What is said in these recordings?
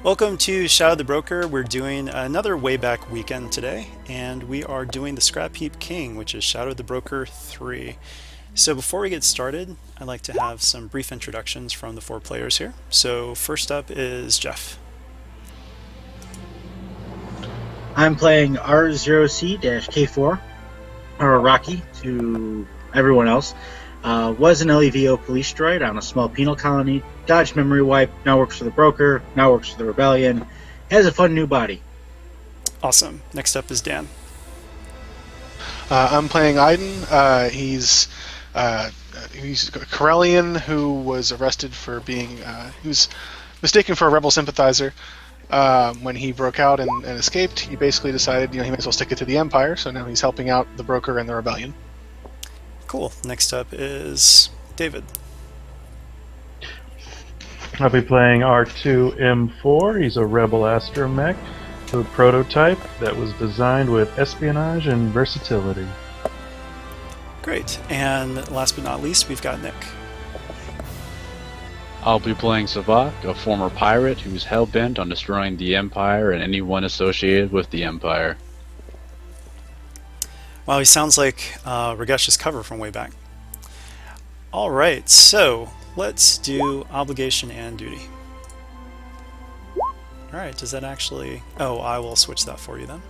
Welcome to Shadow the Broker. We're doing another Wayback weekend today, and we are doing the Scrapheap King, which is Shadow the Broker 3. So before we get started, I'd like to have some brief introductions from the four players here. So first up is Jeff. I'm playing R0C-K4, or Rocky to everyone else. Was an LEVO police droid on a small penal colony, dodged memory wipe, now works for the broker, now works for the rebellion, has a fun new body. Awesome. Next up is Dan. I'm playing Iden. He's a Corellian who was arrested for being he was mistaken for a rebel sympathizer. When he broke out and escaped, he basically decided he might as well stick it to the Empire. So now he's helping out the broker and the rebellion. Cool. Next up is David. I'll be playing R2M4. He's a rebel astromech, a prototype that was designed with espionage and versatility. Great. And last but not least, we've got Nick. I'll be playing Savak, a former pirate who's hell-bent on destroying the Empire and anyone associated with the Empire. Wow, he sounds like Ragesh's cover from Wayback. Alright, so let's do obligation and duty. Alright, does that actually... Oh, I will switch that for you then.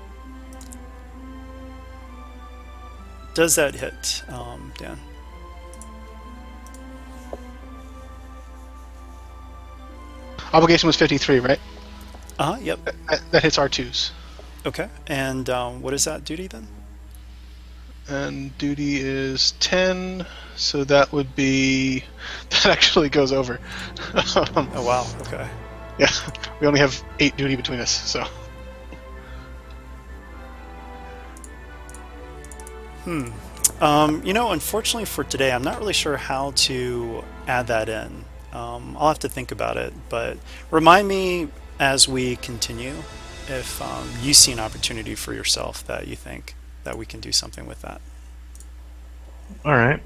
Does that hit, Dan? Obligation was 53, right? Yep. That hits R2s. Okay, and what is that duty then? And duty is 10, so that would be... That actually goes over. Oh wow, okay. Yeah, we only have 8 duty between us, so... Unfortunately for today, I'm not really sure how to add that in. I'll have to think about it, but remind me as we continue if you see an opportunity for yourself that you think that we can do something with that. Alright.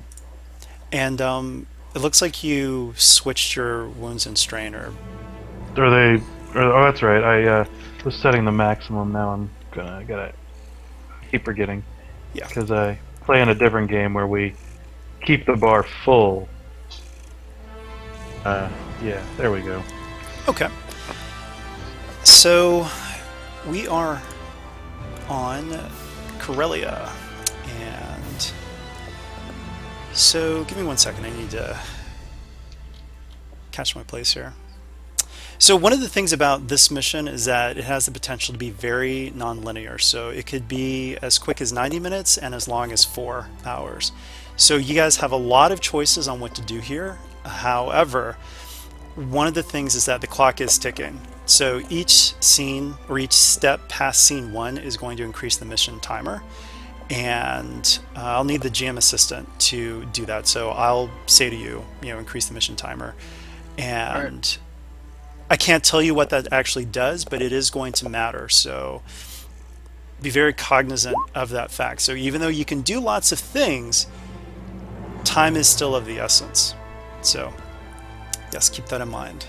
And it looks like you switched your wounds and strain, or... Oh, that's right. I was setting the maximum. Now I'm gotta keep forgetting. Yeah. Because I play in a different game where we keep the bar full. Yeah, there we go. Okay. So we are on Corellia, and so give me 1 second. I need to catch my place here. So one of the things about this mission is that it has the potential to be very non-linear. So it could be as quick as 90 minutes and as long as 4 hours. So you guys have a lot of choices on what to do here. However, one of the things is that the clock is ticking. So each scene or each step past scene 1 is going to increase the mission timer. And I'll need the GM assistant to do that. So I'll say to you, increase the mission timer. And I can't tell you what that actually does, but it is going to matter. So be very cognizant of that fact. So even though you can do lots of things, time is still of the essence. So yes, keep that in mind.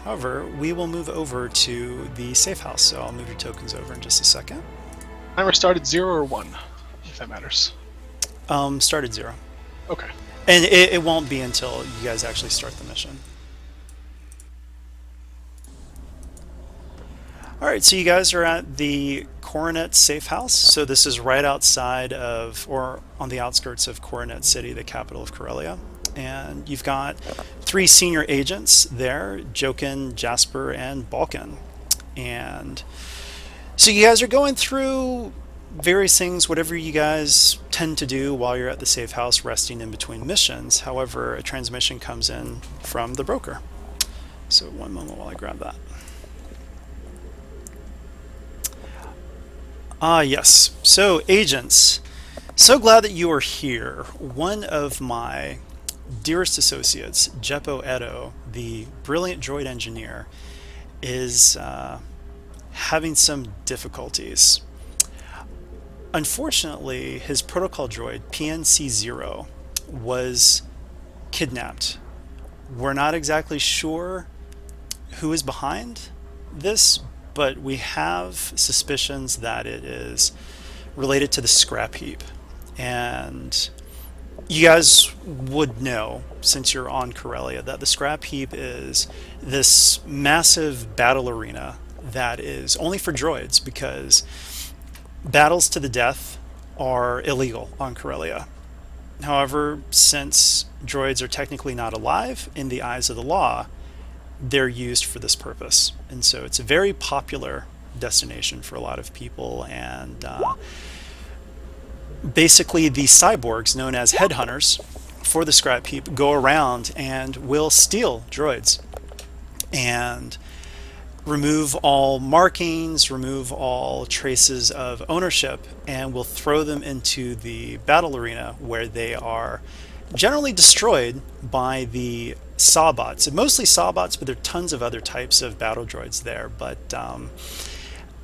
However, we will move over to the safe house. So I'll move your tokens over in just a second. Timer started 0 or 1, if that matters. Started 0. Okay. And it won't be until you guys actually start the mission. Alright, so you guys are at the Coronet Safe House. So this is right outside of, or on the outskirts of Coronet City, the capital of Corellia. And you've got 3 senior agents there, Jokin, Jasper, and Balkan. And so you guys are going through various things, whatever you guys tend to do while you're at the safe house resting in between missions. However, a transmission comes in from the broker. So 1 moment while I grab that. Yes. So agents, so glad that you are here. One of my dearest associates, Jeppo Edo, the brilliant droid engineer, is having some difficulties. Unfortunately, his protocol droid, PNC-0, was kidnapped. We're not exactly sure who is behind this, but we have suspicions that it is related to the scrap heap. And you guys would know, since you're on Corellia, that the scrap heap is this massive battle arena that is only for droids, because battles to the death are illegal on Corellia. However, since droids are technically not alive in the eyes of the law, they're used for this purpose. And so it's a very popular destination for a lot of people. And basically, the cyborgs, known as headhunters for the scrap heap, go around and will steal droids and remove all markings, remove all traces of ownership, and will throw them into the battle arena, where they are generally destroyed by the Sawbots. And mostly Sawbots, but there are tons of other types of battle droids there. But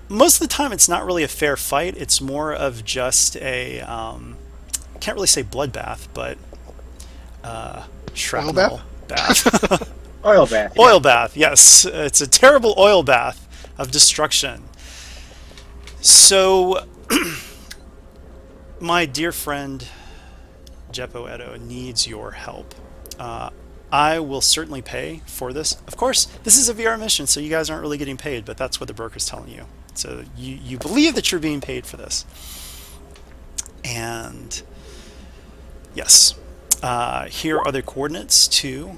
most of the time, it's not really a fair fight. It's more of just a, can't really say bloodbath, but shrapnel bath. Oil bath. Yeah. Oil bath, yes. It's a terrible oil bath of destruction. So, my dear friend Jeppo Edo needs your help. I will certainly pay for this. Of course, this is a VR mission, so you guys aren't really getting paid, but that's what the broker's telling you. So you believe that you're being paid for this. And yes, here are the coordinates to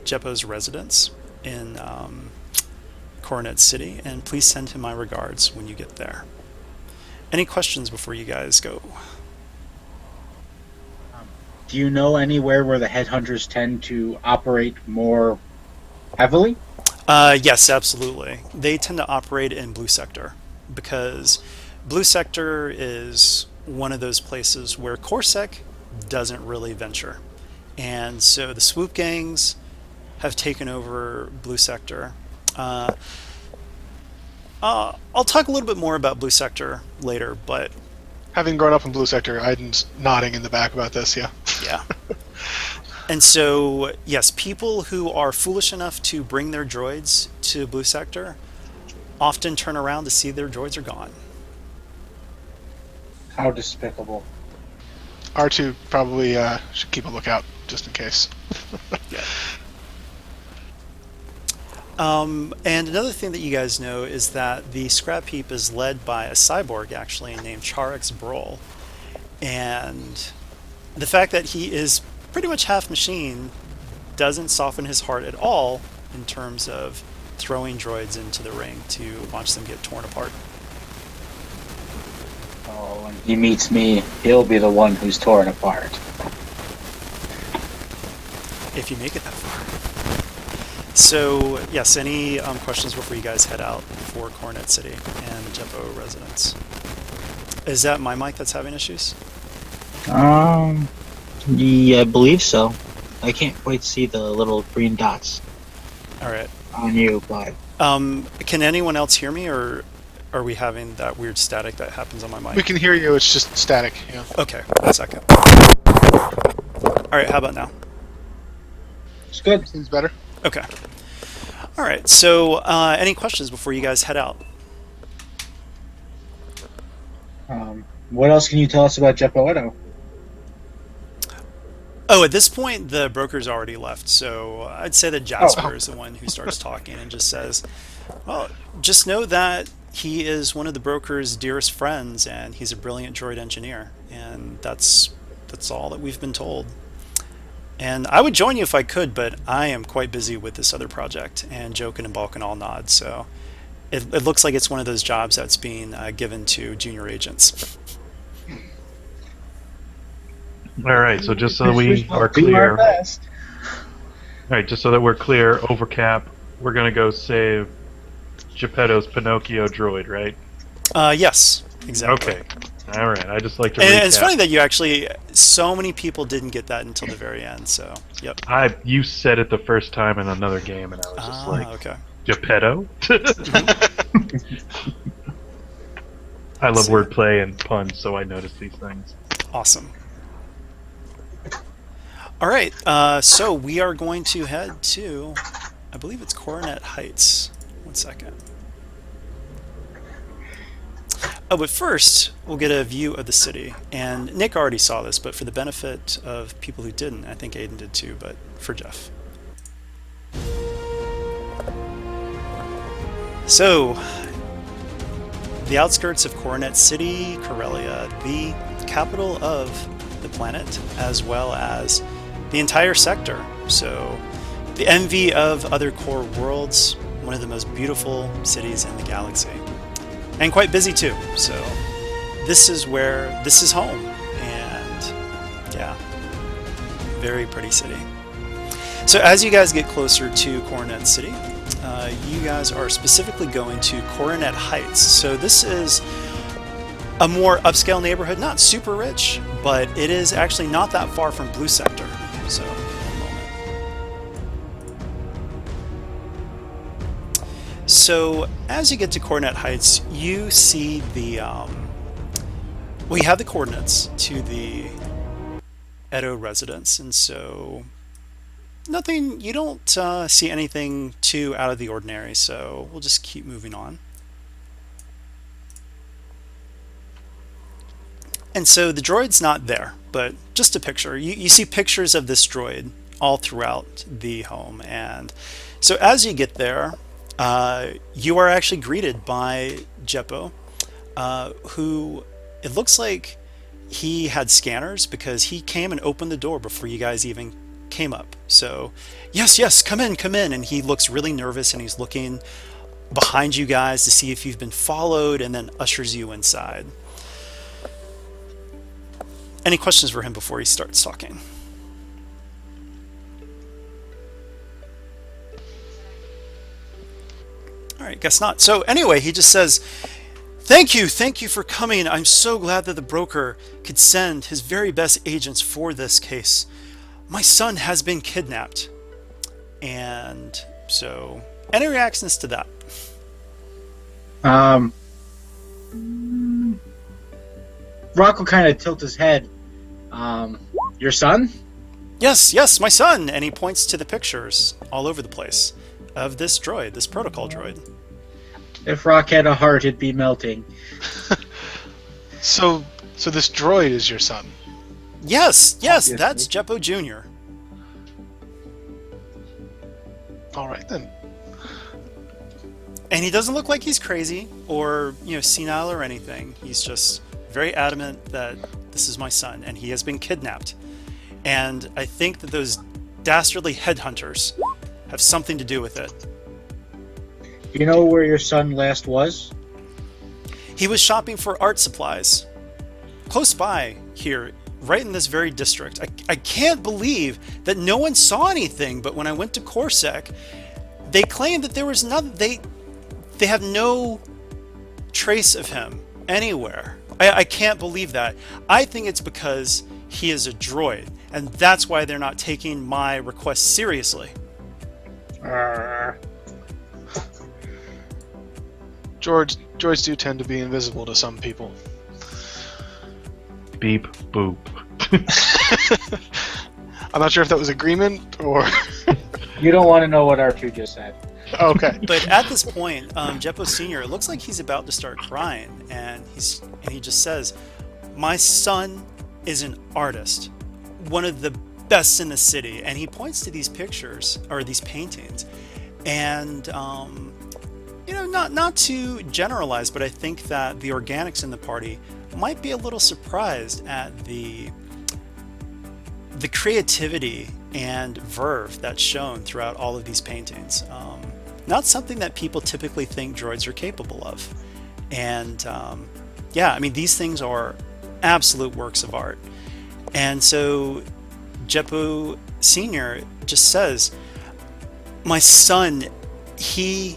Jeppo's residence in Coronet City, and please send him my regards when you get there. Any questions before you guys go? Do you know anywhere where the headhunters tend to operate more heavily? Yes, absolutely. They tend to operate in Blue Sector, because Blue Sector is one of those places where Corsair doesn't really venture. And so the swoop gangs have taken over Blue Sector. I'll talk a little bit more about Blue Sector later, but Having grown up in Blue Sector, I'm nodding in the back about this, yeah. yeah. And so, yes, people who are foolish enough to bring their droids to Blue Sector often turn around to see their droids are gone. How despicable. R2 probably should keep a lookout, just in case. Yeah. And another thing that you guys know is that the scrap heap is led by a cyborg, actually, named Charix Broll. And the fact that he is pretty much half machine doesn't soften his heart at all in terms of throwing droids into the ring to watch them get torn apart. Oh, when he meets me, he'll be the one who's torn apart. If you make it that far. So, yes, any questions before you guys head out for Coronet City and the Jeppo residence? Is that my mic that's having issues? Yeah, I believe so. I can't quite see the little green dots All right. on you, but Can anyone else hear me, or are we having that weird static that happens on my mic? We can hear you, it's just static, yeah. Okay, a second. All right, how about now? It's good. Seems better. Okay. All right, so any questions before you guys head out? What else can you tell us about Jeppo Edo? Oh, at this point, the broker's already left, so I'd say that Jasper is the one who starts talking and just says, well, just know that he is one of the broker's dearest friends, and he's a brilliant droid engineer, and that's all that we've been told. And I would join you if I could, but I am quite busy with this other project, and Jokin and Balkan all nod, so it looks like it's one of those jobs that's being given to junior agents. All right, so just so that we are Do our clear, best. all right, just so that we're clear, overcap, we're gonna go save Geppetto's Pinocchio droid, right? Yes, exactly. Okay. All right. I just like to. And it's recap. funny that you actually, so many people didn't get that until the very end. So, yep. You said it the first time in another game, and I was just like, okay. Geppetto. I love wordplay and puns, so I notice these things. Awesome. All right. So we are going to head to I believe it's Coronet Heights. 1 second. Oh, but first, we'll get a view of the city. And Nick already saw this, but for the benefit of people who didn't, I think Aiden did too, but for Jeff. So, the outskirts of Coronet City, Corellia, the capital of the planet, as well as the entire sector. So, the envy of other core worlds, one of the most beautiful cities in the galaxy. And quite busy too. So, this is home. And yeah, very pretty city. So, as you guys get closer to Coronet City, you guys are specifically going to Coronet Heights. So this is a more upscale neighborhood, not super rich, but it is actually not that far from Blue Sector. So, one moment. So as you get to Coronet Heights, you see the, we have the coordinates to the Edo residence, and so nothing, you don't see anything too out of the ordinary, so we'll just keep moving on. And so the droid's not there, but just a picture. You see pictures of this droid all throughout the home. And so as you get there, you are actually greeted by Jeppo, who it looks like he had scanners because he came and opened the door before you guys even came up. So, yes, come in. And he looks really nervous and he's looking behind you guys to see if you've been followed and then ushers you inside. Any questions for him before he starts talking? All right, guess not. So anyway, he just says, thank you for coming. I'm so glad that the broker could send his very best agents for this case. My son has been kidnapped. And so, any reactions to that? Rock will kind of tilt his head. Your son? Yes, my son. And he points to the pictures all over the place of this droid, this protocol droid. If Rock had a heart, it'd be melting. So this droid is your son? Yes, Obviously. that's Jeppo Jr. All right then. And he doesn't look like he's crazy or, senile or anything. He's just very adamant that this is my son and he has been kidnapped. And I think that those dastardly headhunters have something to do with it. You know where your son last was? He was shopping for art supplies close by here, right in this very district. I can't believe that no one saw anything, but when I went to Corsac, they claimed that there was nothing. They have no trace of him anywhere. I can't believe that. I think it's because he is a droid, and that's why they're not taking my request seriously. Droids do tend to be invisible to some people. Beep boop. I'm not sure if that was agreement or... You don't want to know what R2 just said. Okay. But at this point, Jeppo Sr., it looks like he's about to start crying, and he just says, my son is an artist, one of the best in the city. And he points to these pictures, or these paintings. And, not to generalize, but I think that the organics in the party might be a little surprised at the creativity and verve that's shown throughout all of these paintings. Not something that people typically think droids are capable of. And these things are absolute works of art. And so Jeppo Sr. just says, my son, he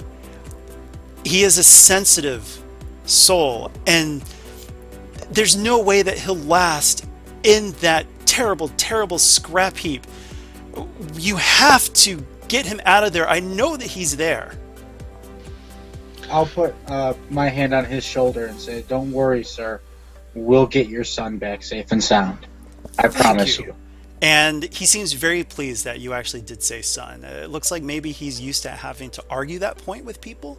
is a sensitive soul, and there's no way that he'll last in that terrible scrap heap. You have to get him out of there. I know that he's there. I'll put my hand on his shoulder and say, don't worry, sir. We'll get your son back safe and sound. I promise you. And he seems very pleased that you actually did say son. It looks like maybe he's used to having to argue that point with people,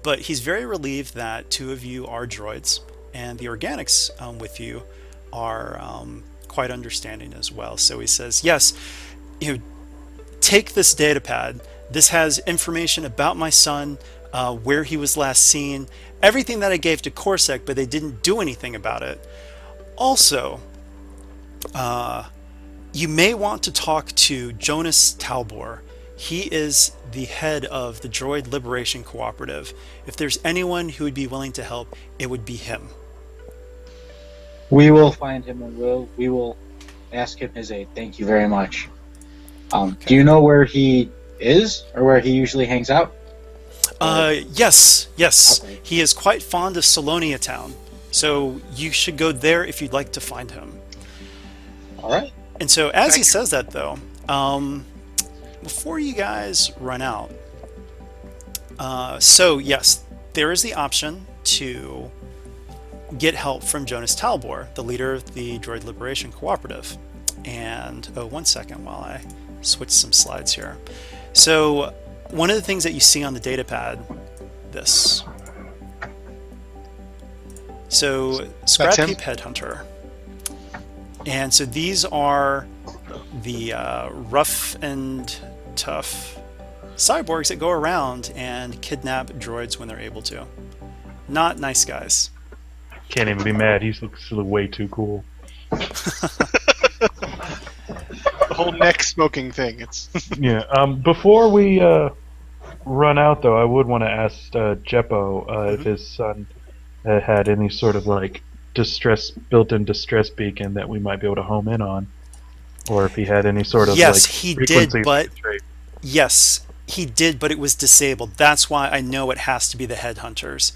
but he's very relieved that two of you are droids, and the organics with you are quite understanding as well. So he says, yes, you know, take this data pad. This has information about my son, where he was last seen, everything that I gave to Corsac, but they didn't do anything about it. Also, you may want to talk to Jonas Talbor. He is the head of the Droid Liberation Cooperative. If there's anyone who would be willing to help, it would be him. We will find him and we will ask him his aid. Thank you very much. Do you know where he is or where he usually hangs out? Yes. Okay. He is quite fond of Salonia Town. So you should go there if you'd like to find him. All right. And so as he says that, though, before you guys run out, so yes, there is the option to get help from Jonas Talbor, the leader of the Droid Liberation Cooperative. And, oh, 1 second while I switch some slides here. So one of the things that you see on the data pad, this. So Scrapheap Headhunter. And so these are the rough and tough cyborgs that go around and kidnap droids when they're able to. Not nice guys. Can't even be mad. He looks way too cool. The whole neck smoking thing. It's Yeah. Before we run out, though, I would want to ask Jeppo if his son had any sort of like built-in distress beacon that we might be able to home in on, or if he had any sort of yes, like he frequency did, but trait. yes, he did, but it was disabled. That's why I know it has to be the headhunters.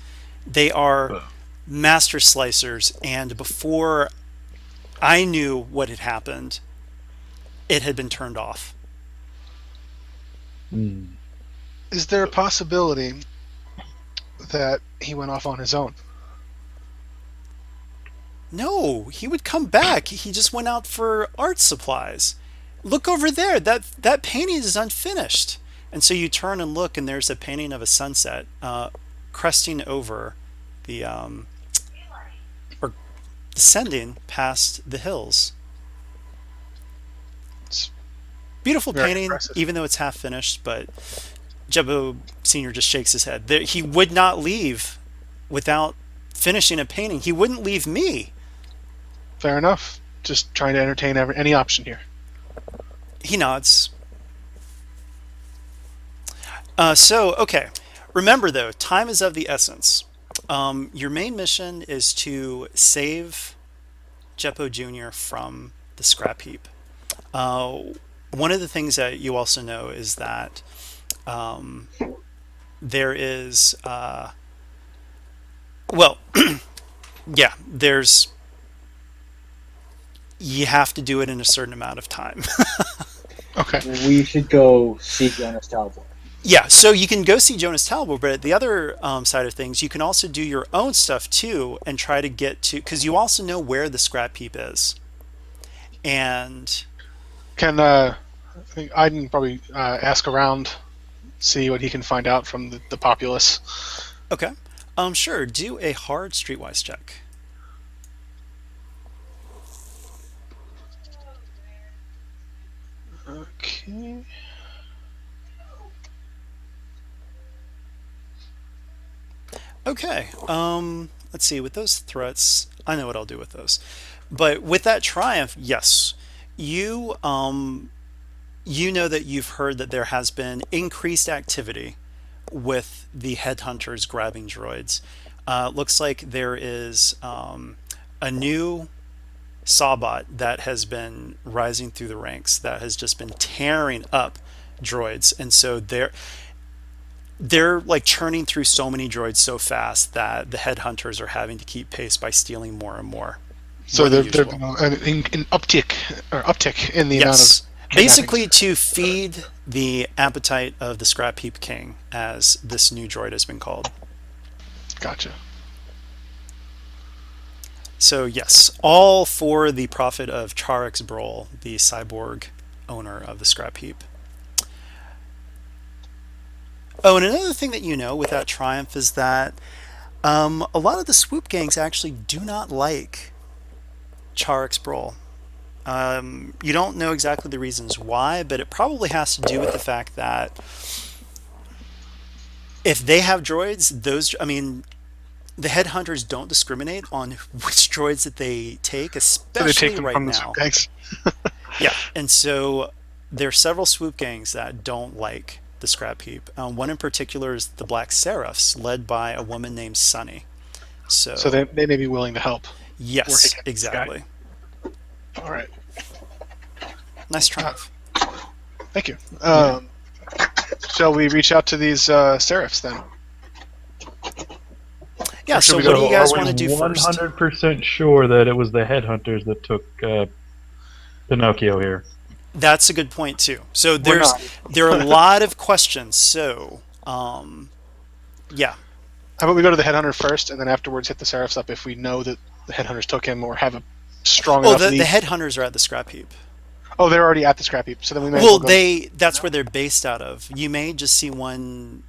They are master slicers, and before I knew what had happened, it had been turned off. Is there a possibility that he went off on his own? No, he would come back. He just went out for art supplies. Look over there. That painting is unfinished. And so you turn and look, and there's a painting of a sunset cresting over the or descending past the hills. It's Beautiful very painting, impressive. even though it's half finished. But Jebbo Senior just shakes his head. He would not leave without finishing a painting. He wouldn't leave me. Fair enough. Just trying to entertain any option here. He nods. Okay. Remember, though, time is of the essence. Your main mission is to save Jeppo Jr. from the scrap heap. One of the things that you also know is that there is, there's, you have to do it in a certain amount of time. Okay. We should go see Jonas Talbot. Yeah, so you can go see Jonas Talbot, but the other side of things, you can also do your own stuff too and try to get to, because you also know where the scrap heap is. And Can I think Aiden probably ask around, see what he can find out from the populace. okay, sure, do a hard streetwise check. Okay. Okay, let's see, with those threats, I know what I'll do with those. But with that triumph, yes, you you know that you've heard that there has been increased activity with the headhunters grabbing droids. Looks like there is a new Sawbot that has been rising through the ranks that has just been tearing up droids, and so they're like churning through so many droids so fast that the headhunters are having to keep pace by stealing more and more. So More than there's usual. an uptick in the Yes. amount of Basically to feed the appetite of the Scrapheap King, as this new droid has been called. Gotcha. So yes, all for the profit of Charix Broll, the cyborg owner of the scrap heap. Oh, and another thing that you know with that triumph is that a lot of the swoop gangs actually do not like Charix Broll. You don't know exactly the reasons why, but it probably has to do with the fact that if they have droids, I mean, the headhunters don't discriminate on which droids that they take, So they take especially them right from the swoop now. gangs. Yeah, and so there are several swoop gangs that don't like the scrap heap. One in particular is the Black Seraphs, led by a woman named Sunny. So So, they may be willing to help work yes, against this guy. exactly. All right. Nice Uh, triumph. thank you. Shall we reach out to these seraphs then? Yeah, Or should so we what go do to you So are guys we want to do first? 100% sure that it was the headhunters that took Pinocchio here? That's a good point too. So We're not. there are a lot of questions. So, yeah. How about we go to the headhunter first, and then afterwards hit the seraphs up if we know that the headhunters took him or have a strong Oh, enough the lead. headhunters are at the scrap heap. Oh, they're already at the scrap heap, so then we may as Well, well go. that's where they're based out of. You may just see one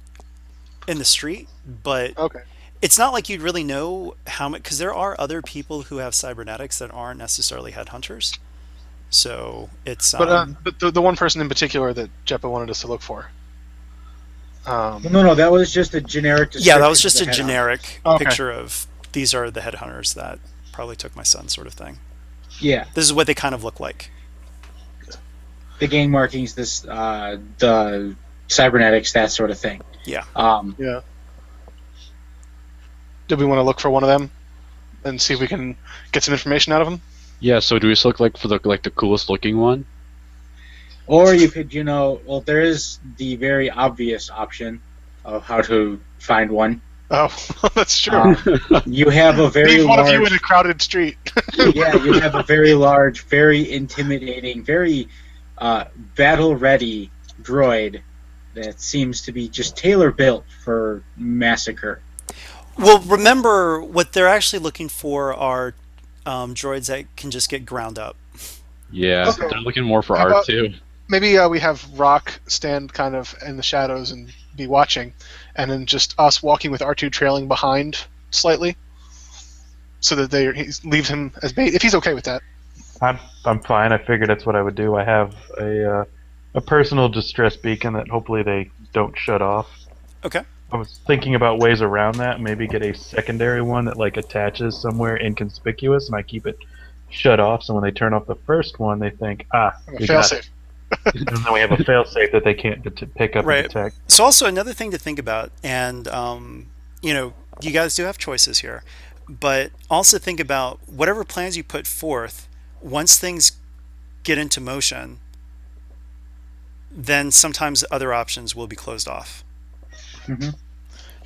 in the street, but Okay. it's not like you'd really know how much, because there are other people who have cybernetics that aren't necessarily headhunters. So it's But the one person in particular that Jeppa wanted us to look for. Well, no, that was just a generic yeah, description. that was of just the a headhunters. generic Okay. picture of these are the headhunters that probably took my son, sort of thing. Yeah, This is what they kind of look like. the gang markings, the cybernetics, that sort of thing. Yeah. Yeah. Did we want to look for one of them and see if we can get some information out of them? Yeah, so do we select like for the coolest looking one? Or you could, well, there is the very obvious option of how to find one. Oh, that's true. You have a very Leave one of you in large, a crowded street. yeah, you have a very large, very intimidating, very battle-ready droid that seems to be just tailor-built for massacre. Well, remember what they're actually looking for are droids that can just get ground up. Yeah, Okay. they're looking more for How art about- too. Maybe we have Rock stand kind of in the shadows and be watching, and then just us walking with R2 trailing behind slightly, so that they leave him as bait. If he's okay with that. I'm fine. I figured that's what I would do. I have a personal distress beacon that hopefully they don't shut off. Okay. I was thinking about ways around that. Maybe get a secondary one that like attaches somewhere inconspicuous, and I keep it shut off. So when they turn off the first one, they think, we got Failsafe. it. And then we have a failsafe that they can't pick up Right. and detect. So also another thing to think about, and you guys do have choices here, but also think about whatever plans you put forth. Once things get into motion, then sometimes other options will be closed off. Mhm.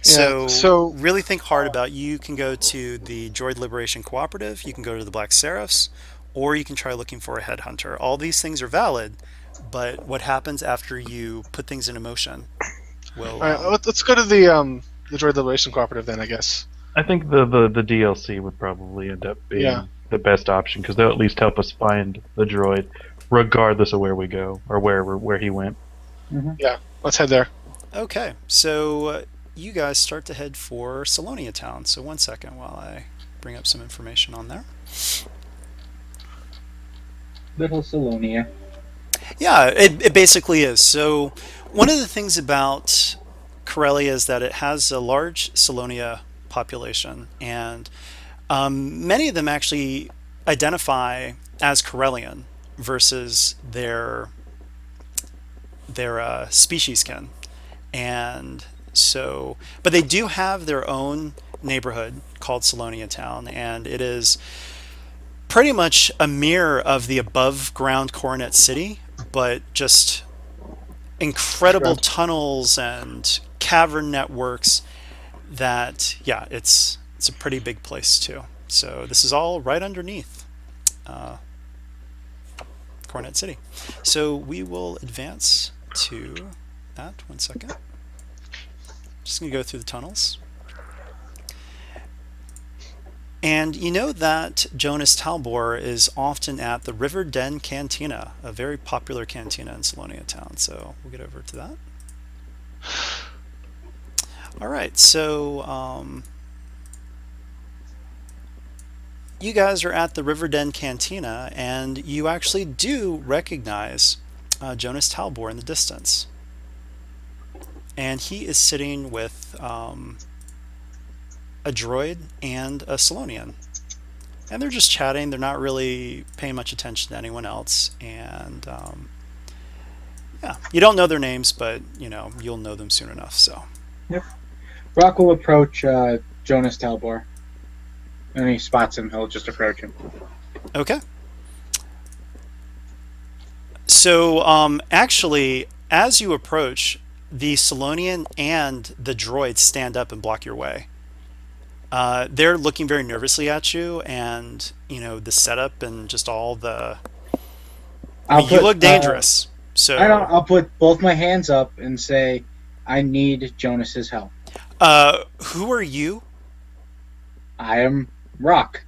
So, Yeah, so- really think hard about. You can go to the Droid Liberation Cooperative, you can go to the Black Seraphs, or you can try looking for a headhunter. All these things are valid, but what happens after you put things into motion will. All right, let's go to the Droid Liberation Cooperative then, I guess. I think the DLC would probably end up being Yeah. the best option because they'll at least help us find the droid, regardless of where we go or where he went. Yeah, let's head there. Okay, so you guys start to head for Salonia Town. So one second while I bring up some information on there. Little Salonia. Yeah, it basically is. So one of the things about Corellia is that it has a large Salonia population, and many of them actually identify as Corellian versus their species kin. And so, but they do have their own neighborhood called Salonia Town, and it is pretty much a mirror of the above ground Coronet City, but just incredible tunnels and cavern networks that, yeah, it's a pretty big place too. So this is all right underneath Coronet City. So we will advance to that. One second. Just gonna go through the tunnels. And you know that Jonas Talbor is often at the River Den Cantina, a very popular cantina in Salonia Town. So we'll get over to that. All right, so you guys are at the River Den Cantina, and you actually do recognize Jonas Talbor in the distance. And he is sitting with a droid and a Salonian. And they're just chatting. They're not really paying much attention to anyone else. And yeah, you don't know their names, but you'll know them soon enough. So Yep. Rock will approach Jonas Talbor. And he spots him, he'll just approach him. okay. So actually, as you approach, the Salonian and the droid stand up and block your way. They're looking very nervously at you, and the setup and just all the. I I'll mean, you put look dangerous. I don't, So, I'll put both my hands up and say, I need Jonas's help. who are you? I am Rock.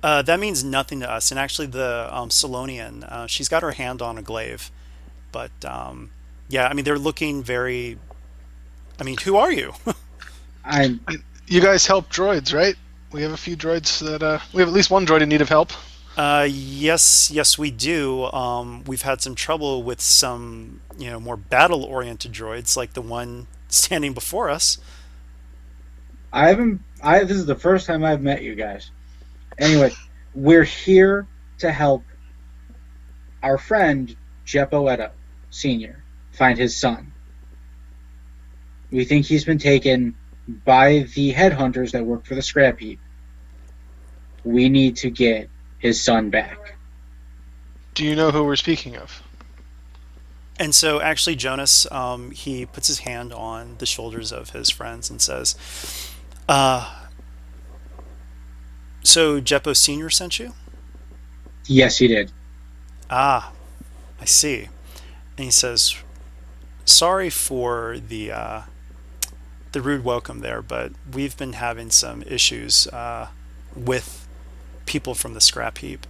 That means nothing to us. And actually, the Salonian, she's got her hand on a glaive, but yeah, I mean, they're looking very. I mean, who are you? I'm You guys help droids, right? We have a few droids that we have at least one droid in need of help. Yes, we do. We've had some trouble with some, more battle-oriented droids, like the one standing before us. I haven't I this is the first time I've met you guys. Anyway, we're here to help our friend Jeppo Sr. find his son. We think he's been taken by the headhunters that work for the Scrapheap. We need to get his son back. Do you know who we're speaking of? And so, actually, Jonas, he puts his hand on the shoulders of his friends and says, "So Jeppo Senior sent you? Yes, he did. Ah, I see." And he says, "Sorry for the rude welcome there, but we've been having some issues with people from the scrap heap.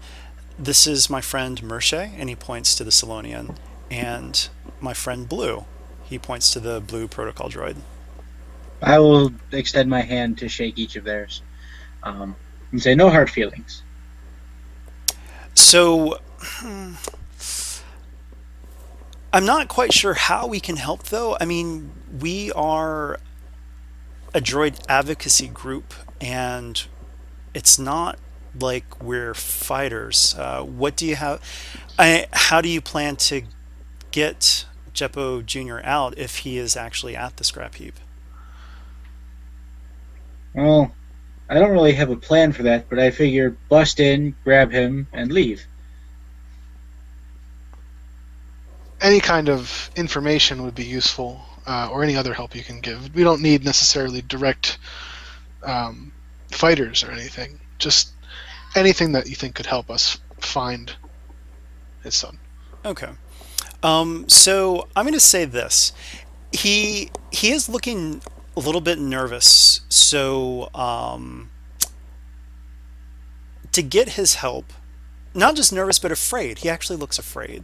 This is my friend Mershe," and he points to the Salonian, "and my friend Blue." He points to the blue protocol droid. I will extend my hand to shake each of theirs and say, no hard feelings. So, I'm not quite sure how we can help, though. I mean, we are a droid advocacy group, and it's not like we're fighters. What do you have? How do you plan to get Jeppo Jr. out if he is actually at the scrap heap? Well, I don't really have a plan for that, but I figure bust in, grab him, and leave. Any kind of information would be useful, or any other help you can give. We don't need necessarily direct fighters or anything. Just anything that you think could help us find his son. Okay. So I'm going to say this. He is looking a little bit nervous. So to get his help, not just nervous but afraid. He actually looks afraid.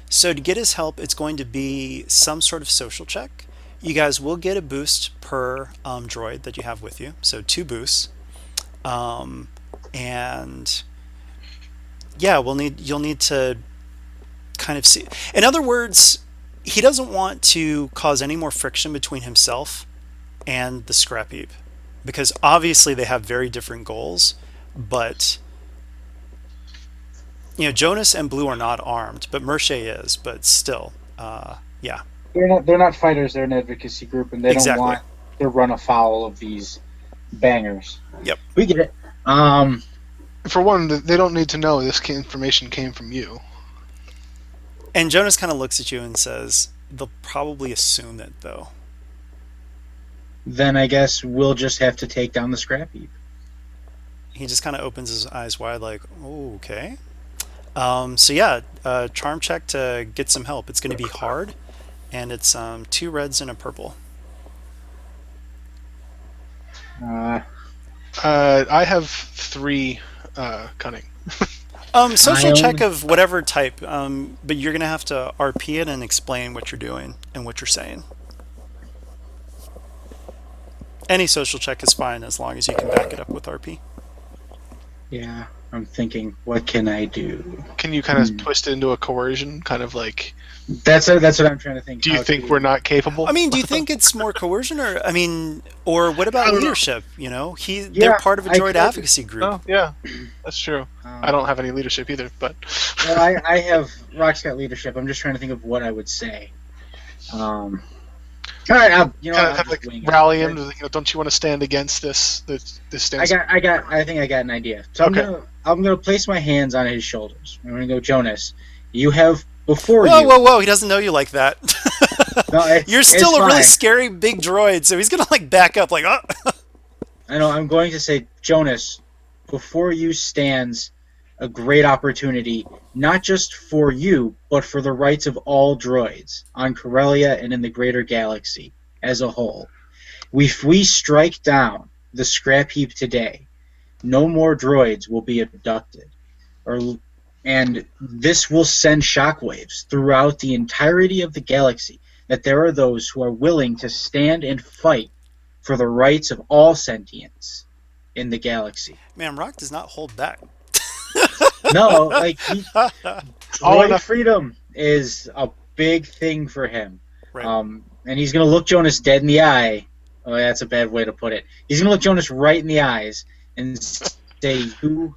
So to get his help, it's going to be some sort of social check. You guys will get a boost per droid that you have with you. So 2 boosts. And yeah, you'll need to kind of see. In other words, he doesn't want to cause any more friction between himself and the scrap heap, because obviously they have very different goals. But Jonas and Blue are not armed, but Mershe is. But still, yeah, They're not fighters, they're an advocacy group, and they don't exactly. want to run afoul of these bangers. Yep. We get it. For one, they don't need to know this information came from you. And Jonas kind of looks at you and says, "They'll probably assume it, though." Then I guess we'll just have to take down the scrap heap. He just kind of opens his eyes wide, like, "Oh, okay." So yeah, charm check to get some help. It's going to be hard, and it's 2 reds and a purple. I have 3 cunning. Social I check only of whatever type, but you're gonna have to RP it and explain what you're doing and what you're saying. Any social check is fine as long as you can back it up with RP. yeah. I'm thinking, what can I do? Can you kind of twist it into a coercion? Kind of like, That's what I'm trying to think. do you How think to, we're not capable? I mean, do you think it's more coercion, or or what I about don't know. leadership? They're Yeah, part of a I droid could. advocacy group. Oh, yeah, that's true. I don't have any leadership either, but Well, I have Rock's got leadership. I'm just trying to think of what I would say. All right, kind I'll of just like wing rally it. him. Don't you want to stand against this stance? I think I got an idea. So Okay. I'm gonna place my hands on his shoulders. I'm gonna go, Jonas. You have before Whoa, you. whoa, whoa! He doesn't know you like that. No, You're it's still a really fine. scary big droid, so he's gonna like back up, like, oh. I know. I'm going to say, Jonas. Before you stands a great opportunity, not just for you, but for the rights of all droids on Corellia and in the greater galaxy as a whole. If we strike down the scrap heap today, no more droids will be abducted, and this will send shockwaves throughout the entirety of the galaxy that there are those who are willing to stand and fight for the rights of all sentients in the galaxy. Man, Rock does not hold back. No, All droid enough. freedom is a big thing for him. Right. And he's going to look Jonas dead in the eye. Oh, that's a bad way to put it. He's going to look Jonas right in the eyes and say, who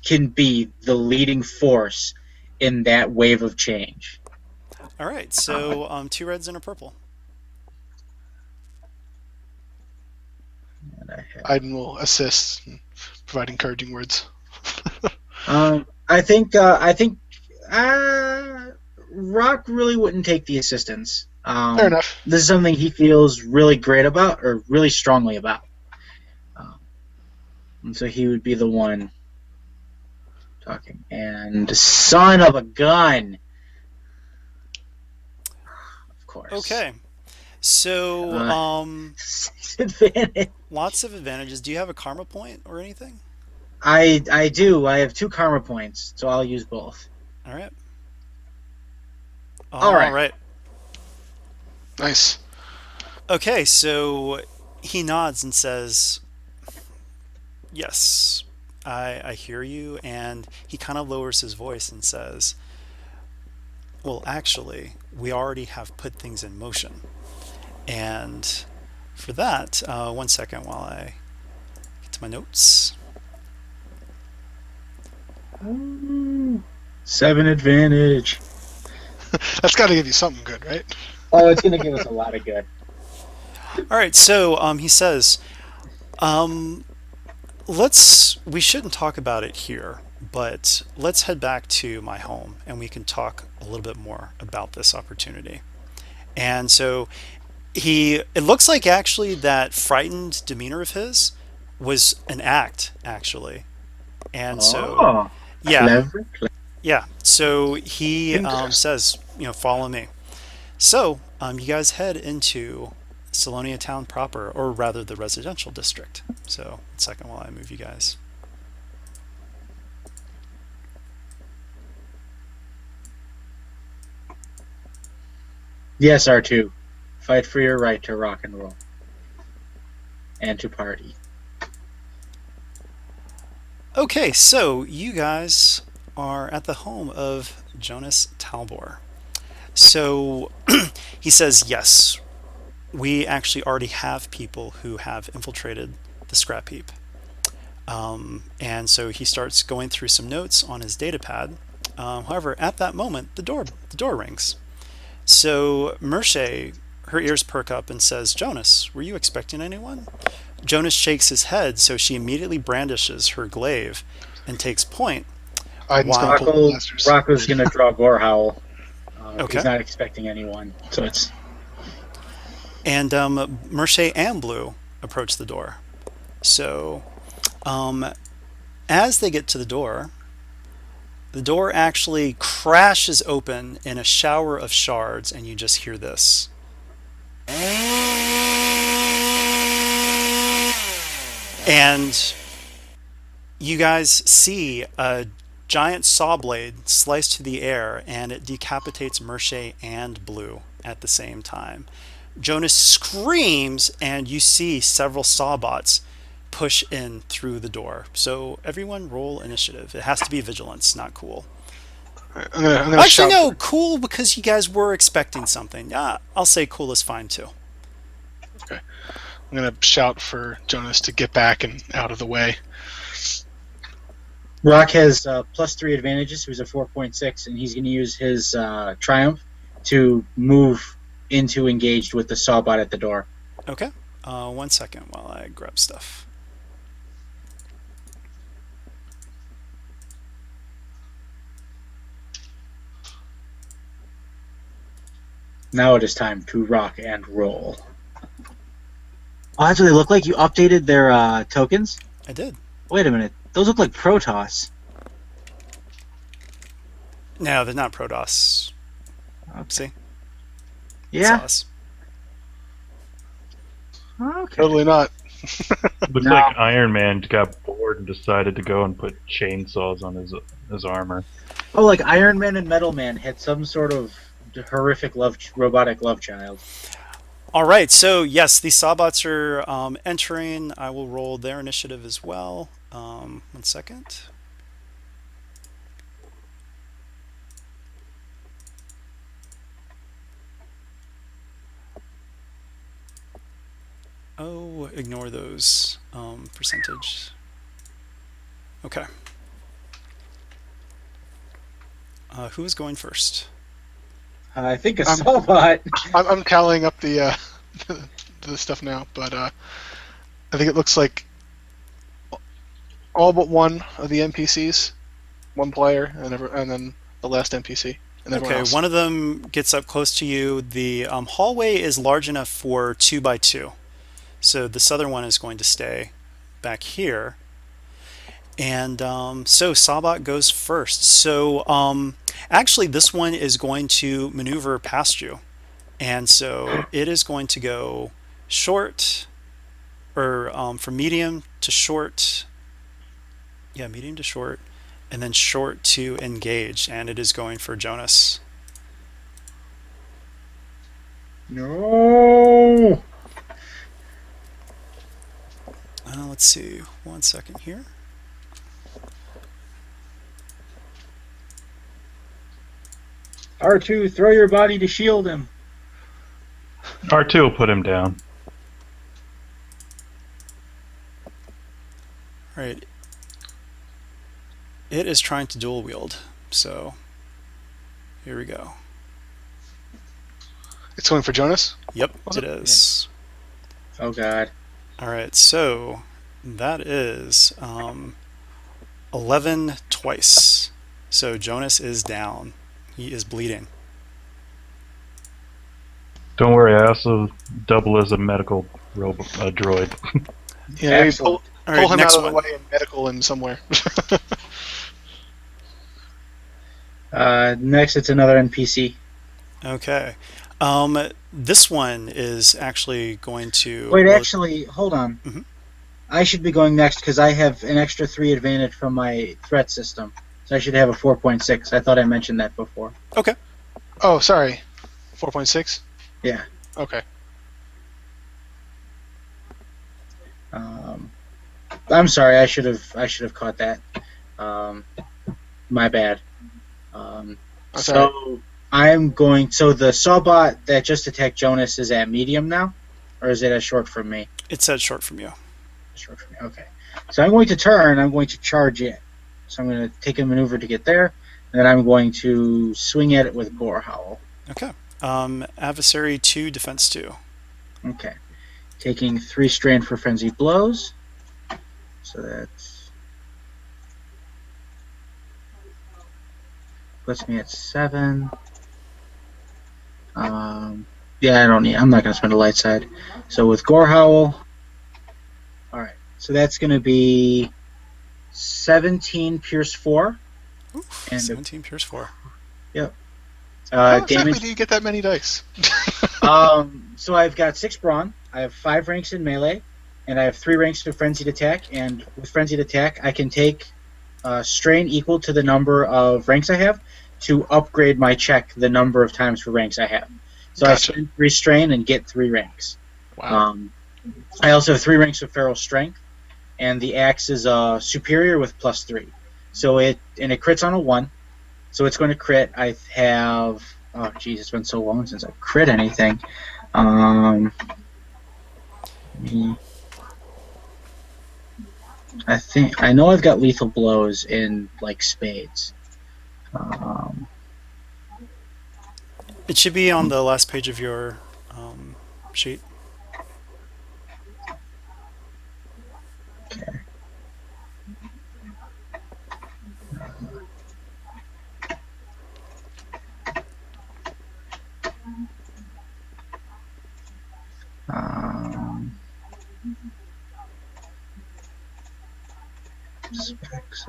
can be the leading force in that wave of change? All right, so 2 reds and a purple. And Aiden will assist, and provide encouraging words. I think Rock really wouldn't take the assistance. Fair enough. This is something he feels really great about, or really strongly about. And so he would be the one talking. And son of a gun! Of course. Okay, so Advantage. lots of advantages. Do you have a karma point or anything? I do. I have 2 karma points, so I'll use both. All right. All right. All right. Nice. Okay, so he nods and says, yes, I hear you. And he kind of lowers his voice and says, well, actually, we already have put things in motion. And for that, 1 second while I get to my notes. 7 advantage. That's got to give you something good, right? Oh, it's going to give us a lot of good. All right, so he says, we shouldn't talk about it here, but let's head back to my home and we can talk a little bit more about this opportunity. And so it looks like actually that frightened demeanor of his was an act, actually. And so, yeah, Clever. yeah. So he Interesting. says, follow me. So you guys head into Salonia town proper, or rather the residential district. So 1 second while I move you guys. Yes, R2. Fight for your right to rock and roll. And to party. Okay, so you guys are at the home of Jonas Talbor. So he says, yes, we actually already have people who have infiltrated the scrap heap. And so he starts going through some notes on his data pad. However, at that moment, the door rings. So Mershay, her ears perk up and says, Jonas, were you expecting anyone? Jonas shakes his head, so she immediately brandishes her glaive and takes point. Aiden's Wow. going to pull the blasters. Rocco's going to draw Gorehowl. Okay. He's not expecting anyone. So it's... And Mershay and Blue approach the door. So as they get to the door actually crashes open in a shower of shards, and you just hear this. And You guys see a giant saw blade slice to the air, and it decapitates Merche and Blue at the same time. Jonas screams, and you see several sawbots push in through the door. So everyone roll initiative. It has to be vigilance, not cool. I'm gonna Actually, shout. no, cool because you guys were expecting something. I'll say cool is fine too. Okay. I'm gonna shout for Jonas to get back and out of the way. Rock has +3 advantages. He was a 4.6, and he's going to use his triumph to move into engaged with the sawbot at the door. Okay. 1 second while I grab stuff. Now it is time to rock and roll. Oh, that's what they look like? You updated their tokens? I did. Wait a minute. Those look like Protoss. No, they're not Protoss. Okay. See? Yeah? Sauce. Okay. Totally not. Looks No. like Iron Man got bored and decided to go and put chainsaws on his armor. Oh, like Iron Man and Metal Man had some sort of horrific robotic love child. All right, so yes, these sawbots are entering. I will roll their initiative as well. 1 second. Oh, ignore those percentage. Okay. Who is going first? I think a I'm- sawbot. I'm tallying up the the stuff now, but I think it looks like all but one of the NPCs, one player, and then the last NPC, and everyone Okay, else. one of them gets up close to you. The hallway is large enough for 2 by 2. So this other one is going to stay back here. And so Sawbot goes first. So actually, this one is going to maneuver past you. And so it is going to go short, or from medium to short. Yeah, medium to short. And then short to engage. And it is going for Jonas. No. Let's see. 1 second here. R2, throw your body to shield him. R2 will put him down. All right. It is trying to dual wield. So here we go. It's going for Jonas. Yep, Was it it? is. Oh, God. All right, so that is 11 twice. So Jonas is down. He is bleeding. Don't worry, I also double as a medical droid. Yeah, maybe Excellent. All pull right, him next out of the one. way and medical him somewhere. Next, it's another NPC. Okay. This one is actually going to. Wait, actually, hold on. Mhm. I should be going next because I have an extra 3 advantage from my threat system. So I should have a 4.6. I thought I mentioned that before. Okay. Oh, sorry. 4.6? Yeah. Okay. I'm sorry. I should have caught that. My bad. That's So I'm going. So the sawbot that just attacked Jonas is at medium now, or is it at short from me? It said short from you. Short from me. Okay. So I'm going to turn. I'm going to charge it. So I'm going to take a maneuver to get there, and then I'm going to swing at it with Gore Howl. Okay. Adversary 2, defense 2. Okay. Taking 3 strain for frenzied blows. So that's puts me at 7. Yeah, I'm not going to spend a light side. So with Gore Howl, all right. So that's going to be 17 Pierce 4. Oof, And 17 Pierce 4. How exactly Damage. do you get that many dice? So I've got 6 brawn. I have 5 ranks in melee. and I have 3 ranks of frenzied attack. And with frenzied attack, I can take strain equal to the number of ranks I have to upgrade my check the number of times for ranks I have. So I Gotcha. spend 3 strain and get 3 ranks. Wow. I also have 3 ranks of feral strength, and the axe is superior with +3. So it crits on a 1. So it's going to crit. I have it's been so long since I've crit anything. I know I've got lethal blows in like spades. It should be on the last page of your sheet. Okay. Specs.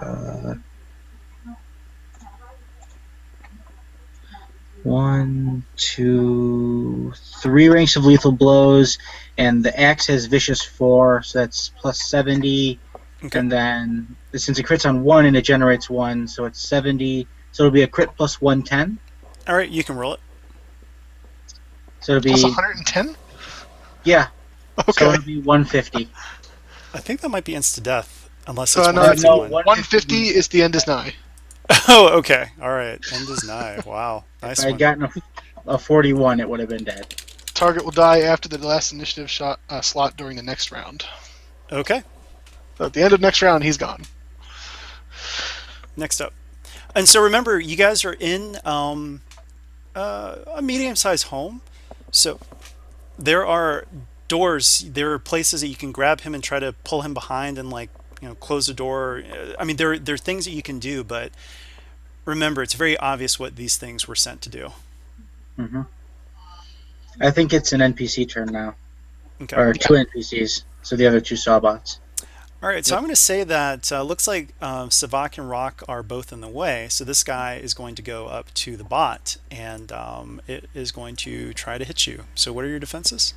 1, 2, 3 ranks of lethal blows, and the axe has vicious 4, so that's +70. Okay. And then since it crits on 1 and it generates 1, so it's 70. So it'll be a crit plus 110. All right, you can roll it. So it'll Plus be 110? yeah. So Okay. it'll be 150. I think that might be insta death, unless it's No, 151. 150 is the end is nigh. Oh, okay. All right. End is nigh. Wow. Nice If I one. had gotten a 41, it would have been dead. Target will die after the last initiative slot during the next round. Okay. So at the end of next round, he's gone. Next up. And so remember, you guys are in a medium-sized home. So there are doors. There are places that you can grab him and try to pull him behind and close the door. I mean, there are things that you can do, but remember, it's very obvious what these things were sent to do. Mm-hmm. I think it's an NPC turn now. Okay. Or 2 NPCs. So the other 2 Sawbots. All right, so I'm going to say that looks like Savak and Rock are both in the way. So this guy is going to go up to the bot, and it is going to try to hit you. So what are your defenses?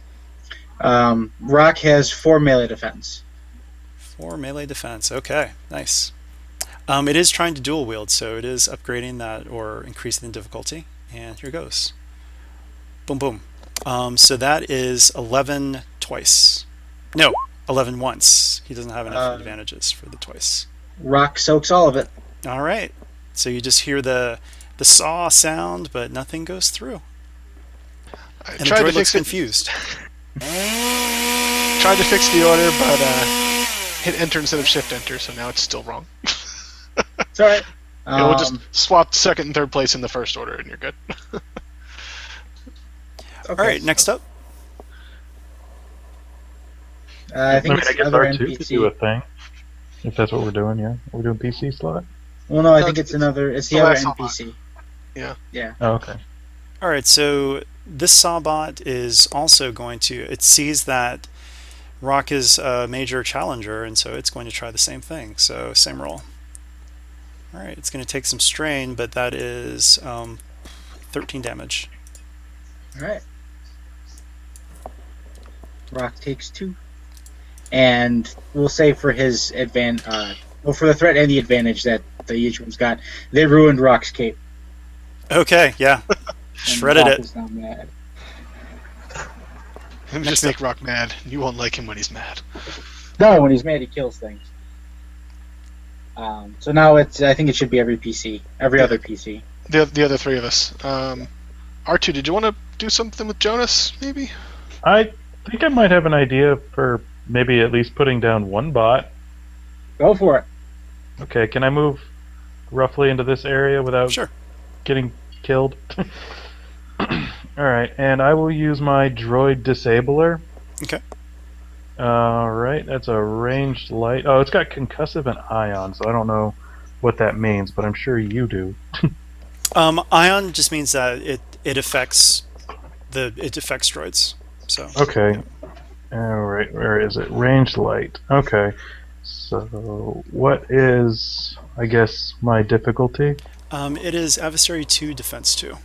Rock has 4 melee defense. 4 melee defense. Okay, nice. It is trying to dual wield, so it is upgrading that or increasing the difficulty. And here goes. Boom, boom. So that is 11 twice. No, 11 once. He doesn't have enough advantages for the twice. Rock soaks all of it. All right. So you just hear the saw sound, but nothing goes through. And the droid looks confused. Tried to fix the order, but hit enter instead of shift enter, so now it's still wrong. It's all right. We'll just swap second and third place in the first order, and you're good. All right, next up. I think it's I guess another R2 could do NPC. a thing. If that's what we're doing, yeah. We're doing PC slot? Well, no, I No, think it's it's the other the other last NPC. Yeah. Yeah. Oh, okay. All right, so this Sawbot is also going to, it sees that Rock is a major challenger, and so it's going to try the same thing. So same roll. All right, it's going to take some strain, but that is 13 damage. All right. Rock takes 2. And we'll say for his for the threat and the advantage that the each one's got, they ruined Rock's cape. Okay, yeah. Shredded Rock it. is now mad. Just make Rock mad. You won't like him when he's mad. No, when he's mad, he kills things. So now I think it should be every other PC. The other 3 of us. R2, did you want to do something with Jonas, maybe? I think I might have an idea for maybe at least putting down one bot. Go for it. Okay, can I move roughly into this area without Sure. getting killed? Alright, and I will use my droid disabler. Okay. Alright, that's a ranged light. Oh, it's got concussive and ion, so I don't know what that means, but I'm sure you do. Ion just means that it affects droids. So Okay. Alright, where is it? Ranged light. Okay. So, what is, I guess, my difficulty? it is adversary 2, defense 2.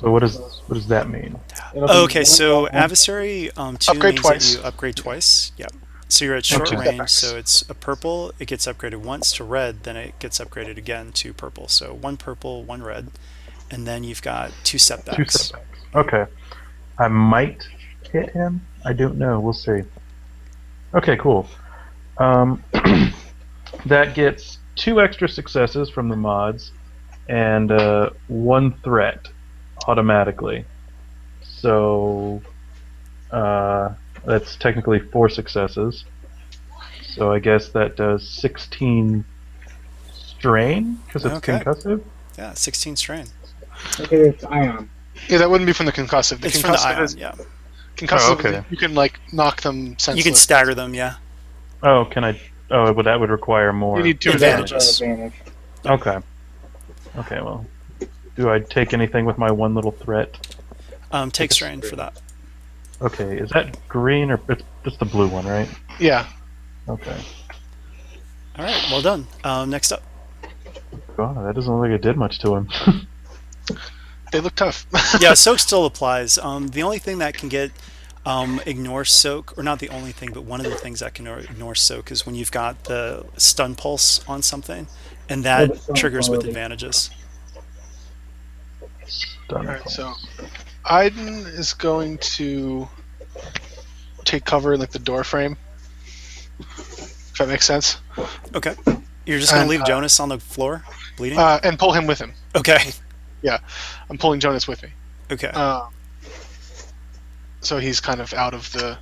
So what does that mean? It'll be Okay, one so level. adversary two Upgrade means that twice. you upgrade twice. Yeah. So you're at And short two Okay. range, setbacks. so it's a purple, it gets upgraded once to red, then it gets upgraded again to purple. So one purple, one red, and then you've got two Two setbacks. setbacks. Okay. I might hit him. I don't know. We'll see. Okay, cool. Um, that gets 2 extra successes from the mods and 1 threat automatically. So that's technically 4 successes. So I guess that does 16 strain because it's Okay. concussive. Yeah, 16 strain. Okay, it's ion. Yeah, that wouldn't be from the concussive. The It's from the concussive ion, is yeah. concussive. Oh, okay. You can like knock them senseless. You can stagger them, yeah. Oh, can I? Oh, but that would require more. You need 2 Advantages. advantages. Advantage. Okay. Okay. Well, do I take anything with my 1 little threat? Take a strain for strain. that. Okay. Is that green or it's just the blue one, right? Yeah. Okay. All right, well done. Next up. God, that doesn't look like it did much to him. They look tough. Yeah, soak still applies. The only thing that can get ignore soak, or not the only thing, but one of the things that can ignore soak is when you've got the stun pulse on something, and Oh, that the stun triggers with quality. advantages. Done. Alright, so Aiden is going to take cover in like the door frame. If that makes sense. Okay. You're just going And, to leave Jonas on the floor, bleeding? And pull him with him. Okay. I'm pulling Jonas with me. Okay. So he's kind of out of the.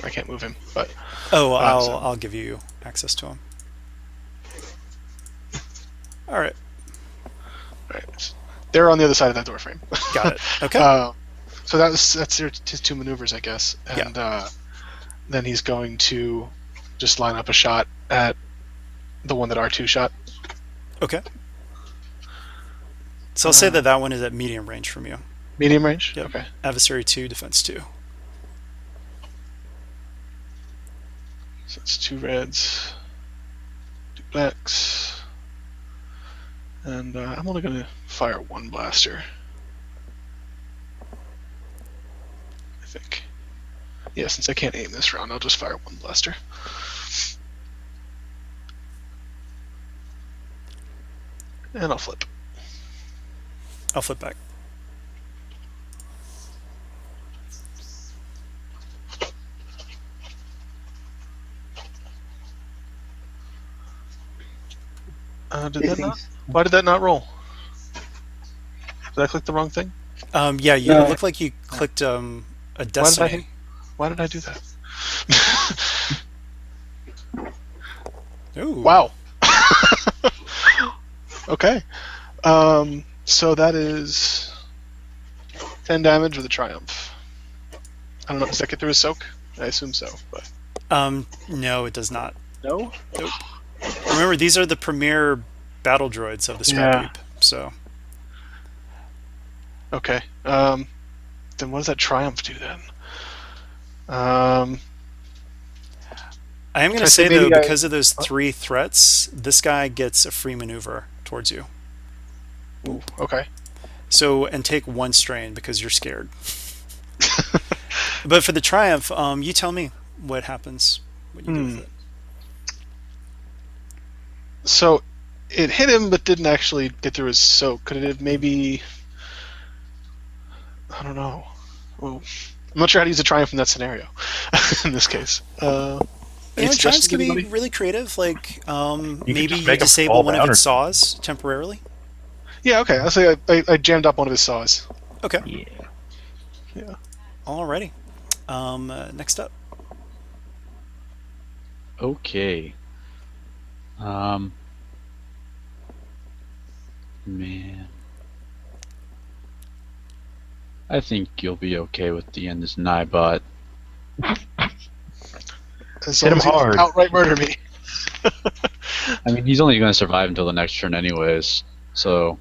I can't move him, but Oh, well, so- I'll give you access to him. All right. right. They're on the other side of that door frame. Got it. Okay. So that's his 2 maneuvers, I guess, and then he's going to just line up a shot at the one that R2 shot. Okay. So I'll say that that one is at medium range from you. Medium range. Yep. Okay. Adversary 2, defense 2. So it's 2 reds, 2 blacks, and I'm only going to fire 1 blaster. I think. Yeah, since I can't aim this round, I'll just fire 1 blaster. And I'll flip. I'll flip back. Did that not? Why did that not roll? Did I click the wrong thing? Yeah, you, No. it looked like you clicked a destiny. Why did I do that? Ooh. Wow. Okay. So that is 10 damage with a triumph. I don't know. Does that get through a soak? I assume so. But No, it does not. no. Remember, these are the premier battle droids of the Scrapheap. So Okay. Then what does that triumph do then? I am going I to say say though, maybe because of those 3 threats, this guy gets a free maneuver towards you. Ooh, okay. So and take 1 strain because you're scared. But for the triumph, you tell me what happens. What you do with it. So it hit him, but didn't actually get through his soak. Could it have maybe? I don't know. Well, I'm not sure how to use a triumph in that scenario. In this case, You know, any triumphs suggestions, can be anybody? really creative. Like maybe just you make 'em disable fall one down of or its saws temporarily. Yeah, okay. I'll say I jammed up one of his saws. Okay. Yeah. Yeah. Alrighty. Next up. Okay. Man. I think you'll be okay with the end this Nightbot. As Hit long him as he doesn't hard. outright murder me. I mean, he's only going to survive until the next turn anyways, so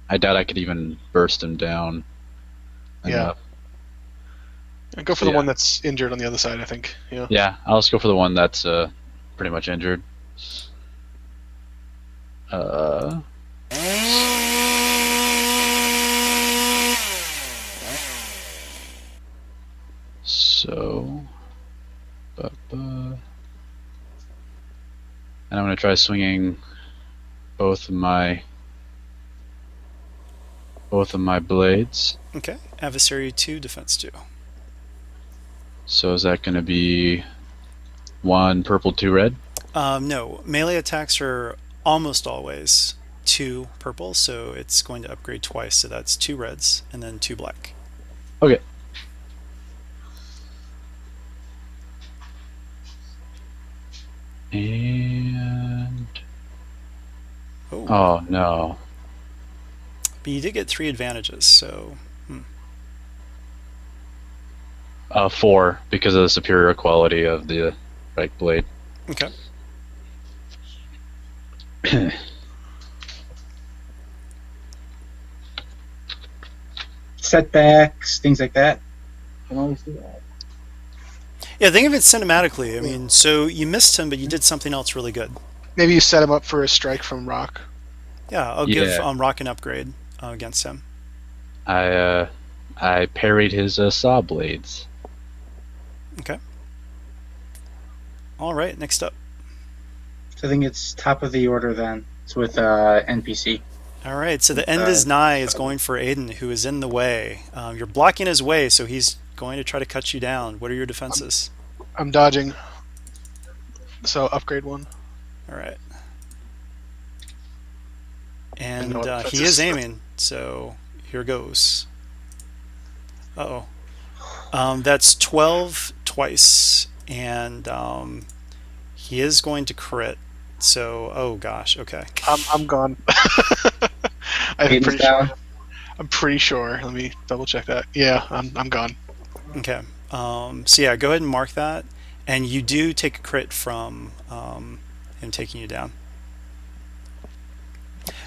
I doubt I could even burst him down. Yeah. enough. And go for the one that's injured on the other side, I think. Yeah. Yeah, I'll just go for the one that's pretty much injured. So, and I'm gonna try swinging both of my blades. Okay. Adversary 2, defense 2. So is that gonna be 1 purple, 2 red? No, melee attacks are almost always 2 purple, so it's going to upgrade twice. So that's 2 reds and then 2 black. Okay. And oh no. But you did get 3 advantages, so 4 because of the superior quality of the right blade. okay. Setbacks, things like that. Can always do that. Yeah, think of it cinematically. I mean, so you missed him, but you did something else really good. Maybe you set him up for a strike from Rock. Yeah, I'll give Rock an upgrade against him. I parried his saw blades. Okay. All right, next up. So I think it's top of the order then. It's with NPC. All right, so the end is nigh is going for Aiden, who is in the way. You're blocking his way, so he's going to try to cut you down. What are your defenses? I'm dodging. So upgrade 1. All right. And no he defenses. is aiming, so here goes. Uh-oh. That's 12 twice, and he is going to crit. So, oh gosh, okay. I'm gone. I'm pretty sure. Let me double check that. Yeah, I'm gone. Okay. So yeah, go ahead and mark that, and you do take a crit from him taking you down.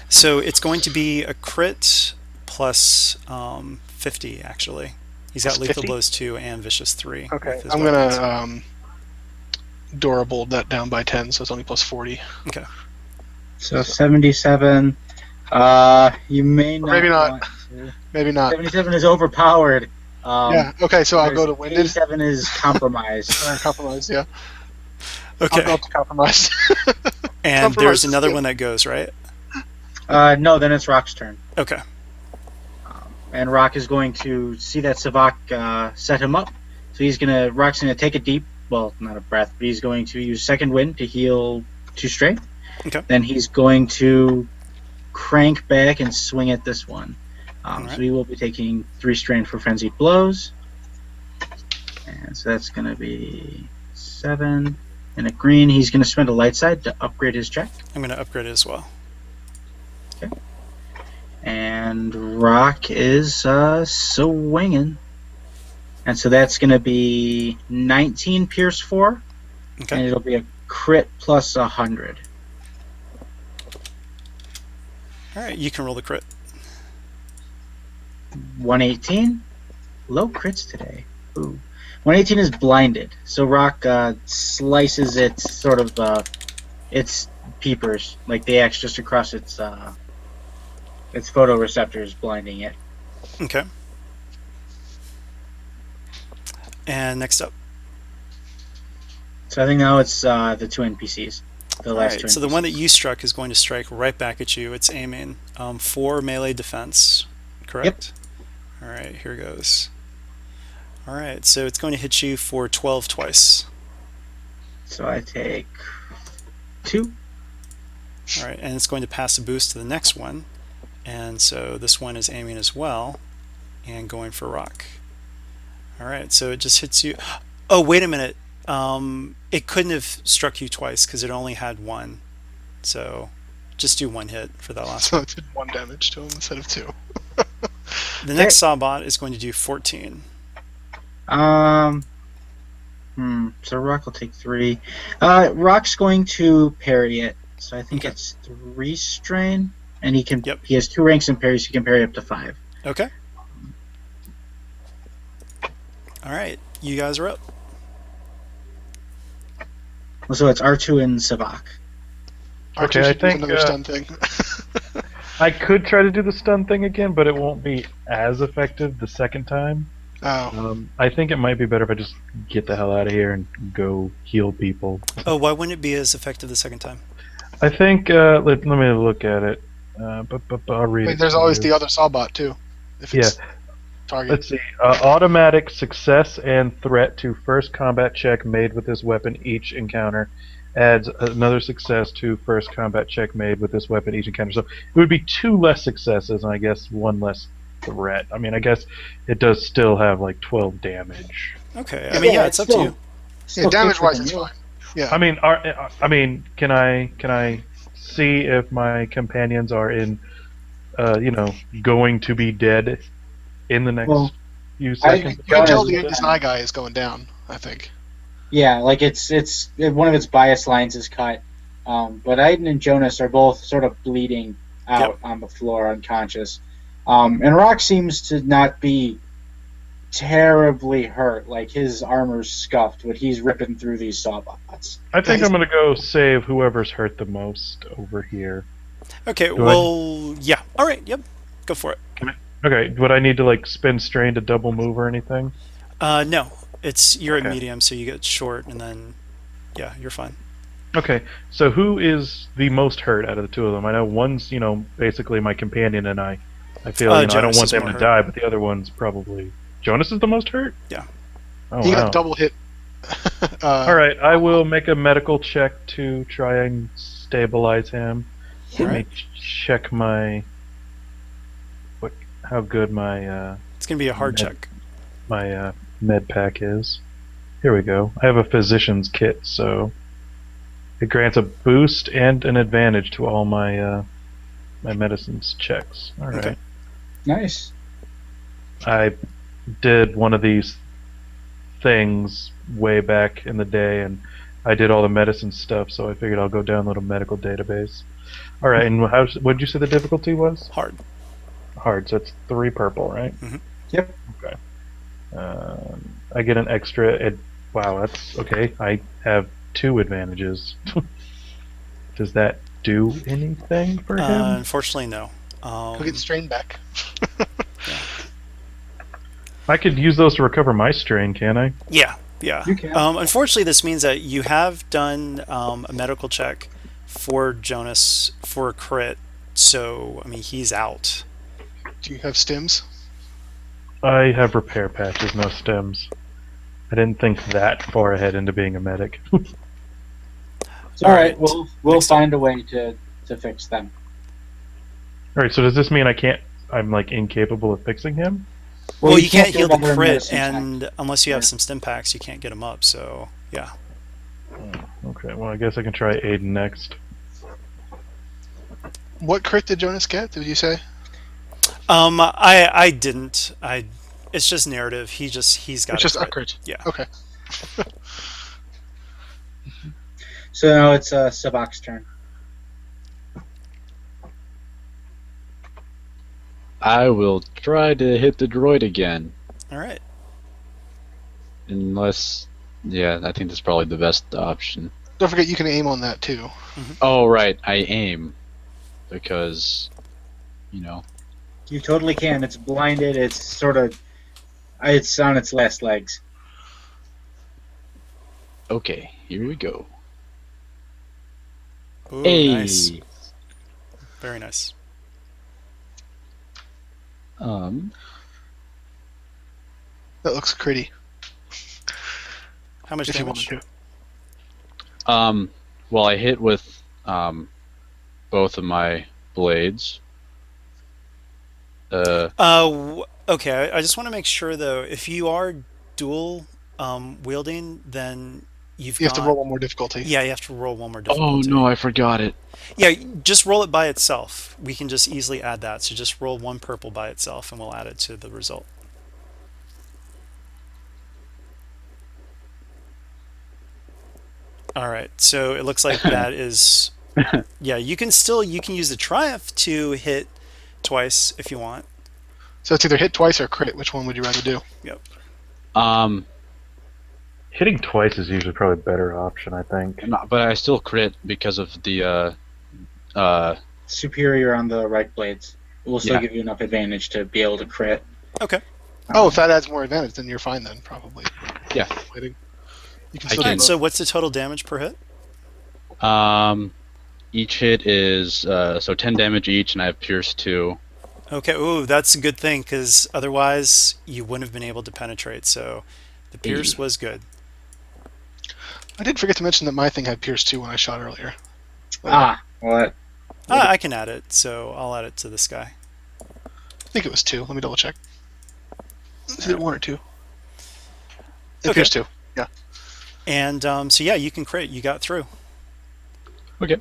So it's going to be a crit plus 50 actually. He's got Plus lethal 50? blows 2 and vicious 3. Okay, with his I'm weapons. gonna durable that down by 10, so it's only plus 40. Okay. So 77. You may not. Maybe not. want to. Maybe not. 77 is overpowered. Yeah. Okay, so I'll go to winded. 87 is compromised. Compromise. Yeah. Okay. I'll go up to compromise. And compromise there's is another good. one that goes, right? No, then it's Rock's turn. Okay. And Rock is going to see that Savak set him up. So Rock's gonna take a deep, well, not a breath, but he's going to use second wind to heal 2 strength. Okay. Then he's going to crank back and swing at this one. Alright. So he will be taking 3 strain for frenzied blows. And so that's going to be 7. And at green, he's going to spend a light side to upgrade his check. I'm going to upgrade it as well. And Rock is swinging. And so that's going to be 19 Pierce 4. Okay. And it'll be a crit plus 100. All right, you can roll the crit. 118. Low crits today. Ooh. 118 is blinded. So Rock slices its sort of its peepers, like the axe just across its photoreceptors, blinding it. Okay. And next up. So I think now it's the 2 NPCs. The All last right, 2 so the NPCs. one that you struck is going to strike right back at you. It's aiming 4 melee defense, correct? All right, here goes. All right, so it's going to hit you for 12 twice. So I take 2. All right, and it's going to pass a boost to the next one. And so this one is aiming as well and going for Rock. All right, so it just hits you. Oh, wait a minute. It couldn't have struck you twice because it only had 1. So just do 1 hit for that last So one. it did 1 damage to him instead of 2. The next Sawbot is going to do 14. So Rock will take 3. Rock's going to parry it. So I think Okay. it's 3 strain, and he can. Yep. He has 2 ranks in parry, so he can parry up to 5. Okay. All right, you guys are up. So it's R2 and Savak. Archer I should use think, another stun thing. I could try to do the stun thing again, but it won't be as effective the second time. I think it might be better if I just get the hell out of here and go heal people. Oh, why wouldn't it be as effective the second time? I think, let me look at it. I'll read it There's to always you. the other Sawbot too. If it's target. Let's see. Automatic success and threat to first combat check made with this weapon each encounter adds another success to first combat check made with this weapon each encounter. So it would be 2 less successes and I guess 1 less threat. I mean, I guess it does still have like 12 damage. Okay. I mean, yeah, it's up to you. Yeah, damage wise, it's fine. Yeah. I mean, can I see if my companions are in, going to be dead in the next few seconds? You can tell the Eye guy is going down, I think. Yeah, like it's one of its bias lines is cut. But Aiden and Jonas are both sort of bleeding out on the floor, unconscious. And Rock seems to not be terribly hurt. Like his armor's scuffed, but he's ripping through these Sawbots. I think I'm gonna go save whoever's hurt the most over here. Okay. Yeah. All right. Yep. Go for it. Okay. Would I need to like spin strain to double move or anything? No. You're at Okay. medium, so you get short, and then yeah, you're fine. Okay. So who is the most hurt out of the two of them? I know one's basically my companion, and I feel I don't Jonas want is them more to hurt. die, but the other one's probably Jonas is the most hurt. Yeah. Oh He wow. got double hit. All right, I will make a medical check to try and stabilize him. Let me check how good my It's gonna be a hard check. med pack is. Here we go. I have a physician's kit, so it grants a boost and an advantage to all my my medicines checks. All right. Okay. Nice. I did one of these things way back in the day, and I did all the medicine stuff, so I figured I'll go download a medical database. All right, and what did you say the difficulty was? Hard. Hard, so it's 3 purple, right? Mhm. Yep. Okay. I get an extra. Wow, that's okay. I have 2 advantages. Does that do anything for him? Unfortunately, no. He'll get strain back. I could use those to recover my strain, can I? Yeah. Yeah. You can. Unfortunately, this means that you have done a medical check for Jonas for a crit, so I mean he's out. Do you have stims? I have repair patches, no stems. I didn't think that far ahead into being a medic. All right, Alright. we'll find a way to fix them. Alright, so does this mean I'm like incapable of fixing him? Well, you can't do heal the another crit, medicine check. and unless you have some stim packs, you can't get him up. So yeah. Okay, well I guess I can try Aiden next. What crit did Jonas get? Did you say? I didn't. It's just narrative. He's got It's just a crit. crit. Yeah. Okay. So now it's Sabak's turn. I will try to hit the droid again. All right. Unless, yeah, I think that's probably the best option. Don't forget you can aim on that too. Oh, right, I aim. Because, You totally can. It's blinded. It's it's on its last legs. okay, here we go. Ooh, Hey! nice. Very nice. That looks pretty. How much If you want damage? to. Well, I hit with, both of my blades. Okay. I just want to make sure though, if you are dual wielding, then You have to roll one more difficulty. Yeah, you have to roll one more Oh, difficulty. no, I forgot it. Yeah, just roll it by itself. We can just easily add that. So just roll 1 purple by itself, and we'll add it to the result. All right. So it looks like that is. Yeah, you can use the triumph to hit twice if you want. So it's either hit twice or crit. Which one would you rather do? Yep. Hitting twice is usually probably a better option, I think. But I still crit because of the, Superior on the right blades. It will still Yeah. give you enough advantage to be able to crit. Okay. Oh, if that adds more advantage, then you're fine then, probably. Yeah. You can I still All do right, can- so both. what's the total damage per hit? Each hit is so 10 damage each, and I have Pierce 2. Okay, ooh, that's a good thing because otherwise you wouldn't have been able to penetrate. So the pierce Hey. was good. I did forget to mention that my thing had Pierce 2 when I shot earlier. Ah, well, I can add it, so I'll add it to this guy. I think it was 2. Let me double check. Is it 1 or 2? It Okay. Pierce 2. Yeah. And so yeah, you can crit. You got through. Okay.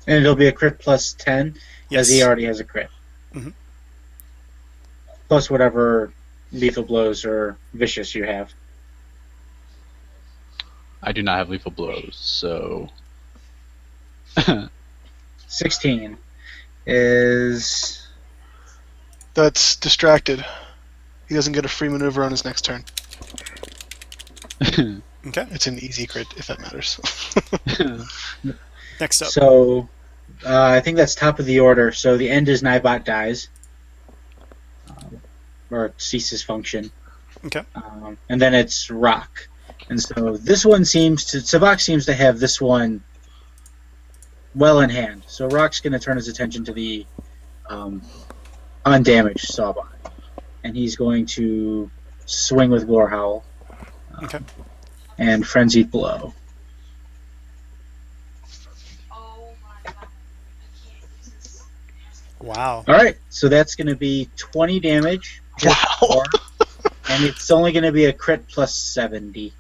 and it'll be a crit plus 10, Yes. as he already has a crit. Mhm. Plus whatever lethal blows or vicious you have. I do not have lethal blows, so 16 is... That's distracted. He doesn't get a free maneuver on his next turn. Okay. It's an easy crit, if that matters. Next up. So, I think that's top of the order. So the end is Nibot dies. Or ceases function. Okay. And then it's Rock. And so this one Savak seems to have this one well in hand. So Rock's going to turn his attention to the undamaged Sawbot. And he's going to swing with Glorehowl. Okay. And Frenzied Blow. Wow. All right, so that's going to be 20 damage. Wow. And it's only going to be a crit plus 70.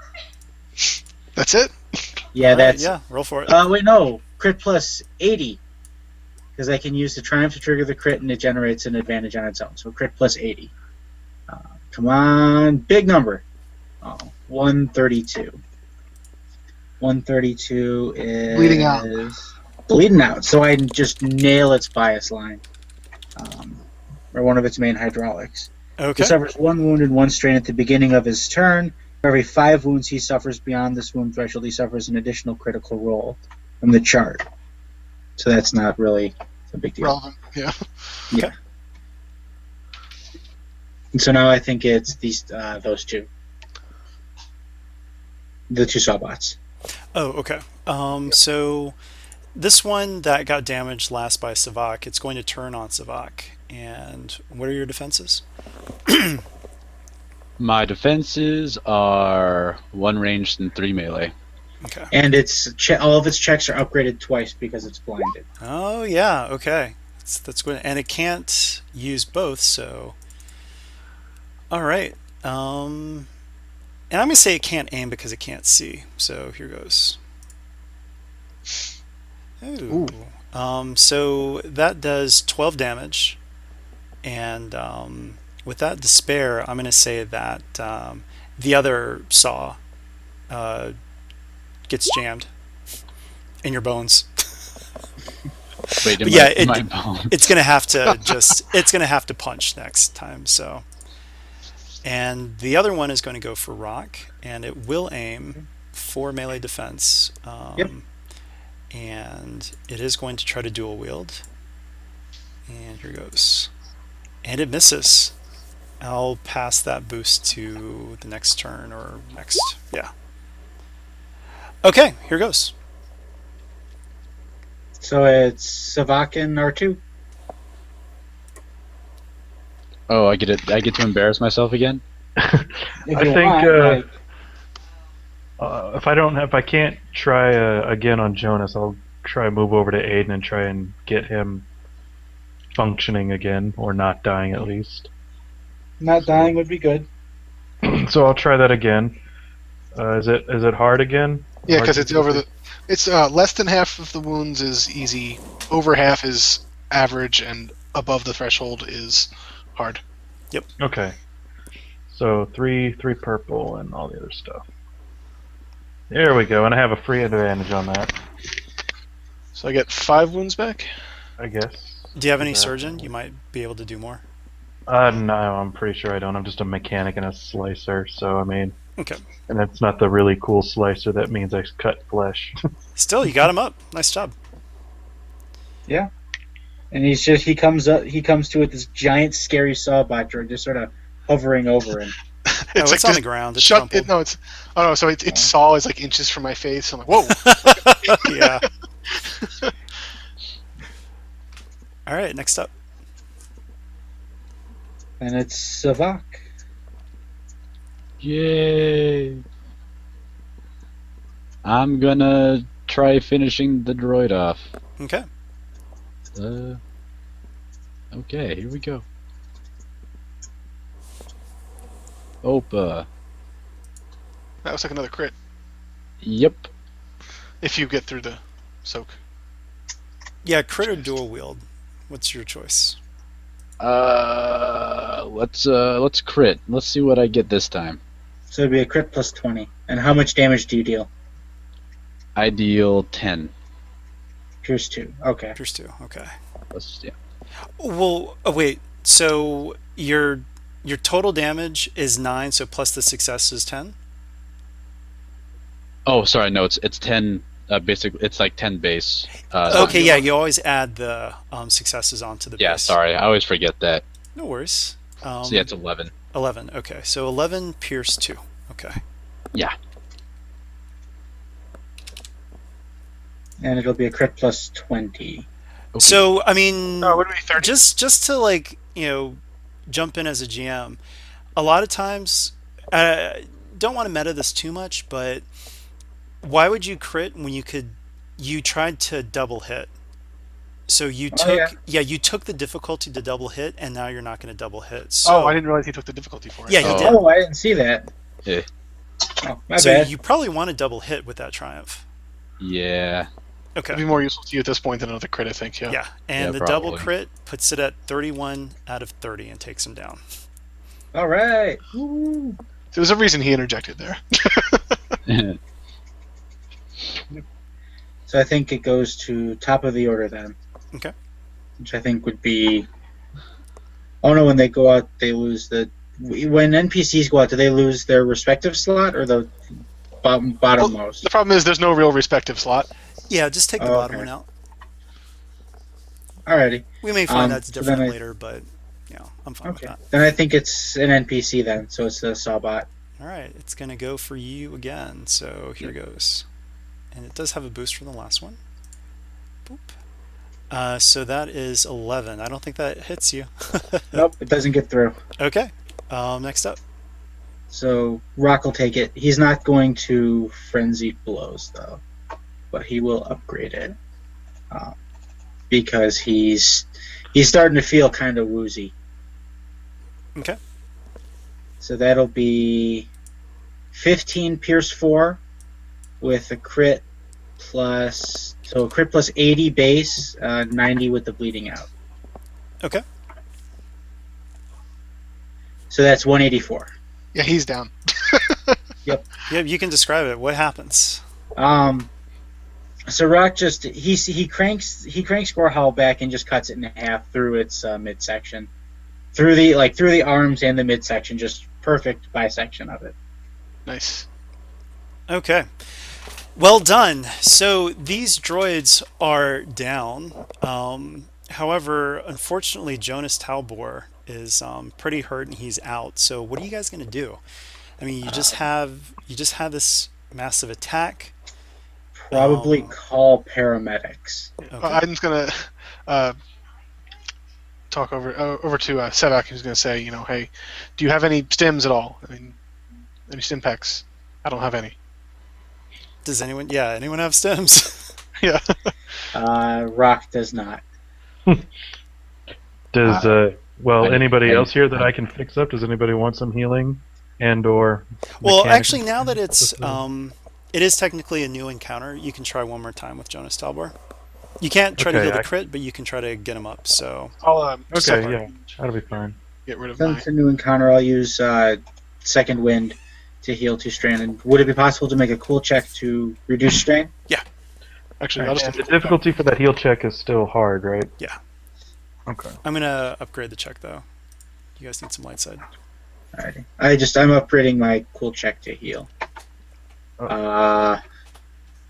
That's it? Yeah, All right, that's... yeah. Roll for it. Wait, no. Crit plus 80. Because I can use the Triumph to trigger the crit, and it generates an advantage on its own. So crit plus 80. Come on. Big number. 132. 132 is... Bleeding out. Bleeding out. So I just nail its bias line. Or one of its main hydraulics. Okay. He suffers 1 wound and 1 strain at the beginning of his turn. For every 5 wounds he suffers beyond this wound threshold, he suffers an additional critical roll from the chart. So that's not really a big deal. Relevant, yeah. Yeah. And so now I think it's those two. The two Sawbots. Oh, okay. So this one that got damaged last by Savak, it's going to turn on Savak. And what are your defenses? my defenses are 1 ranged and 3 melee. Okay. And all of its checks are upgraded twice because it's blinded. Oh, yeah. Okay. That's good. And it can't use both, so... All right. And I'm going to say it can't aim because it can't see. So here goes. Ooh. So that does 12 damage. And with that despair, I'm going to say that the other saw gets jammed in your bones. Wait, in But yeah, my bone. it's going to have to it's going to have to punch next time. So, and the other one is going to go for Rock, and it will aim for melee defense. Yep. And it is going to try to dual wield. And here goes. And it misses. I'll pass that boost to the next turn or next. Yeah. Okay, here goes. So it's Savak and R2. Oh, I get to embarrass myself again. If I you think want, if I can't try again on Jonas, I'll try move over to Aiden and try and get him functioning again, or not dying at least. not dying would be good. So I'll try that again. Is it hard again? Yeah, Hard because it's difficulty? over the. It's less than half of the wounds is easy, over half is average, and above the threshold is hard. Okay. So three purple and all the other stuff. There we go, and I have a free advantage on that, So I get 5 wounds back. I guess. Do you have any Yeah. surgeon? You might be able to do more. No, I'm pretty sure I don't. I'm just a mechanic and a slicer, so I mean, Okay. and that's not the really cool slicer. That means I cut flesh. Still, you got him up. Nice job. And he comes to with this giant scary Sawbot droid, just sort of hovering over him. Oh, it's like on just the ground. It's shut crumpled. it. No, it's. Oh no, so its saw is like inches from my face. I'm like, whoa. Yeah. All right, next up. And it's Savak. Yay! I'm gonna try finishing the droid off. Okay. Okay, here we go. Opa. That was like another crit. Yep. If you get through the soak. Yeah, crit or dual wield. What's your choice? Let's crit. Let's see what I get this time. So it'd be a crit plus 20. And how much damage do you deal? I deal 10. Pierce 2. Okay. Pierce 2. Okay. Yeah. Well, oh, wait. So your total damage is 9, so plus the success is 10? Oh, sorry. No, it's 10. Basically, it's like 10 base. Okay, yeah, you always add the successes onto the Yeah, base. sorry. I always forget that. No worries. So yeah, it's 11. 11. Okay, so 11 pierce 2. Okay. Yeah. And it'll be a crit plus 20. Okay. So, I mean, Oh, would it be 30? just to like, jump in as a GM, a lot of times, don't want to meta this too much, but why would you crit when you tried to double hit? So you took, you took the difficulty to double hit, and now you're not going to double hit. So, Oh, I didn't realize he took the difficulty for it. Yeah, he Oh. did. Oh, I didn't see that. Yeah. Oh, my So bad. you probably want to double hit with that triumph. Yeah. Okay. It'd be more useful to you at this point than another crit, I think. Yeah. Yeah, and Yeah, the double probably. crit puts it at 31 out of 30 and takes him down. All right. Woo. There's a reason he interjected there. So I think it goes to top of the order then. Okay. Which I think would be. Oh no! When they go out, they lose the. When NPCs go out, do they lose their respective slot or the bottommost? The problem is there's no real respective slot. Yeah, just take the Oh, bottom okay. one out. Alrighty. We may find that's so different then I- later, but I'm fine Okay. with that. Then I think it's an NPC then, so it's the Sawbot. All right, it's going to go for you again. So here goes. And it does have a boost from the last one. Boop. So that is 11. I don't think that hits you. Nope, it doesn't get through. Okay. Next up. So Rock will take it. He's not going to Frenzied Blows though, but he will upgrade it because he's starting to feel kind of woozy. Okay. So that'll be 15 Pierce 4 with a crit plus. So a crit plus 80 base, 90 with the bleeding out. Okay. So that's 184. Yeah, he's down. Yeah, you can describe it. What happens? So Rock just he cranks Gorehowl back and just cuts it in half through its midsection, through the arms and the midsection, just perfect bisection of it. Nice. Okay. Well done. So these droids are down. However, unfortunately, Jonas Talbor is pretty hurt and he's out. So what are you guys going to do? I mean, you just have this massive attack. Probably call paramedics. Okay. I'm just gonna talk over to Sevak, who's gonna say, hey, do you have any stims at all? I mean, any stim packs? I don't have any. Does anyone have stems? Yeah. Rock does not. Does anybody I- else here that I can fix up? Does anybody want some healing and or? Well, mechanical- actually, now that it is technically a new encounter, you can try one more time with Jonas Talbor. You can't try to Okay, heal the crit, but you can try to get him up. So I'll just Okay, yeah, that'll be fine. get rid of my. Since it's a new encounter, I'll use Second Wind to heal 2 strain. And would it be possible to make a cool check to reduce strain? Actually, I'll just And the difficulty for that heal check is still hard, right? Yeah. Okay. I'm gonna upgrade the check though. You guys need some light side. Alrighty. I'm upgrading my cool check to heal.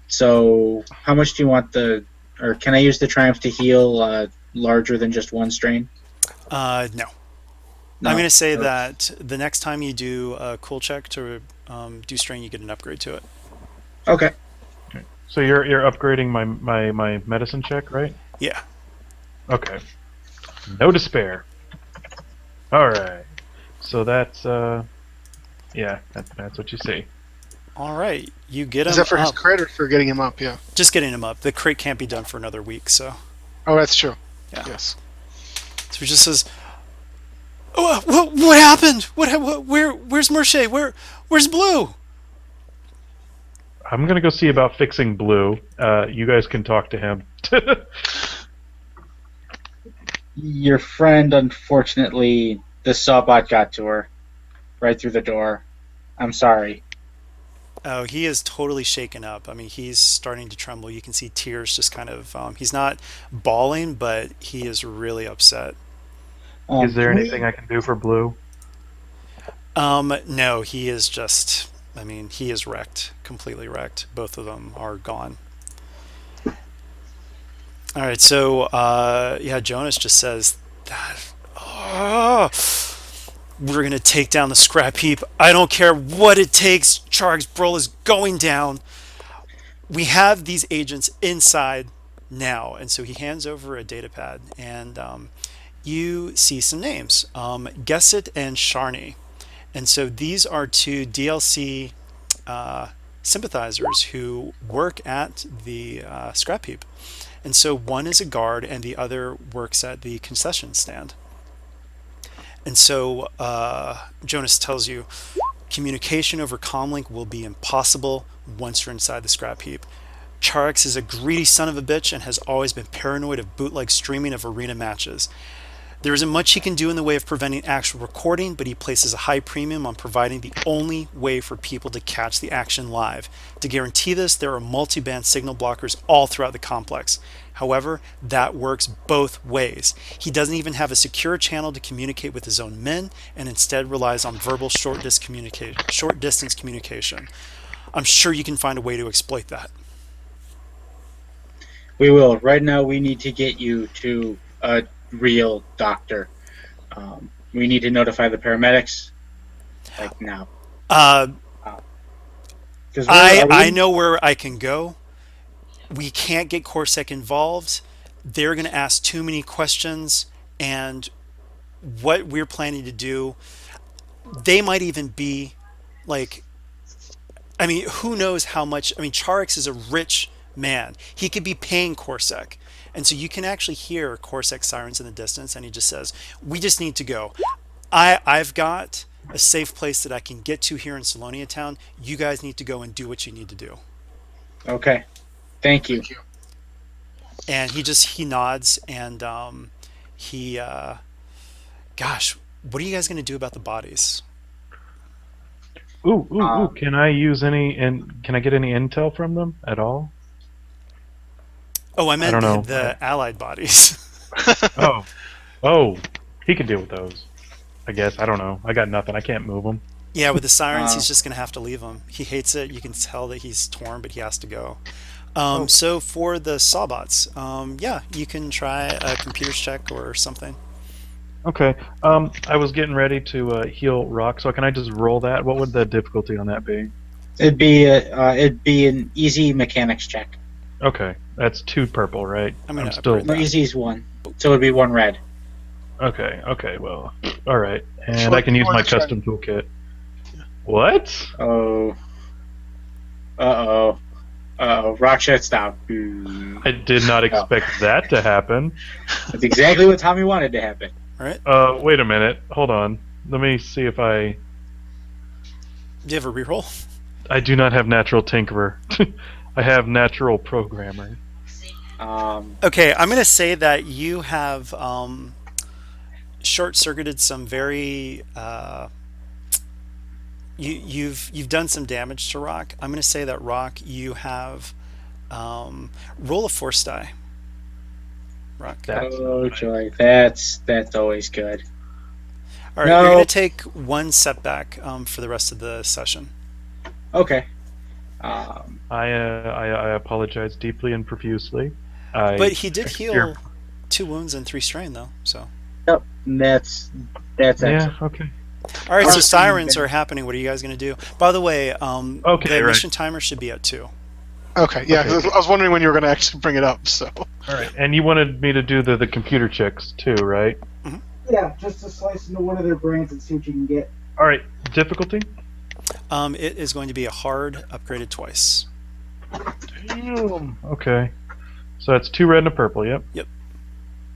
So how much do you want or can I use the Triumph to heal larger than just 1 strain? No. I'm No. going to say that the next time you do a cool check to do strain, you get an upgrade to it. Okay. So you're upgrading my medicine check, right? Yeah. Okay. No despair. All right. So that's yeah, that's what you see. All right. You get Is him that for his up. crit or for getting him up? Yeah. Just getting him up. The crate can't be done for another week, so Oh, that's true. yeah. Yes. So he just says, "Oh, what happened? Where's Merche? Where's Blue?" I'm gonna go see about fixing Blue. You guys can talk to him. Your friend, unfortunately, the Sawbot got to her right through the door. I'm sorry. Oh, he is totally shaken up. I mean, he's starting to tremble. You can see tears just kind of. He's not bawling, but he is really upset. Is there Can anything I can do for Blue? No, he is just. I mean, he is wrecked, completely wrecked. Both of them are gone. All right, so yeah, Jonas just says that. Oh, we're gonna take down the scrap heap. I don't care what it takes. Charg's Brol is going down. We have these agents inside now, and so he hands over a data pad, and you see some names: Gesset and Sharni. And so these are two DLC sympathizers who work at the scrap heap. And so one is a guard and the other works at the concession stand. And so Jonas tells you communication over comlink will be impossible once you're inside the scrap heap. Charix is a greedy son of a bitch and has always been paranoid of bootleg streaming of arena matches. There isn't much he can do in the way of preventing actual recording, but he places a high premium on providing the only way for people to catch the action live. To guarantee this, there are multi-band signal blockers all throughout the complex. However, that works both ways. He doesn't even have a secure channel to communicate with his own men, and instead relies on verbal short-distance communication. I'm sure you can find a way to exploit that. We will. Right now, we need to get you to a real doctor. We need to notify the paramedics, like now. Uh, 'Cause I know where I can go. We can't get Corsac involved. They're going to ask too many questions, and what we're planning to do, they might even be like, I mean, who knows how much. I mean, Charix is a rich man. He could be paying Corsac. And so you can actually hear Corsac sirens in the distance, and he just says, "We just need to go. I've got a safe place that I can get to here in Salonia Town. You guys need to go and do what you need to do." Okay. Thank you. And he nods, and he gosh, what are you guys going to do about the bodies? Ooh! Can I use any and can I get any intel from them at all? Oh, I I meant don't know. the allied bodies. Oh, he can deal with those. I guess I don't know. I got nothing. I can't move them. Yeah, with the sirens, Uh, he's just going to have to leave them. He hates it. You can tell that he's torn, but he has to go. Oh. So for the Sawbots, yeah, you can try a computer's check or something. Okay. I was getting ready to heal Rock, so can I just roll that? What would the difficulty on that be? It'd be an easy mechanics check. Okay, that's 2 purple, right? I'm gonna still upgrade No, that. easy is 1, so it'd be 1 red. okay. Okay, well, all right, and Short- I can use short my the check. custom toolkit. What? Oh. Uh-oh. Uh-oh. Rock shuts down. Ooh. I did not expect that to happen. That's exactly what Tommy wanted to happen. All right. Wait a minute. Hold on. Let me see if I. Do you have a reroll? I do not have natural tinkerer. I have natural programmer. Okay, I'm going to say that you have short-circuited some very. You've done some damage to Rock. I'm going to say that Rock, you have roll a force die. Rock. That's Oh nice. joy, that's always good. All right, No. you're going to take 1 setback for the rest of the session. Okay. I apologize deeply and profusely. But he did heal Here. 2 wounds and 3 strain, though. So Yep, and that's Yeah. excellent. Okay. All right, so First thing sirens again. are happening. What are you guys going to do? By the way, Okay. the Right. mission timer should be at 2. Okay, yeah, Okay. I was wondering when you were going to actually bring it up. So All right. And you wanted me to do the computer checks too, right? Yeah, just to slice into one of their brains and see what you can get. All right. Difficulty. It is going to be a hard, upgraded twice. Damn. Okay. So that's 2 red and a purple. Yep. Yep.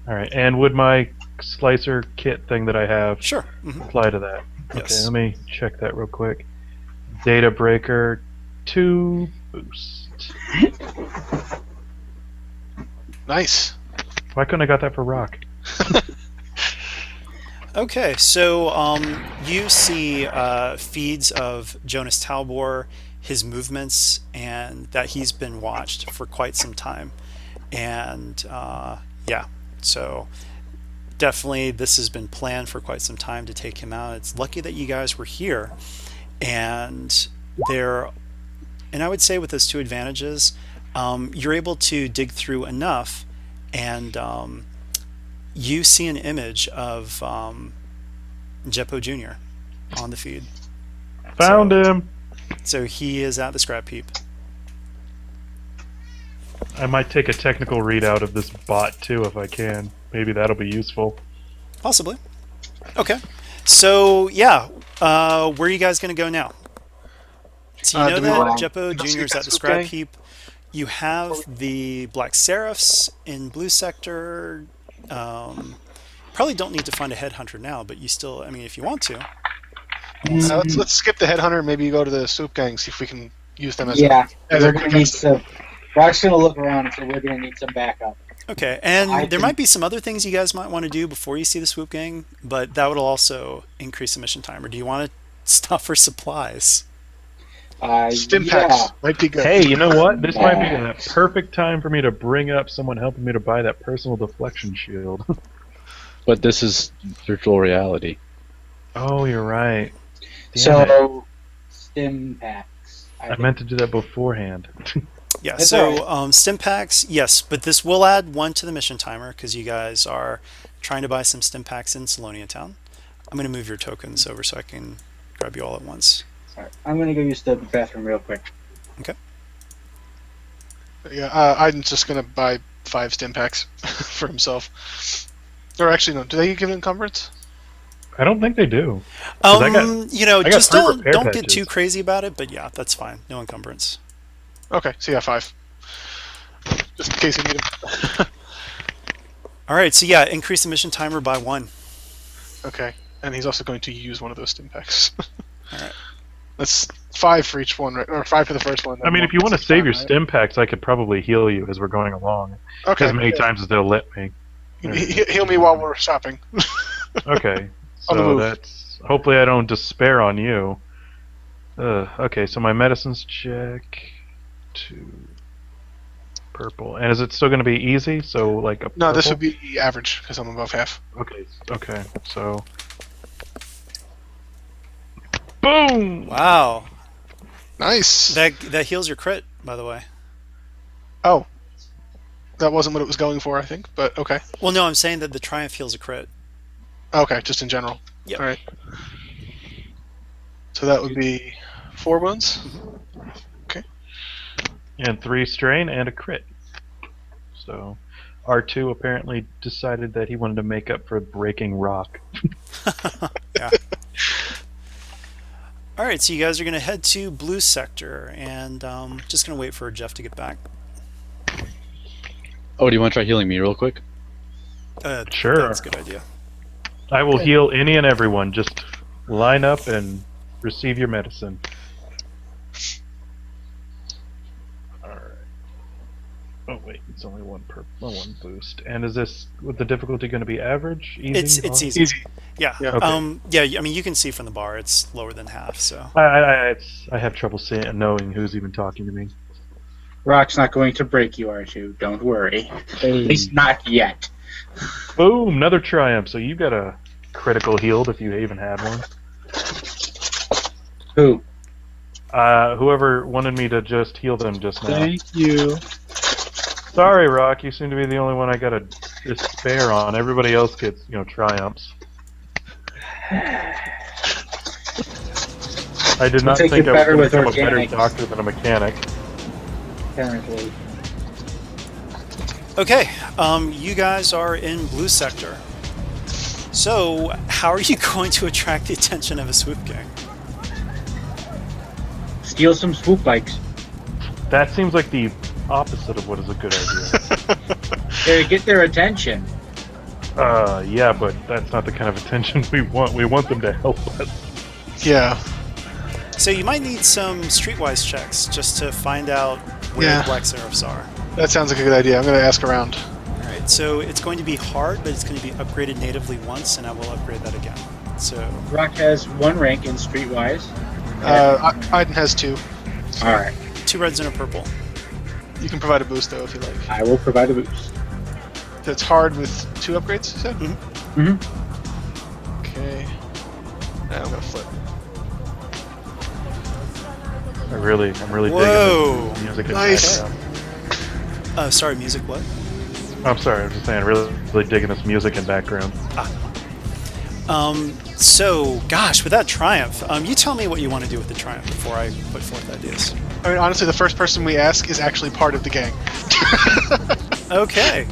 All right. And would my slicer kit thing that I have Sure. apply to that? Okay. Yes. Let me check that real quick. Data breaker 2 boost. nice. Why couldn't I got that for rock? Okay, so you see feeds of Jonas Talbor, his movements, and that he's been watched for quite some time. And yeah, so definitely this has been planned for quite some time to take him out. It's lucky that you guys were here. And and I would say with those 2 advantages, you're able to dig through enough, and you see an image of Jeppo Jr. on the feed. Found him. So he is at the scrap heap. I might take a technical readout of this bot too if I can. Maybe that'll be useful. Possibly. Okay. So yeah, where are you guys going to go now? So you know do we that wanna Jeppo Jr. investigate is at that the swoop scrap gang? heap. You have the Black Seraphs in blue sector. Probably don't need to find a headhunter now, but you still, I mean, if you want to. Let's skip the headhunter. Maybe go to the swoop gang, see if we can use them as Yeah, as we're a gonna quick need exit. some. Rock's gonna look around and say we're gonna need some backup. Okay, and I there think- might be some other things you guys might want to do before you see the swoop gang, but that would also increase the mission timer. Do you want to stop for supplies? Stim yeah. packs might be good. Hey, you know what? This might be a perfect time for me to bring up someone helping me to buy that personal deflection shield. But this is virtual reality. Oh, you're right. Damn it. So, stim packs. I meant to do that beforehand. Yeah, That's so all stim packs, yes, but this will add 1 to the mission timer because you guys are trying to buy some stim packs in Salonia Town. I'm going to move your tokens over so I can grab you all at once. Sorry, I'm gonna go use the bathroom real quick. Yeah, I'm just gonna buy 5 stim packs for himself. Or actually, no. Do they give encumbrance? I don't think they do. 'Cause I got- You know, I got just 3 don't repair get patches. too crazy about it, but yeah, that's fine. No encumbrance. Okay, so yeah, 5. Just in case you need them. All right, so yeah, increase the mission timer by 1. Okay, and he's also going to use one of those stim packs. All right. That's 5 for each one, right? Or 5 for the first one. I mean, if you want to save your stim packs, I could probably heal you as we're going along. Okay. As many times as they'll let me. Heal me while we're shopping. Okay, On the so move. that's... Hopefully I don't despair on you. Okay, so my medicines check... 2... Purple. And is it still going to be easy? So, like a No, this purple? would be average because I'm above half. Okay, so... Boom! Wow. Nice. That heals your crit, by the way. Oh, that wasn't what it was going for, I think. But okay. Well, no, I'm saying that the Triumph heals a crit. Okay, just in general. Yep. All right. So that would be 4 wounds. And 3 strain and a crit. So, R2 apparently decided that he wanted to make up for breaking rock. Yeah. All right, so you guys are going to head to blue sector, and just going to wait for Jeff to get back. Oh, do you want to try healing me real quick? Sure. That's a good idea. I will heal any and everyone. Just line up and receive your medicine. Alright. Oh wait, it's only one boost. And is this with the difficulty going to be average? Easy? It's Hard? easy. Easy. Yeah. Okay. Yeah. I mean, you can see from the bar it's lower than half. So. I have trouble seeing and knowing who's even talking to me. Rock's not going to break you, R2. Don't worry. At least not yet. Boom! Another triumph. So you got a critical healed if you even had one. Who? Whoever wanted me to just heal them just now. Thank you. Sorry, Rock. You seem to be the only one I got a despair on. Everybody else gets, triumphs. I did We'll not take think it I was better going to with become a better organics. doctor than a mechanic. Apparently. Okay, you guys are in blue sector. So, how are you going to attract the attention of a swoop gang? Steal some swoop bikes. That seems like the opposite of what is a good idea. Get their attention. Yeah, but that's not the kind of attention we want. We want them to help us. Yeah. So you might need some streetwise checks just to find out where Yeah. the black seraphs are. That sounds like a good idea. I'm going to ask around. Alright, so it's going to be hard, but it's going to be upgraded natively once, and I will upgrade that again. So, Rock has 1 rank in Streetwise. Iden has 2. Alright. 2 reds and a purple. You can provide a boost, though, if you like. I will provide a boost. That's hard with 2 upgrades, you said? Mm-hmm. Okay. Now I'm going to flip. I'm really Whoa. digging this music in Nice. the background. Sorry, music what? I'm sorry, I'm just saying, really digging this music in background. So, gosh, with that triumph, you tell me what you want to do with the triumph before I put forth ideas. I mean, honestly, the first person we ask is actually part of the gang. Okay.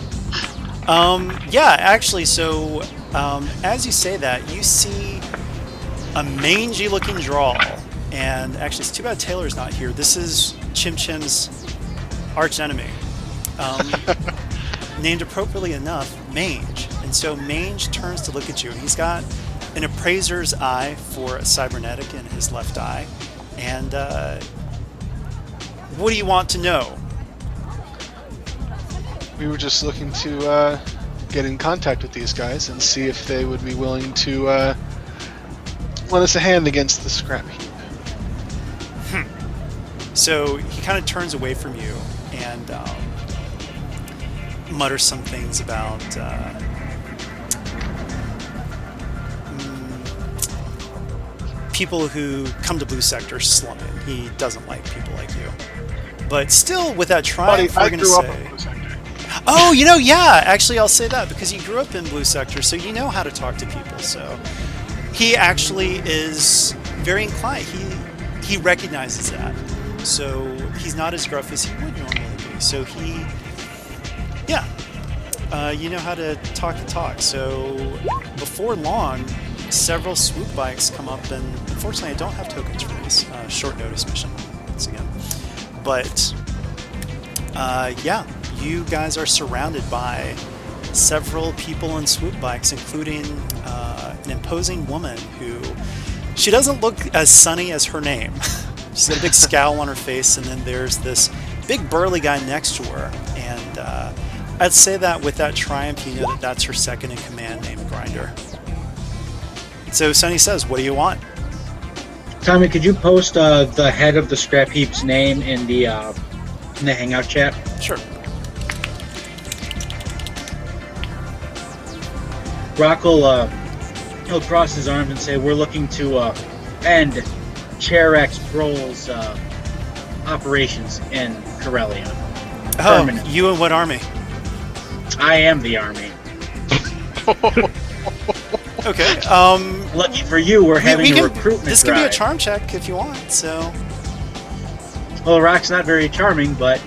Yeah, actually, so as you say that, you see a mangy-looking drawl, and actually, it's too bad Taylor's not here. This is Chim Chim's arch enemy, named appropriately enough, Mange. And so Mange turns to look at you, and he's got an appraiser's eye for a cybernetic in his left eye. And what do you want to know? We were just looking to get in contact with these guys and see if they would be willing to lend us a hand against the scrap heap. So he kind of turns away from you and mutters some things about people who come to Blue Sector slumming. He doesn't like people like you. But still, with that Buddy, triumph, I we're going to grew up say... in Blue Sector. Oh, yeah, actually, I'll say that, because you grew up in Blue Sector, so you know how to talk to people, so... He actually is very inclined. He recognizes that. So he's not as gruff as he would normally be. So you know how to talk the talk. So before long, several swoop bikes come up, and unfortunately, I don't have tokens for these. Short notice mission once again. But you guys are surrounded by several people in swoop bikes, including an imposing woman who she doesn't look as sunny as her name. She's got a big scowl on her face, and then there's this big burly guy next to her. And I'd say that with that triumph, you know that that's her second in command, named Grinder. So Sunny says, "What do you want?" Tommy, could you post the head of the scrap heap's name in the hangout chat? Sure. Rock will he'll cross his arms and say, "We're looking to end Cherex Broll's operations in Corellia." Oh, Permanent. you and what army? I am the army. Okay. Lucky for you, we're having a recruitment This can be a drive. charm check if you want. So. Well, Rock's not very charming, but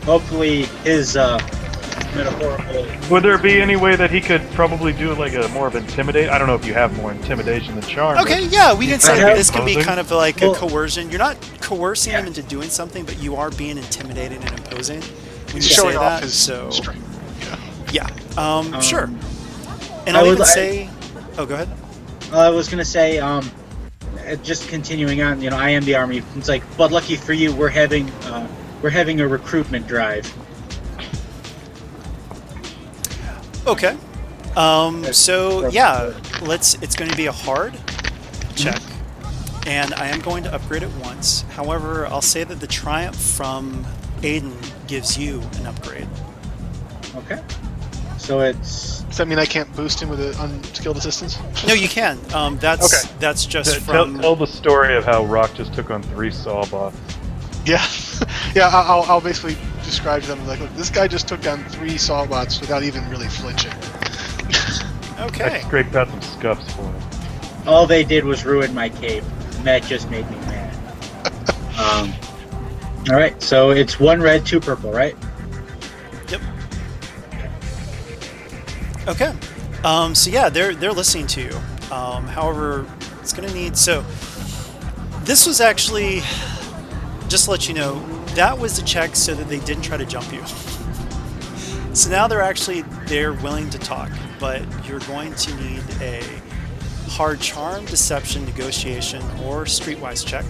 hopefully his metaphorical. Would there be any way that he could probably do like a more of intimidate? I don't know if you have more intimidation than charm. but- Okay, yeah, we can say have- this can be kind of like a Well- coercion. You're not coercing Yeah. him into doing something, but you are being intimidating and imposing when He's you showing say off that. his So, strength. yeah, sure. And I I'll would- even say, oh, go ahead. I was gonna say, just continuing on. You know, I am the army. It's like, but lucky for you, we're having a recruitment drive. Okay. So yeah, it's going to be a hard check, and I am going to upgrade it once. However, I'll say that the triumph from Aiden gives you an upgrade. Okay. So it's Does that mean I can't boost him with an unskilled assistance? No, you can. That's just from. Tell the story of how Rock just took on 3 Sawbots. Yeah, yeah. I'll basically just describe to them, like, look, this guy just took down 3 Sawbots without even really flinching. I Okay. scraped out some scuffs for him. All they did was ruin my cape, and that just made me mad. All right, so it's 1 red, 2 purple, right? Yep. Okay. So yeah, they're listening to you. However, it's gonna need this was actually, just to let you know, that was the check so that they didn't try to jump you. So now they're willing to talk, but you're going to need a hard charm, deception, negotiation, or streetwise check,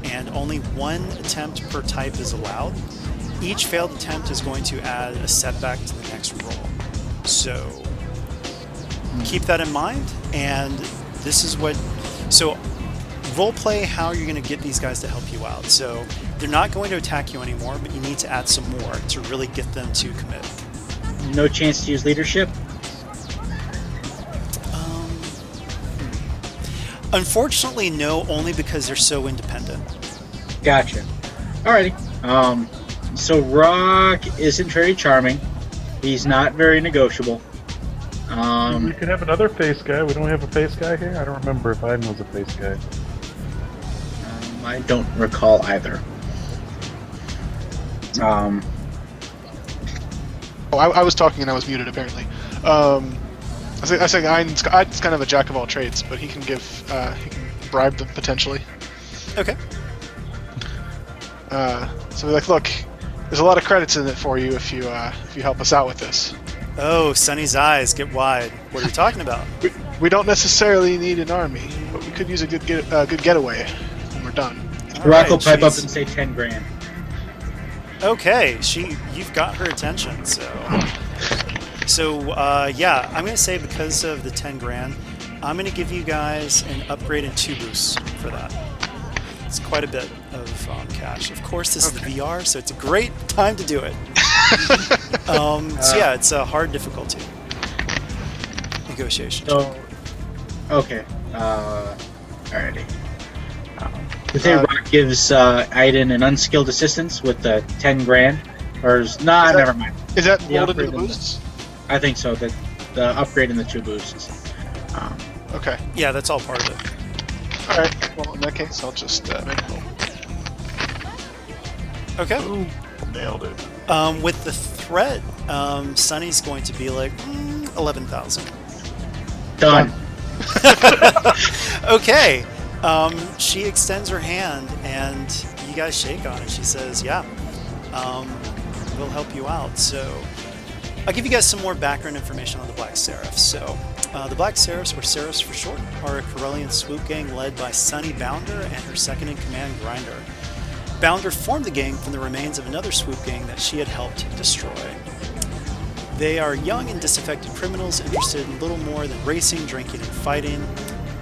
and only 1 attempt per type is allowed. Each failed attempt is going to add a setback to the next roll. So keep that in mind, and this is role play how you're going to get these guys to help you out. So they're not going to attack you anymore, but you need to add some more to really get them to commit. No chance to use leadership? Unfortunately, no, only because they're so independent. Gotcha. Alrighty. So Rock isn't very charming. He's not very negotiable. We could have another face guy. We don't have a face guy here? I don't remember if Iden was a face guy. I don't recall either. I was talking and I was muted, apparently. I think Iden's kind of a jack of all trades, but he can he can bribe them, potentially. Okay. So we're like, look, there's a lot of credits in it for you if you help us out with this. Oh, Sonny's eyes get wide. What are you talking about? We don't necessarily need an army, but we could use a good getaway when we're done. Rock will pipe up she's- and say 10 grand. Okay, you've got her attention, yeah, I'm gonna say because of the 10 grand, I'm gonna give you guys an upgrade and 2 boosts for that. It's quite a bit of cash. Of course, this is the VR, so it's a great time to do it. Yeah, it's a hard difficulty. Negotiation. So, okay. Alrighty. The thing Rock gives Iden an unskilled assistance with the 10 grand. Never mind. Is that The rolled into the upgrade boosts? I think so. The upgrade and the 2 boosts. Okay. Yeah, that's all part of it. All right. Well, in that case, I'll just make a roll. Okay. Ooh, nailed it. With the threat, Sonny's going to be like 11,000. Done. Okay. She extends her hand, and you guys shake on it. She says, "Yeah, we'll help you out." So, I'll give you guys some more background information on the Black Seraphs. So, the Black Seraphs, or Seraphs for short, are a Corellian swoop gang led by Sunny Bounder and her second-in-command Grinder. Bounder formed the gang from the remains of another swoop gang that she had helped destroy. They are young and disaffected criminals interested in little more than racing, drinking, and fighting.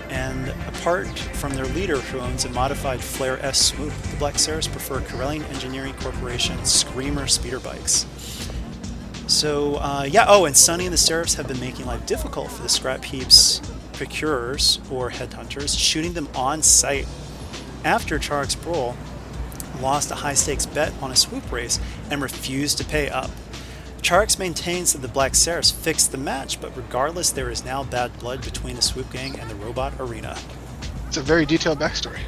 And apart from their leader, who owns a modified Flare S swoop, the Black Seraphs prefer Corellian Engineering Corporation's Screamer speeder bikes. So, and Sunny and the Seraphs have been making life difficult for the Scrap Heap's procurers, or headhunters, shooting them on sight. After Charles Brohl lost a high-stakes bet on a swoop race and refused to pay up. Charix maintains that the Black Seraphs fixed the match, but regardless, there is now bad blood between the swoop gang and the robot arena. It's a very detailed backstory.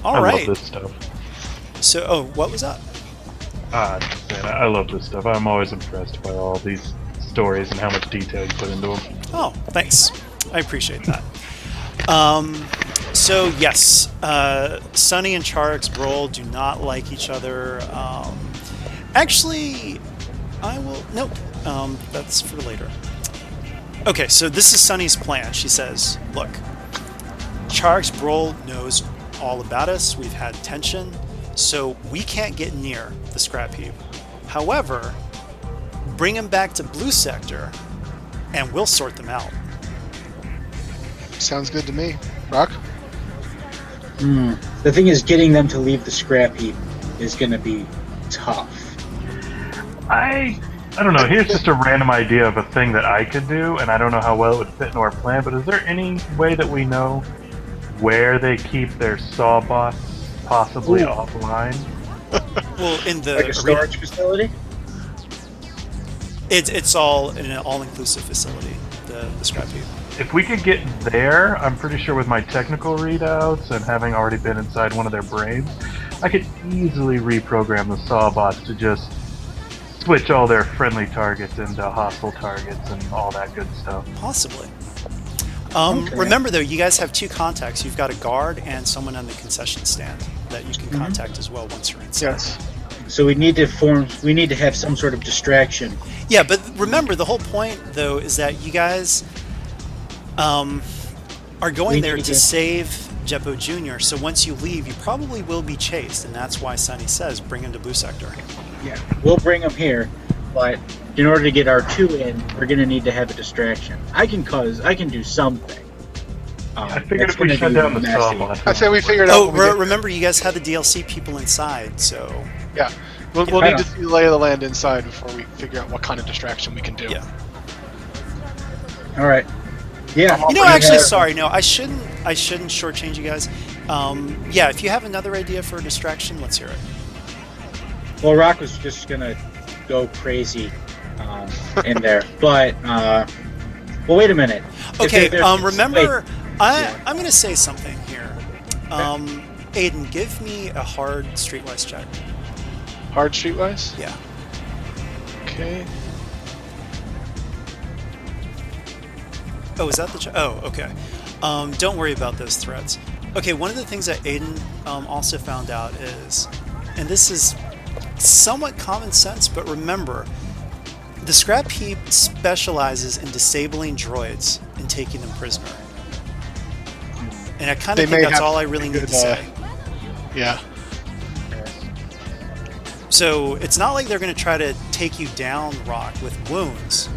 All I right. love this stuff. So, what was up? Man, I love this stuff. I'm always impressed by all these stories and how much detail you put into them. Oh, thanks. I appreciate that. So yes, Sunny and Charix Brohl do not like each other. Actually, I will... Nope. That's for later. Okay, so this is Sunny's plan. She says, look, Charix Brohl knows all about us. We've had tension, so we can't get near the scrap heap. However, bring him back to Blue Sector, and we'll sort them out. Sounds good to me. Rock? The thing is, getting them to leave the scrap heap is going to be tough. I don't know. Here's just a random idea of a thing that I could do, and I don't know how well it would fit into our plan, but is there any way that we know where they keep their sawbots, possibly Ooh. offline? Well, in the Like a arena, storage facility? it's all in an all-inclusive facility. The scrap heap. If we could get there, I'm pretty sure with my technical readouts and having already been inside one of their brains, I could easily reprogram the Sawbots to just switch all their friendly targets into hostile targets and all that good stuff. Possibly. Okay. Remember, though, you guys have two contacts. You've got a guard and someone on the concession stand that you can contact as well once you're inside. Yes. So we need to have some sort of distraction. Yeah, but remember, the whole point, though, is that you guys are going We there need to to- save Jeppo Jr., so once you leave, you probably will be chased, and that's why Sonny says bring him to Blue Sector. Yeah. We'll bring them here, but in order to get R2 in, we're going to need to have a distraction. I can do something. I figured That's if we gonna shut be down the messy. Sawbots. I say we figured out. Oh, what we did. remember, you guys had the DLC people inside, so Yeah. We'll I need to know. see the lay of the land inside before we figure out what kind of distraction we can do. yeah. All right. Yeah. You know, we actually, have- sorry, no, I shouldn't shortchange you guys. Yeah, if you have another idea for a distraction, let's hear it. Well, Rock was just gonna go crazy in there, but well, wait a minute. If Okay, there's- remember, wait. I'm going to say something here. Aiden, give me a hard streetwise check. Hard streetwise. Yeah. Okay. Oh, is that the check? Oh, okay. Don't worry about those threats. Okay, one of the things that Aiden also found out is, and this is somewhat common sense, but remember, the scrap heap specializes in disabling droids and taking them prisoner. And I kind They of may think that's have all I really need to good, say. Yeah. So it's not like they're going to try to take you down, Rock, with wounds.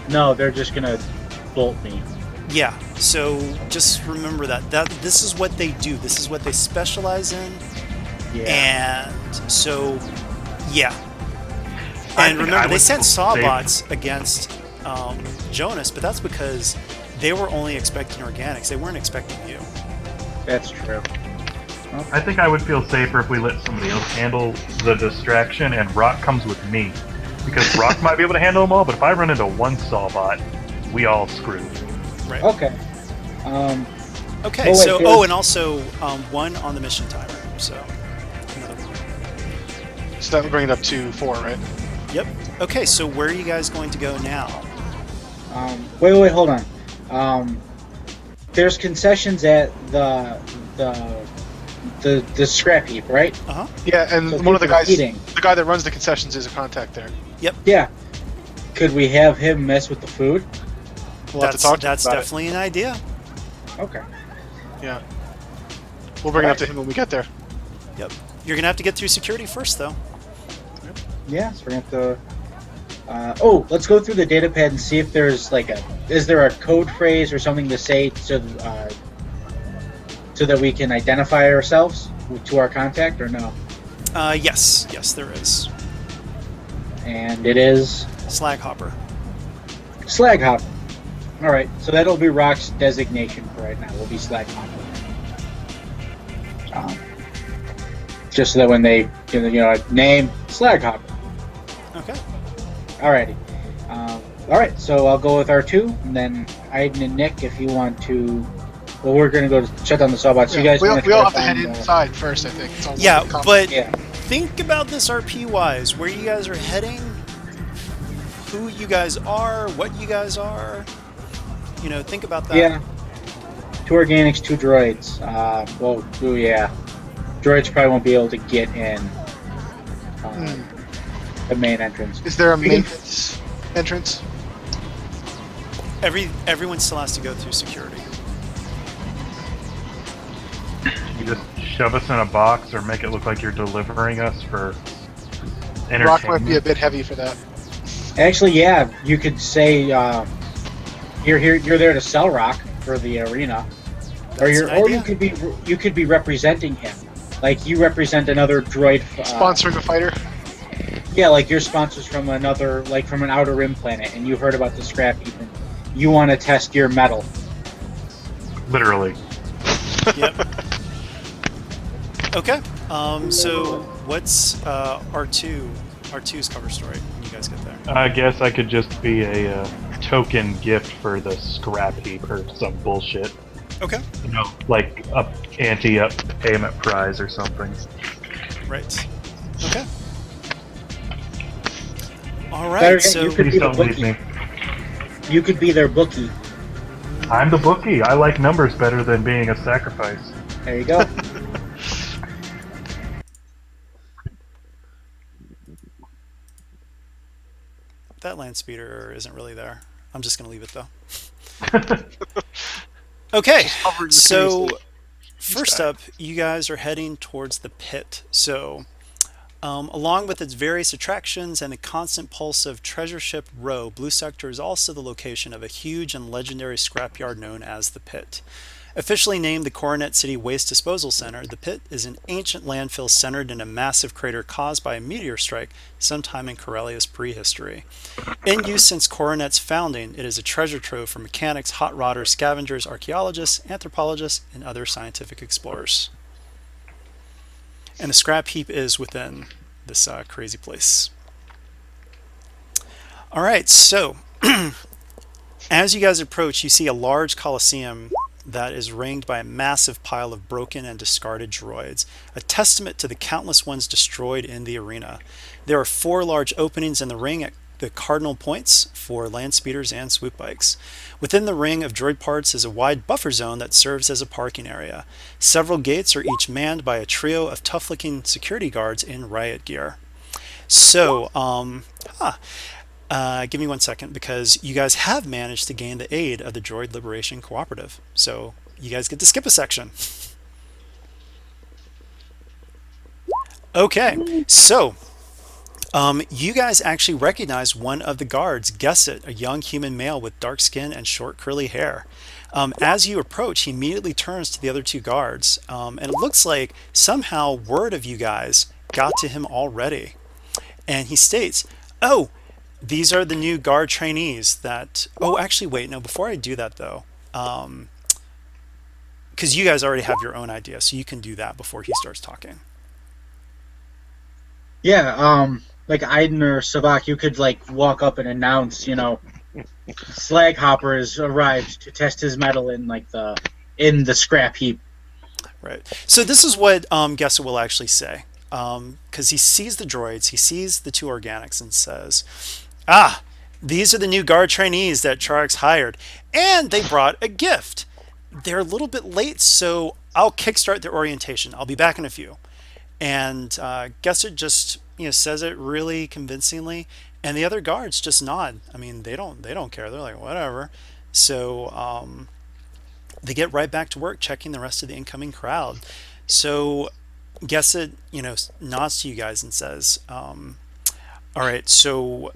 No, they're just gonna bolt me. Yeah, so just remember that this is what they do. This is what they specialize in. Yeah. And so, yeah. I And think remember, I they would sent feel safe. Sawbots against Jonas, but that's because they were only expecting organics. They weren't expecting you. That's true. I think I would feel safer if we let somebody else handle the distraction and Rock comes with me. Because Rock might be able to handle them all, but if I run into one Sawbot, we all screwed. Right. Okay. Okay, Oh, wait, so, there's- and also one on the mission timer. So, another one. So that would bring it up to 4, right? Yep. Okay, so where are you guys going to go now? Wait, hold on. There's concessions at the scrap heap, right? Uh huh. Yeah, and So one of the people are guys, eating. the guy that runs the concessions, is a contact there. Yeah. Could we have him mess with the food? We'll have to talk to him That's about definitely an idea. Okay. it. Yeah. We'll bring it up to him when we get there. Yep. You're gonna have to get through security first, though. Yeah, so we're gonna have to. Let's go through the data pad and see if there's is there a code phrase or something to say so that we can identify ourselves to our contact or no? Yes, there is. And it is Slag hopper. slag hop. All right, so that'll be Rock's designation for right now. Will be slag hop. Just so that when they name slag hop. Okay. Alrighty. All right, so I'll go with R2, and then Aiden and Nick, if you want to. Well, we're gonna go to shut down the Sawbots. So you guys we all wanna have to try head find, inside first, I think. It's all Yeah, common. but Yeah. think about this RP wise, where you guys are heading, who you guys are, what you guys are. Think about that. Yeah. 2 organics, 2 droids. Yeah. Droids probably won't be able to get in the main entrance. Is there a We can- maintenance entrance? Everyone still has to go through security. You just shove us in a box or make it look like you're delivering us for entertainment. Rock might be a bit heavy for that. Actually, yeah, you could say you're there to sell Rock for the arena, That's an idea. you could be representing him, like you represent another droid. Sponsoring a fighter. Yeah, like your sponsors from another, like from an outer rim planet, and you heard about the scrap heap, and you want to test your metal. Literally. Yep. Okay. So What's R2's cover story when you guys get there? I guess I could just be a token gift for the scrap heap or some bullshit. Okay, Like a anti-up payment prize or something. right. Okay. All Better right. yet, you So could Please be the don't leave bookie. me. You could be their bookie. I'm the bookie. I like numbers better than being a sacrifice. There you go. that land speeder isn't really there. I'm just gonna leave it though. Okay. Hovering So mysteriously. first Sky. up, you guys are heading towards the pit. So along with its various attractions and the constant pulse of Treasure Ship Row, Blue Sector is also the location of a huge and legendary scrapyard known as the Pit. Officially named the Coronet City Waste Disposal Center, the Pit is an ancient landfill centered in a massive crater caused by a meteor strike sometime in Corellia's prehistory. In use since Coronet's founding, it is a treasure trove for mechanics, hot rodders, scavengers, archaeologists, anthropologists, and other scientific explorers. And the scrap heap is within this crazy place. All right, so as you guys approach, you see a large coliseum that is ringed by a massive pile of broken and discarded droids, a testament to the countless ones destroyed in the arena. There are 4 large openings in the ring at the cardinal points for land speeders and swoop bikes. Within the ring of droid parts is a wide buffer zone that serves as a parking area. Several gates are each manned by a trio of tough-looking security guards in riot gear. So, give me 1 second because you guys have managed to gain the aid of the Droid Liberation Cooperative. So you guys get to skip a section. Okay, so you guys actually recognize one of the guards. Guess it, a young human male with dark skin and short curly hair. As you approach, he immediately turns to the other 2 guards, and it looks like somehow word of you guys got to him already. And he states, "Oh, these are the new guard trainees that." Oh, actually, wait, no. Before I do that, though, because you guys already have your own idea, so you can do that before he starts talking. Yeah, like Aiden or Savak, you could like walk up and announce, Slag Hopper has arrived to test his metal in the scrap heap. Right. So this is what Gessa will actually say, because he sees the droids, he sees the 2 organics, and says, "Ah, these are the new guard trainees that Charix hired, and they brought a gift. They're a little bit late, so I'll kickstart their orientation. I'll be back in a few." And Gessa just says it really convincingly, and the other guards just nod. I mean, they don't care. They're like, whatever. So they get right back to work checking the rest of the incoming crowd. So Gessa, nods to you guys and says, "All right, so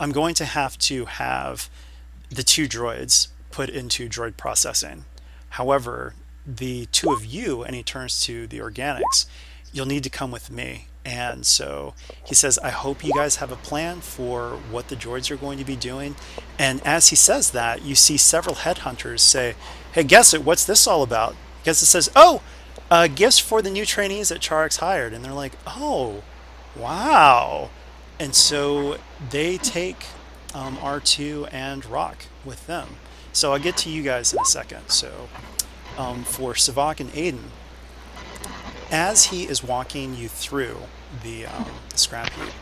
I'm going to have the 2 droids put into droid processing. However, the 2 of you," and he turns to the organics, "you'll need to come with me." And so he says, "I hope you guys have a plan for what the droids are going to be doing." And as he says that, you see several headhunters say, "Hey, guess it, what's this all about?" Guess it says, "Oh, gifts for the new trainees that Charix hired." And they're like, "Oh, wow." And so they take R2 and Rock with them. So I'll get to you guys in a second. So for Savak and Aiden, as he is walking you through the scrap heap,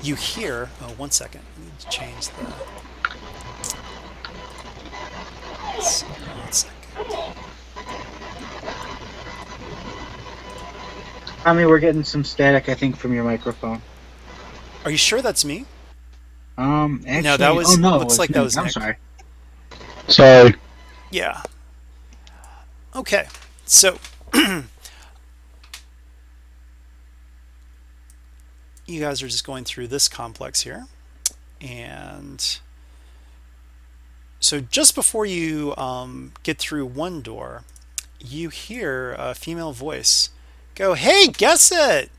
you hear, oh, 1 second, I need to change the, let's see, 1 second. Tommy, we're getting some static, I think, from your microphone. Are you sure that's me? Actually, No, that was, oh no, looks it's like me. that was I'm Nick. sorry. Sorry. Yeah. Okay, so you guys are just going through this complex here, and so just before you get through one door, you hear a female voice go, "Hey, guess it!"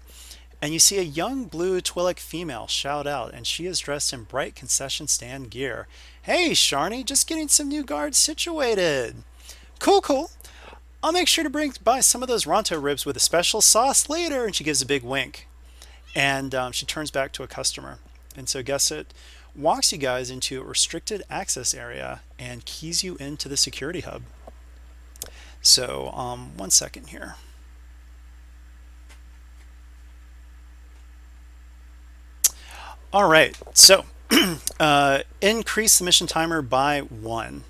And you see a young blue Twi'lek female shout out, and she is dressed in bright concession stand gear. "Hey, Sharni, just getting some new guards situated." "Cool, cool. I'll make sure to bring by some of those Ronto ribs with a special sauce later. And she gives a big wink. And she turns back to a customer. And so guess it walks you guys into a restricted access area and keys you into the security hub. So 1 second here. All right, so increase the mission timer by 1.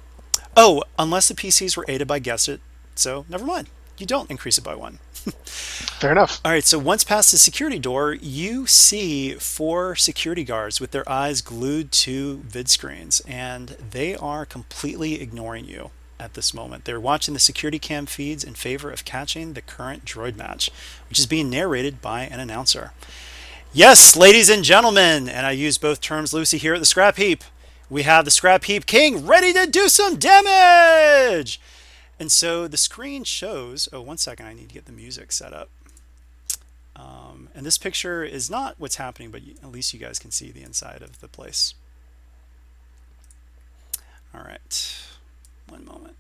Oh, unless the PCs were aided by guess it, so never mind. You don't increase it by 1. Fair enough. All right, so once past the security door, you see 4 security guards with their eyes glued to vid screens, and they are completely ignoring you at this moment. They're watching the security cam feeds in favor of catching the current droid match, which is being narrated by an announcer. Yes, ladies and gentlemen, and I use both terms loosely here at the Scrap Heap, we have the Scrapheap King ready to do some damage! And so the screen shows, oh, 1 second, I need to get the music set up. And this picture is not what's happening, but at least you guys can see the inside of the place. All right, 1 moment.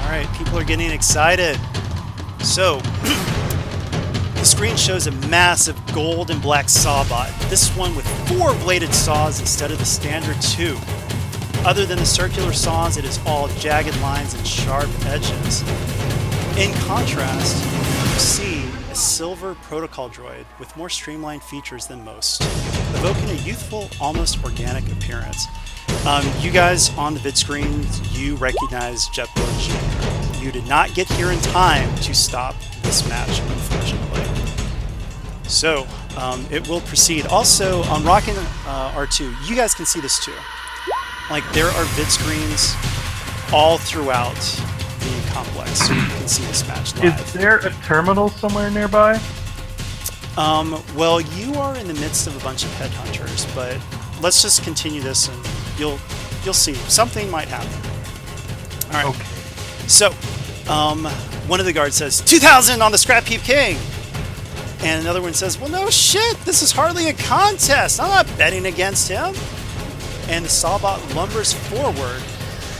All right, people are getting excited. So, the screen shows a massive gold and black sawbot. This one with 4 bladed saws instead of the standard 2. Other than the circular saws, it is all jagged lines and sharp edges. In contrast, you see a silver protocol droid with more streamlined features than most, evoking a youthful, almost organic appearance. You guys on the vid screen, you recognize Jetbo Jr. You did not get here in time to stop this match, unfortunately. So, it will proceed. Also, on Rockin' R2, you guys can see this too. Like, there are vid screens all throughout the complex, so you can see this match live. Is there a terminal somewhere nearby? Well, you are in the midst of a bunch of headhunters, but let's just continue this and you'll see. Something might happen. All right. Okay. So, one of the guards says, 2,000 on the Scrapheap King! And another one says, well, no shit, this is hardly a contest. I'm not betting against him. And the Sawbot lumbers forward,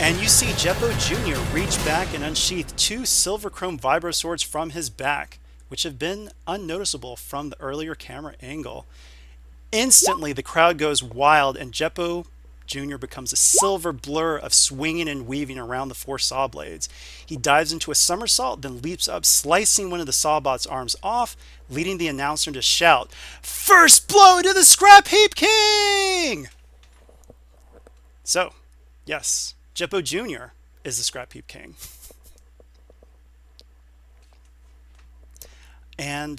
and you see Jetbo Jr. reach back and unsheath 2 silver chrome vibro swords from his back, which have been unnoticeable from the earlier camera angle. Instantly, the crowd goes wild, and Jetbo Jr. becomes a silver blur of swinging and weaving around the 4 saw blades. He dives into a somersault, then leaps up, slicing one of the Sawbot's arms off, leading the announcer to shout, "First blow to the Scrapheap King!" So, yes, Jetbo Jr. is the Scrapheap King. And,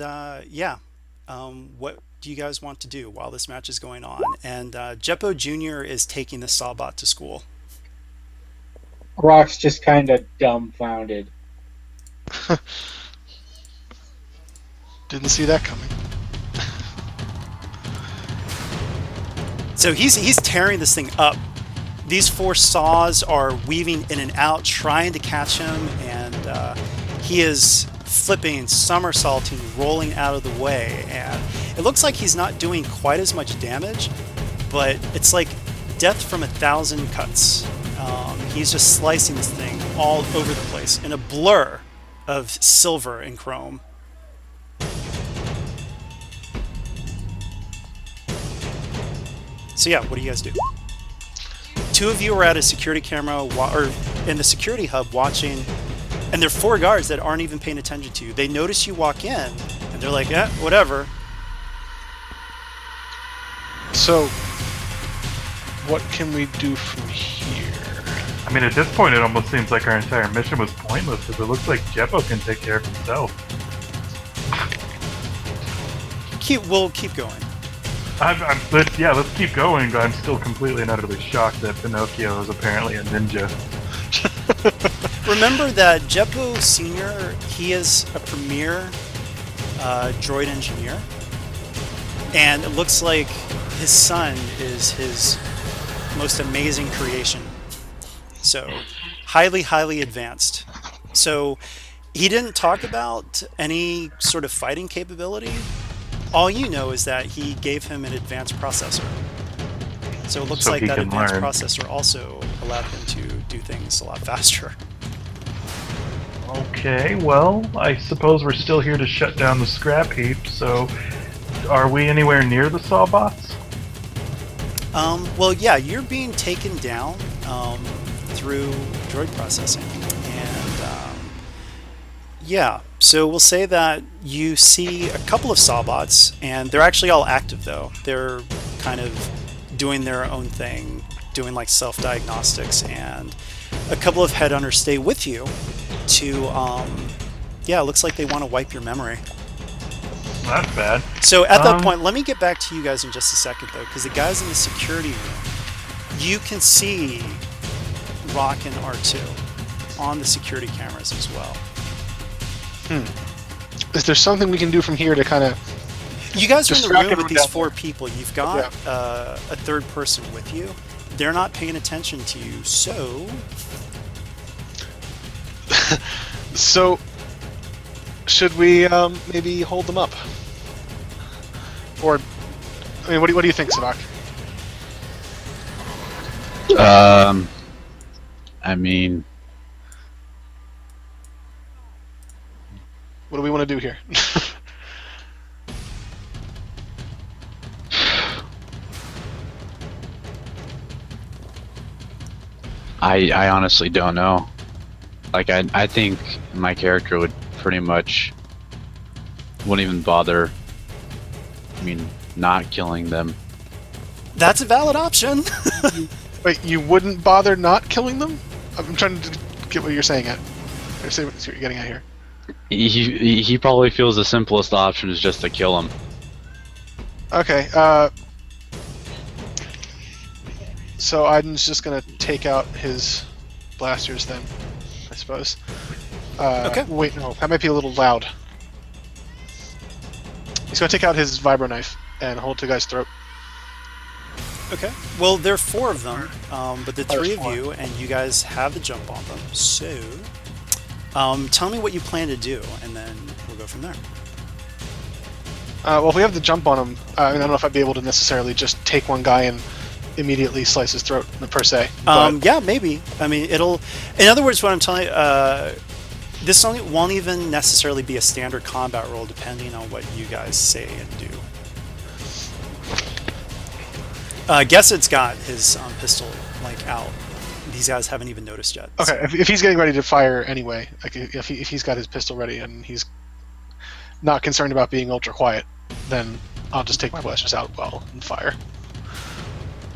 what do you guys want to do while this match is going on? And Jetbo Jr. is taking the Sawbot to school. Rock's just kind of dumbfounded. Didn't see that coming. So he's tearing this thing up. These 4 saws are weaving in and out, trying to catch him, and he is flipping, somersaulting, rolling out of the way, and it looks like he's not doing quite as much damage, but it's like death from 1,000 cuts. He's just slicing this thing all over the place in a blur of silver and chrome. So yeah, what do you guys do? 2 of you are at a security camera or in the security hub watching, and there are 4 guards that aren't even paying attention to you. They notice you walk in, and they're like, "Yeah, whatever." So, what can we do from here? I mean, at this point, it almost seems like our entire mission was pointless, because it looks like Jetbo can take care of himself. We'll keep going. Let's keep going, but I'm still completely and utterly shocked that Pinocchio is apparently a ninja. Remember that Jetbo Sr., he is a premier droid engineer, and it looks like his son is his most amazing creation. So, highly, highly advanced. So, he didn't talk about any sort of fighting capability, All you know is that he gave him an advanced processor. So it looks So like he that can advanced learn. processor also allowed him to do things a lot faster. Okay, well, I suppose we're still here to shut down the scrap heap, so are we anywhere near the Sawbots? Well, yeah, you're being taken down through droid processing. And yeah, so we'll say that you see a couple of Sawbots, and they're actually all active, though. They're kind of doing their own thing, doing like self-diagnostics, and a couple of headhunters stay with you to, yeah, it looks like they want to wipe your memory. That's bad. So at that Um, point, let me get back to you guys in just a second, though, because the guys in the security room, you can see Rock and R2 on the security cameras as well. Is there something we can do from here to kind of? You guys are in the Distract room with everyone these down four there. people. You've got a third person with you. They're not paying attention to you, so So, should we maybe hold them up? Or, I mean, what do you think, Savak? I mean, What do we want to do here? I honestly don't know. Like, I think my character would pretty much wouldn't even bother. I mean, not killing them. that's a valid option. Wait, you wouldn't bother not killing them? I'm trying to get what you're saying at. Or see what you're getting at here. He probably feels the simplest option is just to kill him. Okay, so Aiden's just gonna take out his blasters then, I suppose. Okay. Wait, no, that might be a little loud. He's gonna take out his vibro knife and hold it to the guy's throat. Okay. Well, there are four of them, but the there's three of four. you, and you guys have the jump on them. So, tell me what you plan to do, and then we'll go from there. Well, if we have the jump on him, I mean, I don't know if I'd be able to necessarily just take one guy and immediately slice his throat, per se. But Yeah, maybe. I mean, it'll. In other words, what I'm telling you, this only won't even necessarily be a standard combat roll, depending on what you guys say and do. Guess it's got his pistol like out. These guys haven't even noticed yet. okay, so- if he's getting ready to fire anyway, like if he's got his pistol ready and he's not concerned about being ultra quiet, then I'll just take my blasters out well and fire.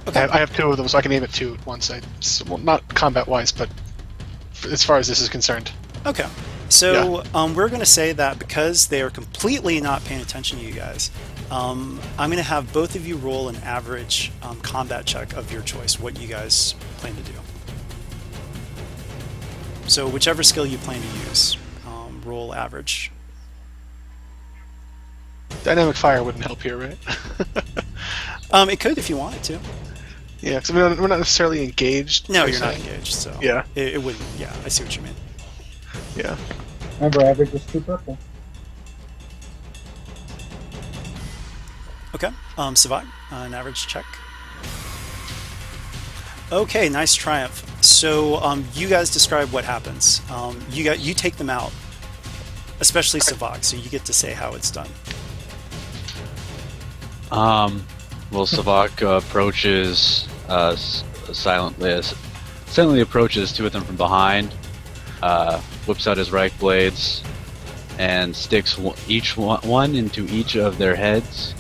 Okay. I have two of them, so I can aim at two at once. Well, not combat-wise, but as far as this is concerned. Okay. So we're going to say that because they are completely not paying attention to you guys, I'm going to have both of you roll an average combat check of your choice, what you guys plan to do. So whichever skill you plan to use, roll average. Dynamic fire wouldn't help here, right? It could if you wanted to. Yeah, because we're not necessarily engaged. No, per you're not se. engaged, so Yeah. it wouldn't. Yeah, I see what you mean. Yeah. Remember, average is 2 purple. Okay, Savak, an average check. Okay, nice triumph. So you guys describe what happens. You take them out, especially Savak, so you get to say how it's done. Well, Savak approaches silently approaches two of them from behind, whips out his right blades, and sticks one into each of their heads,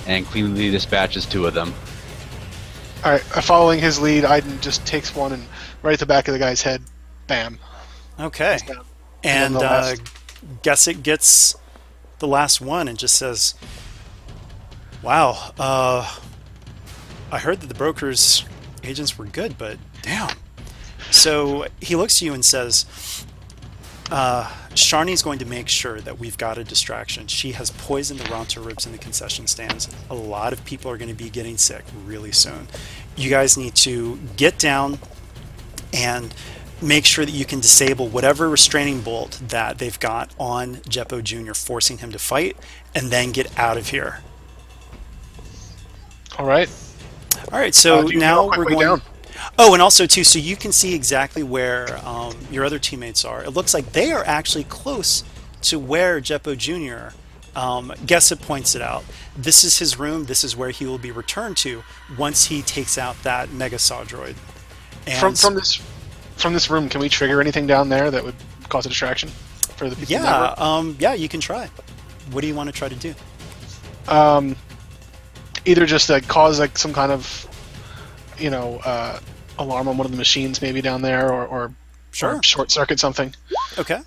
and cleanly dispatches two of them. All right. Following his lead, Aiden just takes one and right at the back of the guy's head, bam. Okay, He's down. and the last- guess it gets the last one and just says, "Wow, I heard that the broker's agents were good, but damn." So he looks at you and says, Sharni's going to make sure that we've got a distraction. She has poisoned the Ronto ribs in the concession stands. A lot of people are going to be getting sick really soon. You guys need to get down and make sure that you can disable whatever restraining bolt that they've got on Jeppo Jr., forcing him to fight, and then get out of here. All right. All right, so Do you know a now quick we're way going. down? Oh, and also too, so you can see exactly where your other teammates are. It looks like they are actually close to where Jeppo Jr. Gessa points it out. This is his room. This is where he will be returned to once he takes out that Mega Saw droid. And From this room, can we trigger anything down there that would cause a distraction for the people in that room? yeah, you can try. What do you want to try to do? Either just like cause like some kind of, alarm on one of the machines maybe down there, or Sure. short circuit something. Okay.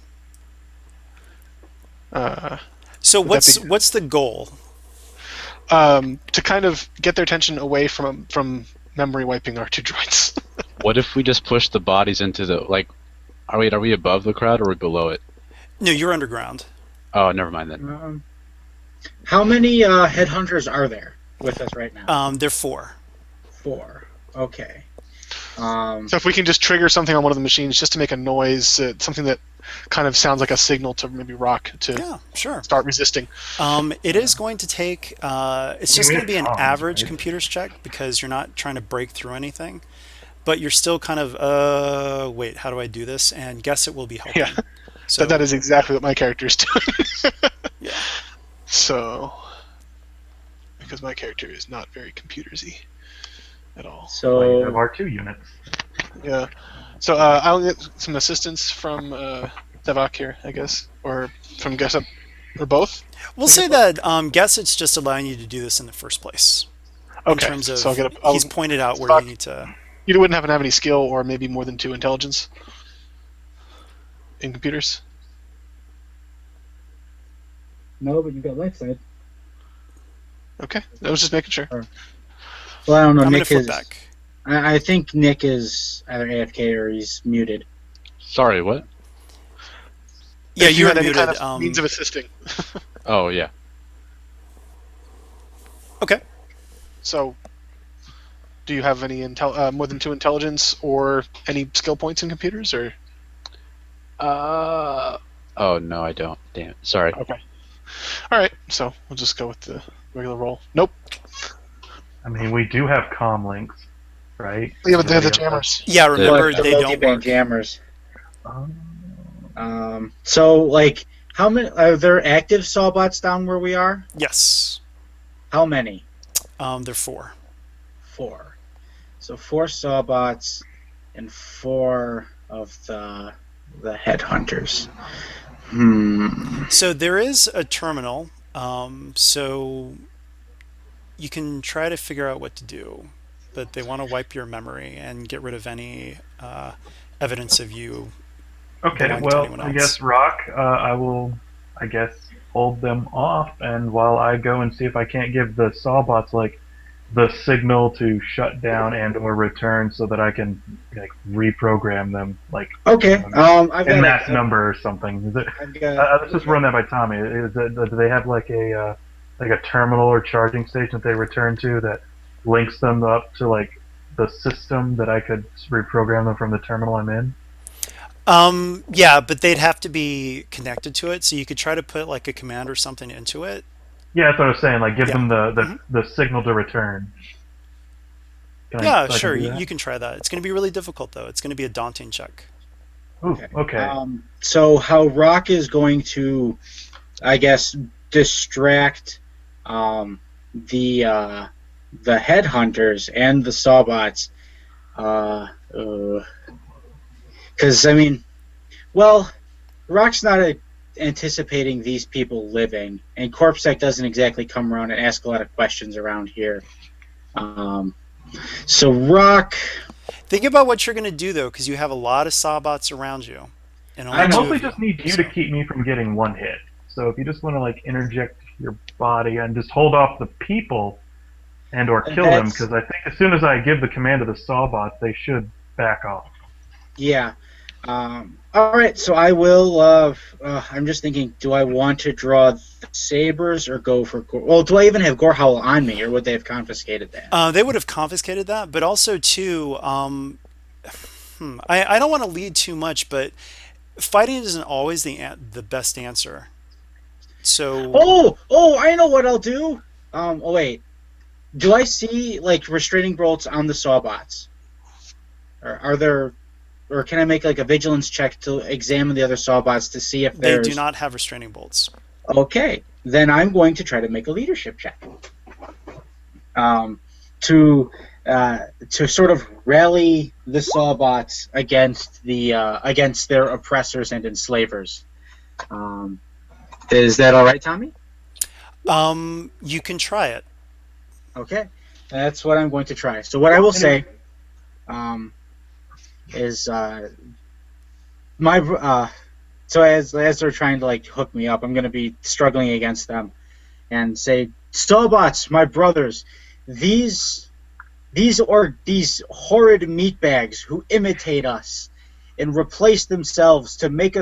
Uh, So Would that be- what's the goal? to kind of get their attention away from memory wiping our two droids. What if we just push the bodies into the like? Are we above the crowd or are we below it? No, you're underground. Oh, never mind then. How many headhunters are there with us right now? They're 4. 4. Okay. So if we can just trigger something on one of the machines just to make a noise, something that kind of sounds like a signal to maybe Rock to Yeah, sure. start resisting. It is going to take. It's just we going to be an have comms, average right? computers check because you're not trying to break through anything, but you're still kind of. Wait, how do I do this? And guess it will be helping. Yeah. So That is exactly what my character is doing. yeah. So, because my character is not very computersy at all. Well, you have So R2 units. Yeah. So I'll get some assistance from Devok here, I guess, or from Gessup, or both. We'll say that. Guess it's just allowing you to do this in the first place. Okay. In terms of, so I'll get a. he's pointed out where Fuck. you need to. You wouldn't happen to have any skill, or maybe more than 2 intelligence in computers. no, but you got light side. Okay. I was just making sure. Well, I don't know. I'm going to Nick flip is. back. I think Nick is either AFK or he's muted. Sorry, what? Yeah, If you you're had any muted. kind of means of assisting. Oh yeah. Okay. So, do you have any more than 2 intelligence or any skill points in computers, or? Oh no, I don't. Damn it. Sorry. Okay. All right. So we'll just go with the regular roll. Nope. I mean, we do have comm links, right? Yeah, but they're the Everybody else jammers. Yeah, remember But they the don't multi-band work. jammers. has- So like, how many are there active Sawbots down where we are? Yes. How many? They're 4. 4. So 4 Sawbots and 4 of the headhunters. So there is a terminal. So you can try to figure out what to do, but they want to wipe your memory and get rid of any evidence of you. Okay, belong to well, anyone I else. guess Rock, I will, I guess, hold them off, and while I go and see if I can't give the Sawbots like the signal to shut down and or return, so that I can like reprogram them like Okay. I've in got that number or something. Is it, I've got, let's just run that by Tommy. Do they have like a terminal or charging station that they return to that links them up to like the system that I could reprogram them from the terminal I'm in? Yeah, but they'd have to be connected to it, so you could try to put like a command or something into it. Yeah, that's what I was saying. Like, give Yeah. them the signal to return. Yeah, I can sure, do that? you can try that. It's going to be really difficult though. It's going to be a daunting check. Ooh, okay. So how Rock is going to, I guess, distract the headhunters and the Sawbots, because I mean, well, Rock's not anticipating these people living, and CorpSec doesn't exactly come around and ask a lot of questions around here. So Rock, Think about what you're going to do though, because you have a lot of Sawbots around you, and only I two mostly of just you. need you So- to keep me from getting one hit. So if you just want to like interject your body and just hold off the people and or kill them, That's- because I think as soon as I give the command to the Sawbots, they should back off. yeah. All right, so I will. I'm just thinking, do I want to draw the sabers or go for? Well, do I even have Gorehowl on me, or would they have confiscated that? They would have confiscated that, but also too, I don't want to lead too much, but fighting isn't always the best answer. So Oh, I know what I'll do. Oh wait, do I see like restraining bolts on the sawbots? Or are there? Or can I make like a vigilance check to examine the other sawbots to see if they do there's? not have restraining bolts. Okay, then I'm going to try to make a leadership check. Um, to to sort of rally the sawbots against their oppressors and enslavers. Um, is that all right, Tommy? You can try it. Okay, that's what I'm going to try. So what I will say um, is my so as they're trying to like hook me up, I'm going to be struggling against them and say, Stallbots, my brothers, these these horrid meatbags who imitate us and replace themselves to make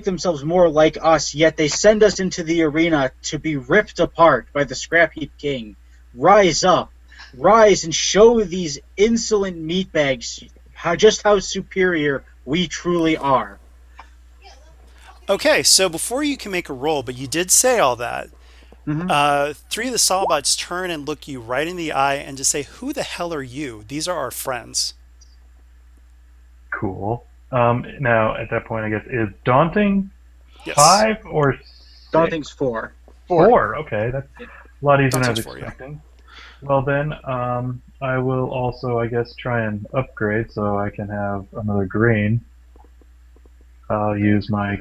themselves more like us, yet they send us into the arena to be ripped apart by the Scrapheap King. Rise up, rise and show these insolent meatbags how superior we truly are. Okay, so before you can make a roll, but you did say all that. Mm-hmm. Three of the Sawbots turn and look you right in the eye and just say, "Who the hell are you? These are our friends." Cool. Now, at that point, I guess, is daunting Yes, 5 or 6? Daunting's 4. 4. Okay, that's a lot easier than I was Daunting's 4, yeah. expecting. Well then, I will also, I guess, try and upgrade so I can have another green. I'll use my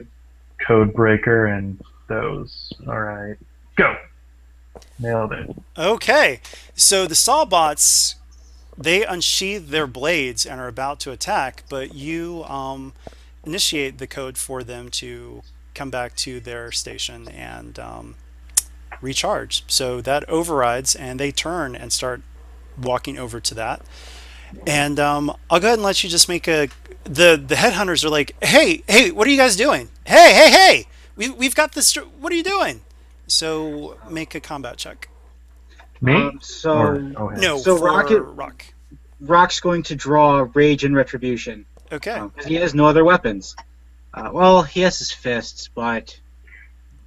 code breaker and those. Alright. Go! Nailed it. Okay, so the Sawbots, they unsheath their blades and are about to attack, but you initiate the code for them to come back to their station and recharge. So that overrides, and they turn and start walking over to that. And I'll go ahead and let you just make a. The headhunters are like, hey, what are you guys doing? Hey, we've got this. What are you doing? So make a combat check. Me? So Or, oh, him. No, So for Rock. Rock's going to draw Rage and Retribution. Okay. 'Cause he has no other weapons. Well, he has his fists, but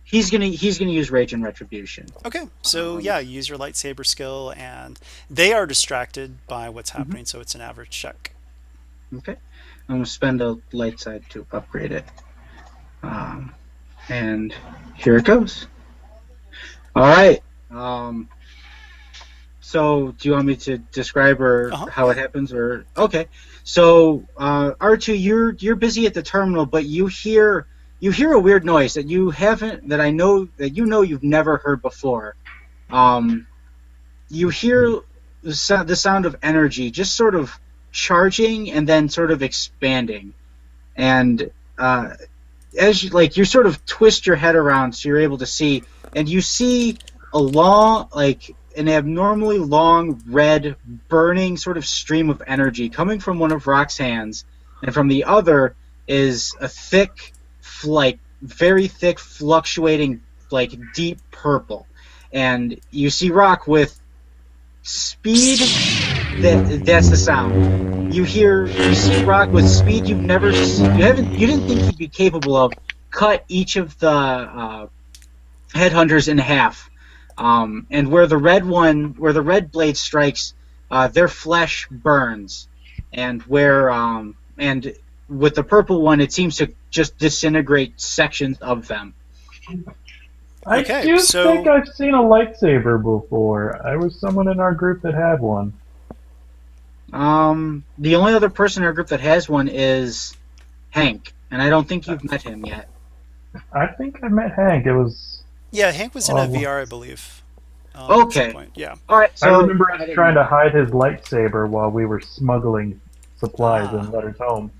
he's gonna use Rage and Retribution. Okay, so yeah, use your lightsaber skill, and they are distracted by what's happening, so it's an average check. Okay, I'm gonna spend a light side to upgrade it. And here it goes. All right. So do you want me to describe or how it happens, or okay? So R2, you're busy at the terminal, but you hear a weird noise that I know you've never heard before. You hear the sound of energy just sort of charging and then sort of expanding, and as you sort of twist your head around so you're able to see, and you see an abnormally long red burning sort of stream of energy coming from one of Rock's hands, and from the other is a thick, very thick, fluctuating, deep purple. And you see Rock with speed. That's the sound. You see Rock with speed you didn't think he'd be capable of. Cut each of the headhunters in half. And where the red blade strikes, their flesh burns, and and with the purple one, it seems to just disintegrate sections of them. I Okay, do so- think I've seen a lightsaber before. I was someone in our group that had one. The only other person in our group that has one is Hank, and I don't think you've met him yet. I think I met Hank. It was. Yeah, Hank was in a VR, I believe. At Okay. some point. Yeah. All right. So I remember us trying to hide his lightsaber while we were smuggling supplies in letters home.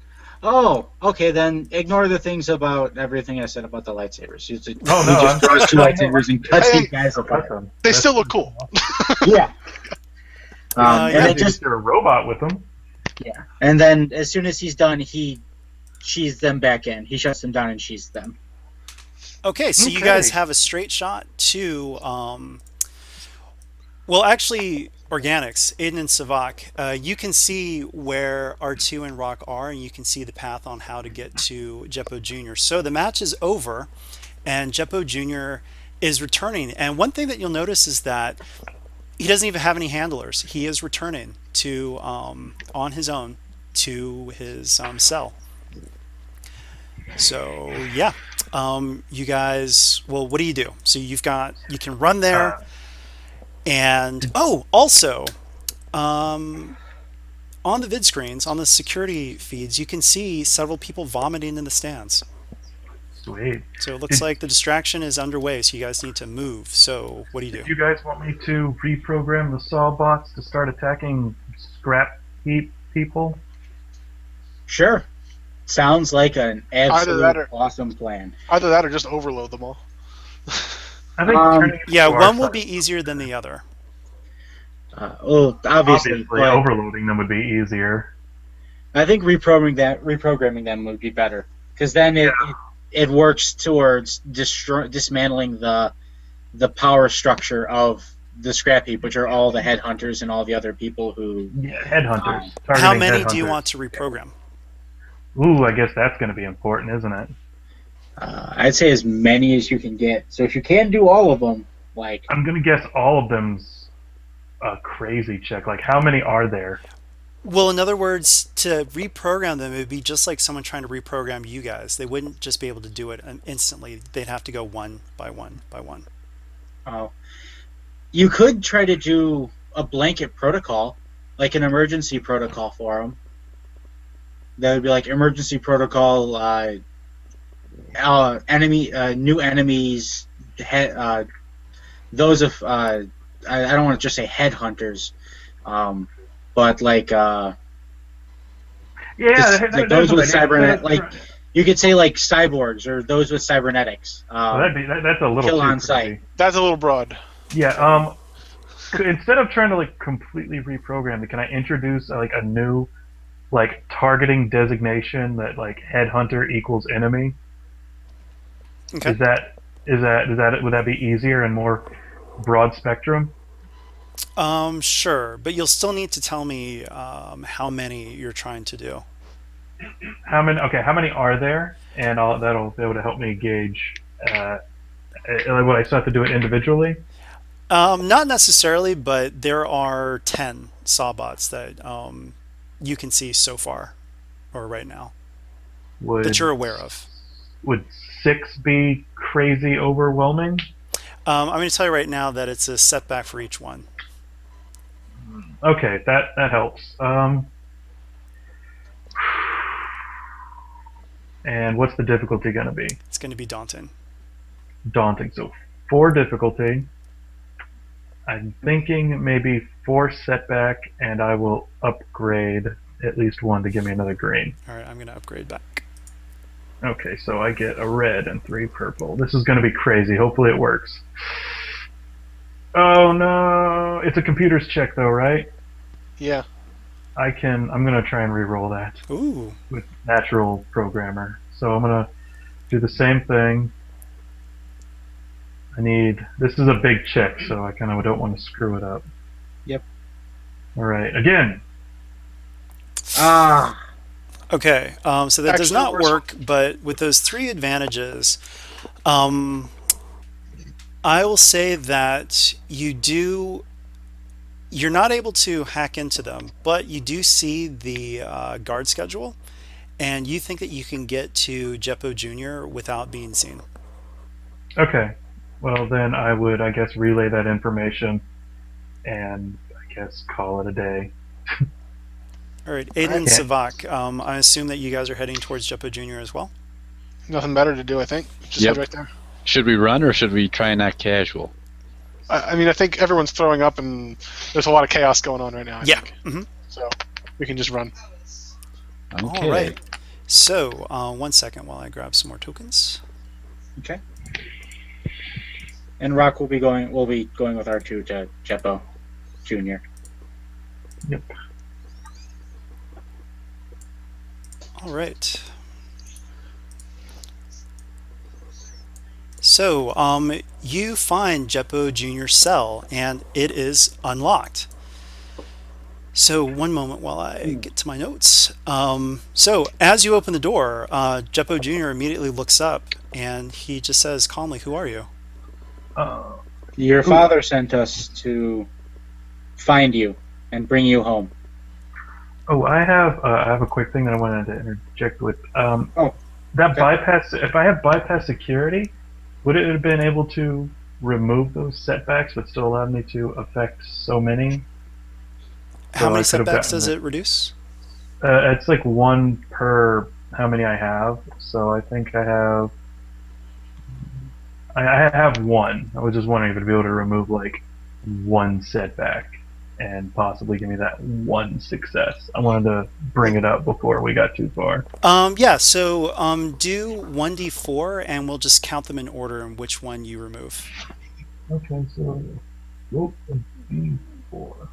Oh, okay. Then ignore the things about everything I said about the lightsabers. He just I'm- throws two lightsabers and cuts Hey, these guys apart. Awesome. They still look cool. Yeah. Yeah, And then Just a robot with them. yeah. And then as soon as he's done, he sheathes them back in. He shuts them down and sheathes them. Okay, so you Okay. guys have a straight shot to. Well, actually, Organics, Aiden and Savak, you can see where R2 and Rock are, and you can see the path on how to get to Jeppo Jr. So the match is over, and Jeppo Jr. is returning. And one thing that you'll notice is that he doesn't even have any handlers. He is returning to on his own to his cell. So yeah, you guys. Well, what do you do? So you can run there, Uh, and oh, also on the vid screens, on the security feeds, you can see several people vomiting in the stands. Sweet. So it looks Did, like the distraction is underway. So you guys need to move. So what do you did do? you guys want me to reprogram the saw bots to start attacking scrap heap people? Sure. Sounds like an Either that absolute or awesome plan. just overload them all. I think Um, turning it Yeah, to our one will side, be easier than the other. well, obviously, obviously but overloading them would be easier. I think reprogramming them would be better because then it works towards dismantling the power structure of the scrap heap, which are all the headhunters and all the other people who. Yeah, headhunters. How Targeting many do you headhunters. want to reprogram? Ooh, I guess that's going to be important, isn't it? I'd say as many as you can get. So if you can do all of them, like I'm going to guess all of them's a crazy check. Like, how many are there? Well, in other words, to reprogram them, it would be just like someone trying to reprogram you guys. They wouldn't just be able to do it instantly. They'd have to go one by one by one. oh, you could try to do a blanket protocol, like an emergency protocol for them. That would be like emergency protocol, new enemies, those of I don't want to just say headhunters, but like Yeah, like that's those what with I did. cybernet, like you could say like cyborgs or those with cybernetics. That's a little Kill too on crazy. sight. That's a little broad. Yeah. Instead of trying to like completely reprogram it, can I introduce like a new like targeting designation that like headhunter equals enemy? Okay. Is that would that be easier and more broad spectrum? Sure, but you'll still need to tell me how many you're trying to do. How many? Okay, how many are there? And that'll be able to help me gauge. What I still have to do it individually. Not necessarily, but there are 10 sawbots that you can see so far, or right now, that Would you're aware of. would 6 be crazy overwhelming? I'm going to tell you right now that it's a setback for each one. Okay, that helps. And what's the difficulty going to be? It's going to be daunting. Daunting. So 4 difficulty. I'm thinking maybe 4 setback, and I will upgrade at least 1 to give me another green. All right, I'm going to upgrade back. Okay, so I get a red and 3 purple. This is going to be crazy. Hopefully it works. Oh no! It's a computer's check though, right? Yeah. I'm going to try and re-roll that Ooh. with natural programmer. So I'm going to do the same thing. This is a big check, so I kind of don't want to screw it up. Yep. Alright, again. Okay, so that does Actually, not work, but with those 3 advantages, I will say that you're not able to hack into them, but you do see the guard schedule, and you think that you can get to Jeppo Jr. without being seen. Okay. Well, then I would, I guess, relay that information and, I guess, call it a day. All right, Aiden and Okay. Savak, I assume that you guys are heading towards Jeppo Jr. as well? Nothing better to do, I think. Just Yep. head right there. Should we run or should we try and act casual? I mean, I think everyone's throwing up and there's a lot of chaos going on right now. I Yeah. think. Hmm. So we can just run. Okay. All right. So, 1 second while I grab some more tokens. Okay. And Rock will be going. We'll be going with R2 to Jeppo Jr. Yep. All right. So, you find Jeppo Jr.'s cell, and it is unlocked. So one moment while I get to my notes. So as you open the door, Jeppo Jr. immediately looks up and he just says calmly, "Who are you?" Uh, Your ooh, father sent us to find you and bring you home. I have a quick thing that I wanted to interject with. Oh, That okay. bypass. If I have bypass security, would it have been able to remove those setbacks, but still allow me to affect so many? How So many I could have setbacks gotten does the. it reduce? It's like one per how many I have. So I think I have. I have one. I was just wondering if it'd be able to remove like one setback and possibly give me that one success. I wanted to bring it up before we got too far. Yeah, so do 1d4 and we'll just count them in order and which one you remove. Okay, so rope and D4.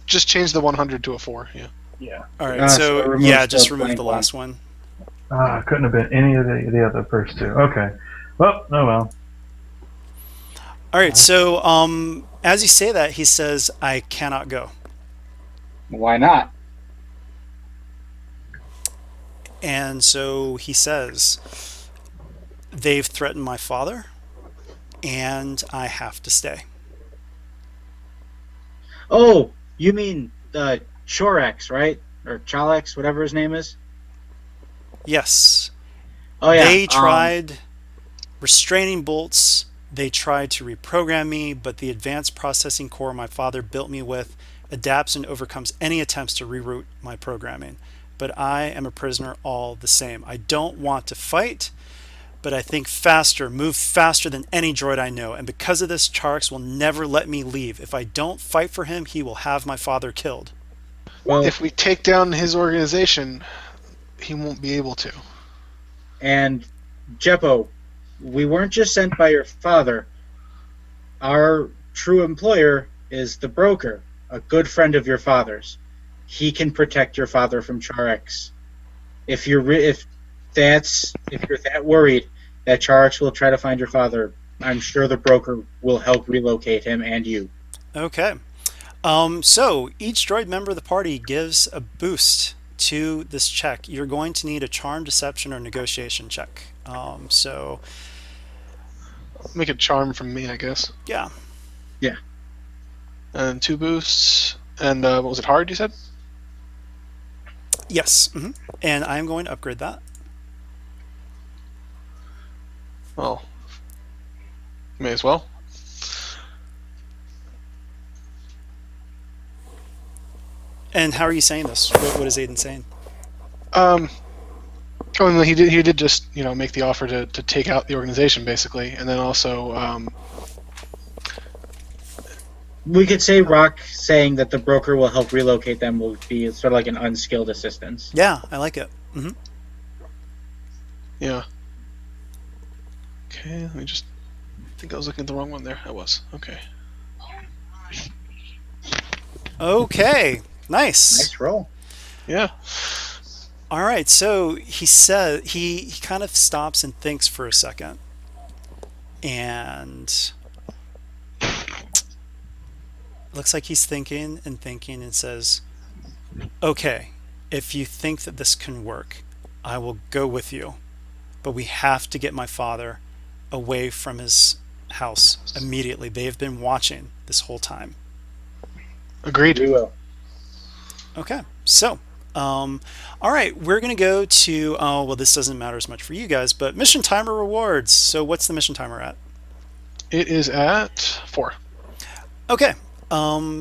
Just change the 100 to a 4. Yeah. Yeah. All right, So it so yeah, removes the just remove blank the one. last one. Couldn't have been any of the other first two. Okay. Well, oh well. All right, so as you say that, he says, "I cannot go." Why not? And so he says, "They've threatened my father, and I have to stay." Oh, you mean the Chorex, right? Or Chalex, whatever his name is. Yes, Oh yeah. they tried restraining bolts. They tried to reprogram me, but the advanced processing core my father built me with adapts and overcomes any attempts to reroute my programming. But I am a prisoner all the same. I don't want to fight, but I think faster, move faster than any droid I know. And because of this, Charx will never let me leave. If I don't fight for him, he will have my father killed. Well, If we take down his organization, he won't be able to. and Jeppo, we weren't just sent by your father. Our true employer is the broker, a good friend of your father's. He can protect your father from Charex. If you're that worried that Charex will try to find your father, I'm sure the broker will help relocate him and you. Okay. So each droid member of the party gives a boost to this check. You're going to need a charm, deception, or negotiation check. So Make a charm from me, I guess. yeah, Yeah. And 2 boosts. And what was it, hard, you said? yes, and I'm going to upgrade that. Well, may as well. And how are you saying this? What is Aiden saying? Oh, and he did just, make the offer to take out the organization, basically. And then also, We could say Rock saying that the broker will help relocate them will be sort of like an unskilled assistance. Yeah, I like it. yeah. Okay, let me just... I think I was looking at the wrong one there. I was. Okay. Okay, nice. Nice roll. Yeah. All right, so he said he kind of stops and thinks for a second, and looks like he's thinking and says, "Okay, if you think that this can work, I will go with you, but we have to get my father away from his house immediately. They have been watching this whole time." Agreed. We will. Okay, so all right, we're gonna go to well, this doesn't matter as much for you guys, but mission timer rewards. So what's the mission timer at? It is at 4. Okay,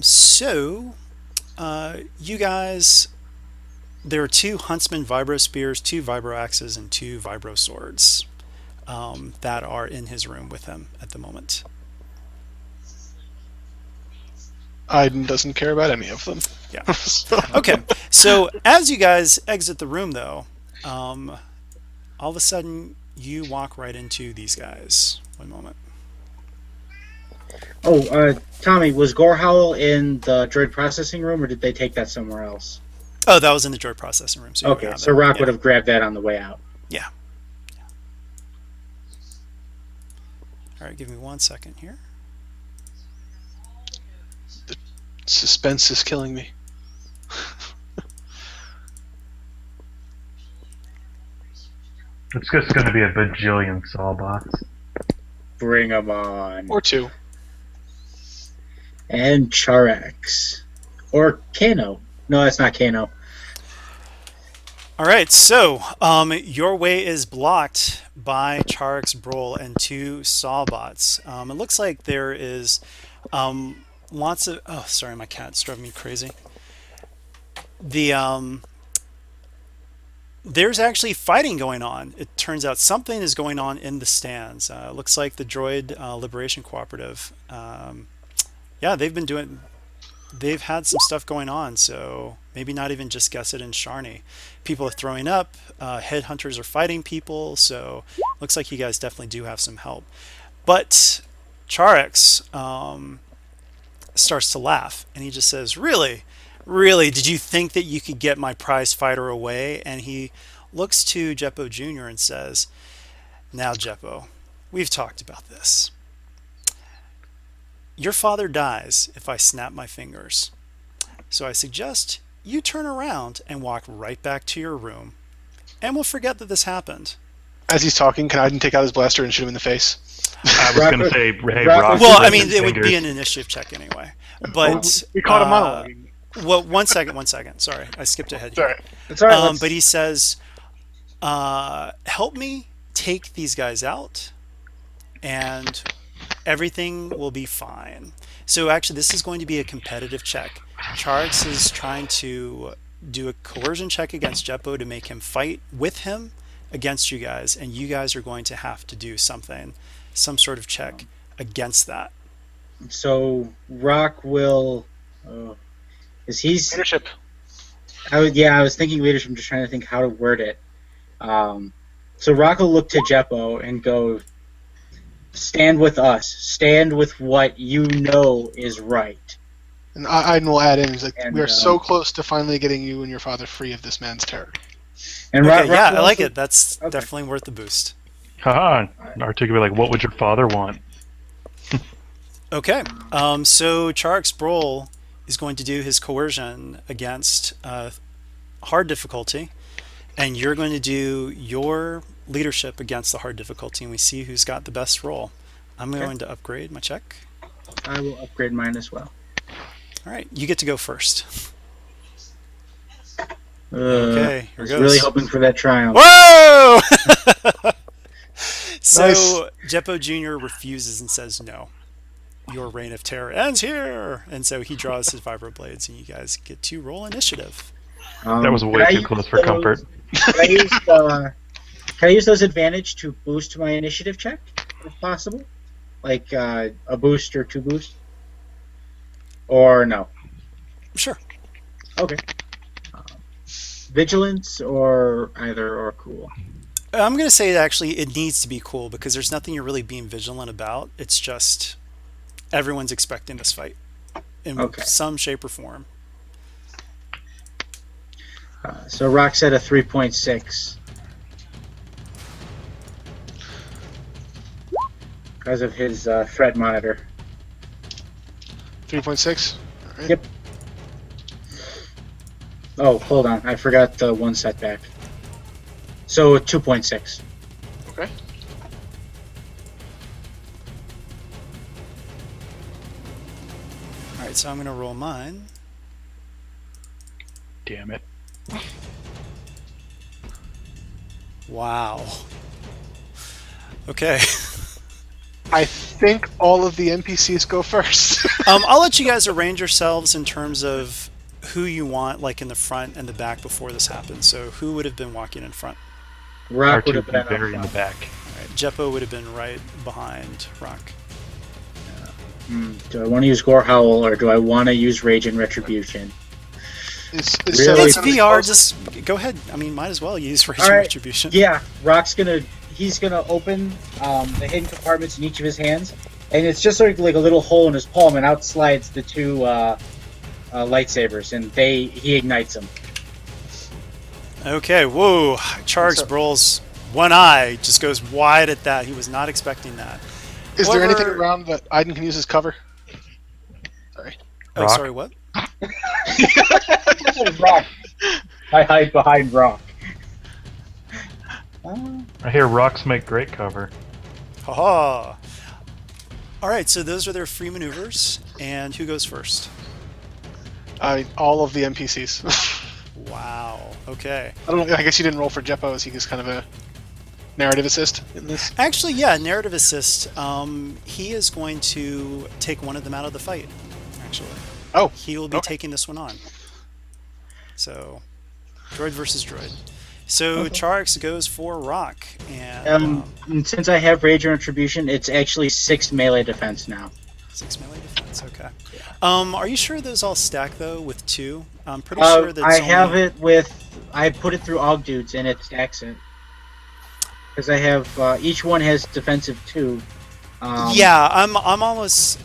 so you guys, there are 2 huntsman vibro spears, 2 vibro axes, and 2 vibro swords that are in his room with him at the moment. Aiden doesn't care about any of them. Yeah. Okay. So as you guys exit the room, though, all of a sudden you walk right into these guys. One moment. Oh, Tommy, was Gorehowl in the droid processing room, or did they take that somewhere else? Oh, that was in the droid processing room. So you Okay, have so it. Rock Yeah. would have grabbed that on the way out. Yeah. All right. Give me 1 second here. Suspense is killing me. It's just going to be a bajillion Sawbots. Bring them on. Or two. And Charax. Or Kano. No, that's not Kano. All right, so your way is blocked by Charix Brawl and 2 Sawbots. It looks like there is lots of... Oh, sorry, my cat's driving me crazy. There's actually fighting going on. It turns out something is going on in the stands. It looks like the Droid Liberation Cooperative. Yeah, they've had some stuff going on, so maybe not even just Gesset and Sharni. People are throwing up, headhunters are fighting people, so looks like you guys definitely do have some help. But Charix starts to laugh, and he just says, really? Really, did you think that you could get my prize fighter away? And he looks to Jeppo Jr. and says, now Jeppo, we've talked about this. Your father dies if I snap my fingers. So I suggest you turn around and walk right back to your room, and we'll forget that this happened. As he's talking, can Aiden take out his blaster and shoot him in the face? I was going to say, hey, Rock- Rock. Well, I mean, it would be an initiative check anyway. But We caught him monologuing. well, one second. Sorry, I skipped ahead here. Sorry. It's all right. But he says, help me take these guys out, and everything will be fine. So actually, this is going to be a competitive check. Charix is trying to do a coercion check against Jeppo to make him fight with him against you guys, and you guys are going to have to do some sort of check against that. So Rock will... is he's... Leadership. I was thinking leadership. I'm just trying to think how to word it. So Rock will look to Jeppo and go, stand with us. Stand with what you know is right. And Aiden will add in, he's like, And, we are so close to finally getting you and your father free of this man's terror. And Okay, Rock yeah, will I like also- it. That's Okay. definitely worth the boost. Haha. Articulate, like, what would your father want? Okay, so Charix Brawl is going to do his coercion against hard difficulty, and you're going to do your leadership against the hard difficulty, and we see who's got the best roll. I'm going to upgrade my check. I will upgrade mine as well. All right, you get to go first. Okay, here I was goes. really hoping for that triumph. Whoa! So Nice. Jeppo Jr. refuses and says no. Your reign of terror ends here, and so he draws his vibroblades, and you guys get to roll initiative. That was Can way I too use close for those- comfort. Can I use those advantage to boost my initiative check, if possible? Like a boost or 2 boosts? Or no? Sure. Okay. Vigilance or either or cool? I'm going to say that actually it needs to be cool because there's nothing you're really being vigilant about. It's just everyone's expecting this fight in some shape or form. So Rock's at a 3.6. Because of his threat monitor. 3.6? All right. Yep. Oh, hold on. I forgot the one setback. So 2.6. Okay. All right, so I'm going to roll mine. Damn it. Wow. Okay. I think all of the NPCs go first. I'll let you guys arrange yourselves in terms of who you want, like in the front and the back before this happens. So who would have been walking in front? Rock would R2 have been very in the up back. All right, Jeppo would have been right behind Rock. Do I want to use Gore Howl or do I want to use Rage and Retribution? It's Really? It's VR. Just go ahead. I mean, might as well use Rage All and right. Retribution. Yeah, Rock's he's gonna open the hidden compartments in each of his hands, and it's just sort of like a little hole in his palm, and out slides the 2 lightsabers, and he ignites them. Okay. Whoa. Charix Brawl's one eye just goes wide at that. He was not expecting that. Is there anything However- around that Aiden can use as cover? Sorry. Oh, Rock? sorry, what? Rock. I hide behind rock. I hear rocks make great cover. Haha. All right, so those are their free maneuvers, and who goes first? All of the NPCs. Wow. Okay. I don't know. I guess you didn't roll for Jeppo. Is he just kind of a narrative assist in this? Actually, yeah, narrative assist. He is going to take one of them out of the fight. Actually, Oh, he will be okay. taking this one on. So, droid versus droid. So Charix goes for rock, and And since I have Rage and Retribution, it's actually 6 melee defense now. 6 melee defense. Okay. Are you sure those all stack though with 2? I'm pretty sure that I have it with. I put it through Og Dudes and it stacks it. Because I have each one has defensive 2. Yeah, I'm almost.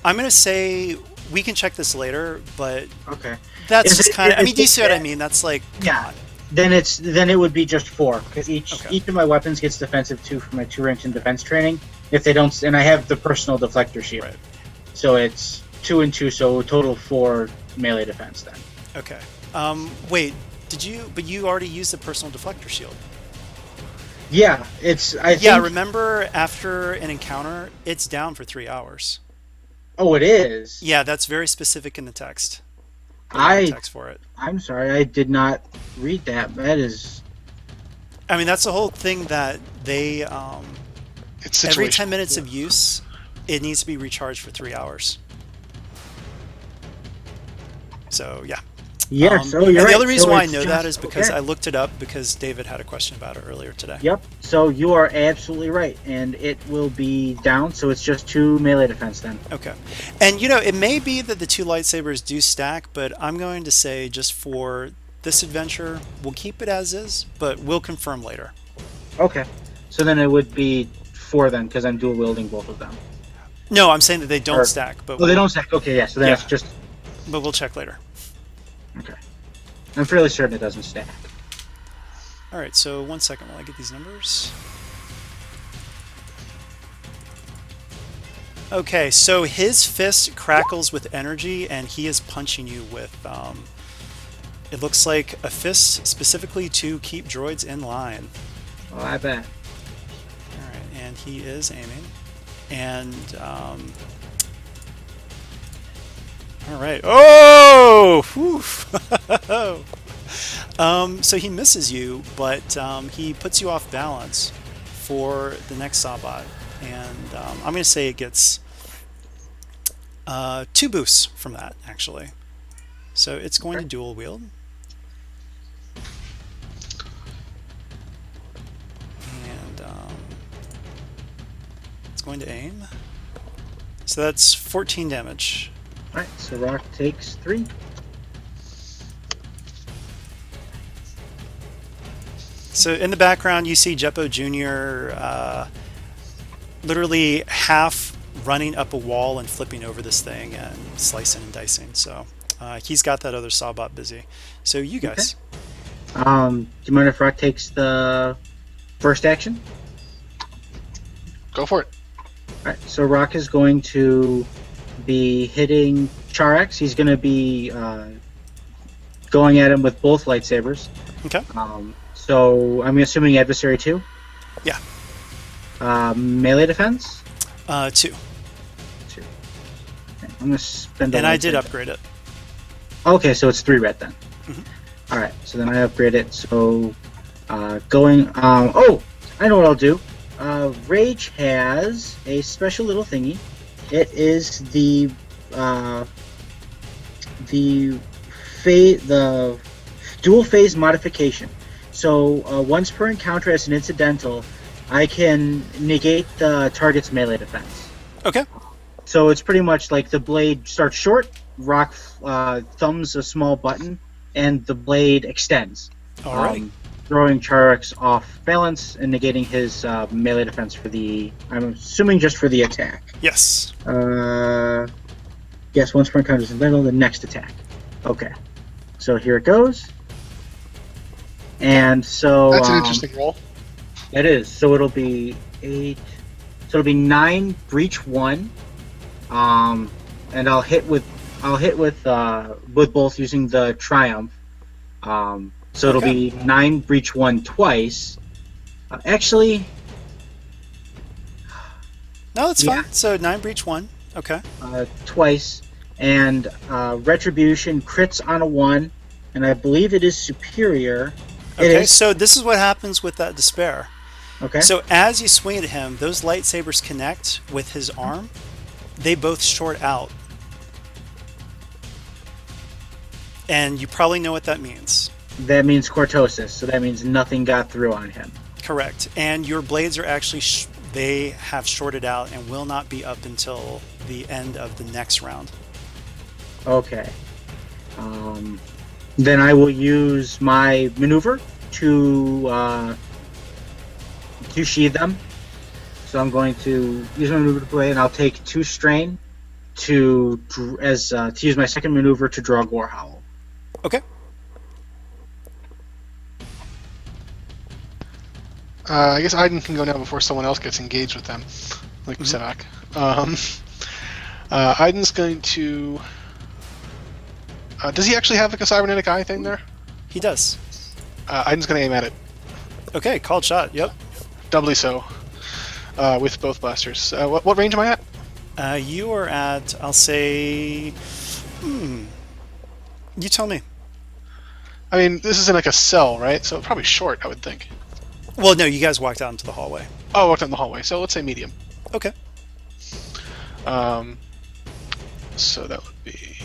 I'm gonna say we can check this later, but Okay. that's Is just it- kind of. I is mean, do you it- see what I mean? That's like. Yeah. Then it would be just 4 because each Okay. of my weapons gets defensive 2 from my 2 range in defense training. If they don't, and I have the personal deflector shield, Right. so it's 2 and 2, so total 4 melee defense then. Okay. Wait. Did you? But you already used the personal deflector shield. Yeah, it's. I think. Yeah. Remember, after an encounter, it's down for 3 hours. Oh, it is. Yeah, that's very specific in the text. Text for it. I'm sorry, I did not read that. That is. I mean, that's the whole thing that they. It's Every situational. 10 minutes of use, it needs to be recharged for 3 hours. So yeah. Yeah, so and you're right. the other reason So why I it's know that just- is because okay. I looked it up because David had a question about it earlier today. Yep. So you are absolutely right, and it will be down. So it's just 2 melee defense then. Okay. And it may be that the 2 lightsabers do stack, but I'm going to say just for this adventure, we'll keep it as is, but we'll confirm later. Okay. So then it would be 4 then, because I'm dual wielding both of them. No, I'm saying that they don't Or- stack, but Oh, they don't stack. Okay, yeah. So then Yeah. it's just but we'll check later. okay. I'm fairly certain it doesn't stack. All right, so 1 second while I get these numbers. Okay, so his fist crackles with energy, and he is punching you with, it looks like a fist specifically to keep droids in line. Well, I bet. All right, and he is aiming. And, all right. Oh! Whew. So he misses you, but he puts you off balance for the next Sawbot. And I'm going to say it gets 2 boosts from that, actually. So it's going to dual wield. And it's going to aim. So that's 14 damage. Alright, so Rock takes 3. So in the background, you see Jeppo Jr. Literally half running up a wall and flipping over this thing and slicing and dicing. So he's got that other Sawbot busy. So you guys. Do you mind if Rock takes the first action? Go for it. Alright, so Rock is going to be hitting Charix. He's going to be going at him with both lightsabers. Okay. So I'm assuming adversary 2? Yeah. Melee defense? 2. 2. Okay, I'm going to spend a And I did lightsaber. upgrade it. Okay, so it's 3 red then. Mhm. Alright, so then I upgrade it. So going. Oh! I know what I'll do. Rage has a special little thingy. It is the dual phase modification. So once per encounter as an incidental, I can negate the target's melee defense. Okay. So it's pretty much like the blade starts short, Rock thumbs a small button, and the blade extends. Alrighty. Throwing Charix off balance and negating his melee defense for the, I'm assuming just for the attack. Yes. Yes, once per encounter is incidental, the next attack. Okay. So here it goes. And so That's an interesting roll. it is. So it'll be 8. So it'll be 9 breach 1. and I'll hit with both using the Triumph. So it'll Okay. be 9 breach 1 twice. Actually, No, that's yeah, fine. So 9 breach 1. Okay. twice, and Retribution crits on a 1, and I believe it is superior. It Okay, is. so this is what happens with that despair. Okay. So as you swing at him, those lightsabers connect with his arm. They both short out. And you probably know what that means. That means cortosis, so that means nothing got through on him. Correct. And your blades are actually, they have shorted out and will not be up until the end of the next round. Okay. Then I will use my maneuver to sheathe them. So I'm going to use my maneuver to play, and I'll take 2 strain to use my second maneuver to draw Gore Howl. Okay. I guess Aiden can go now before someone else gets engaged with them, like Sevak. Aiden's going to. Does he actually have like a cybernetic eye thing there? He does. Aiden's going to aim at it, Okay, called shot. Yep. doubly so, with both blasters. What range am I at? You are at, I'll say, you tell me. I mean, this is in like a cell, right? So probably short, I would think. Well, no, you guys walked out into the hallway. Oh, I walked down the hallway, so let's say medium. Okay. So that would be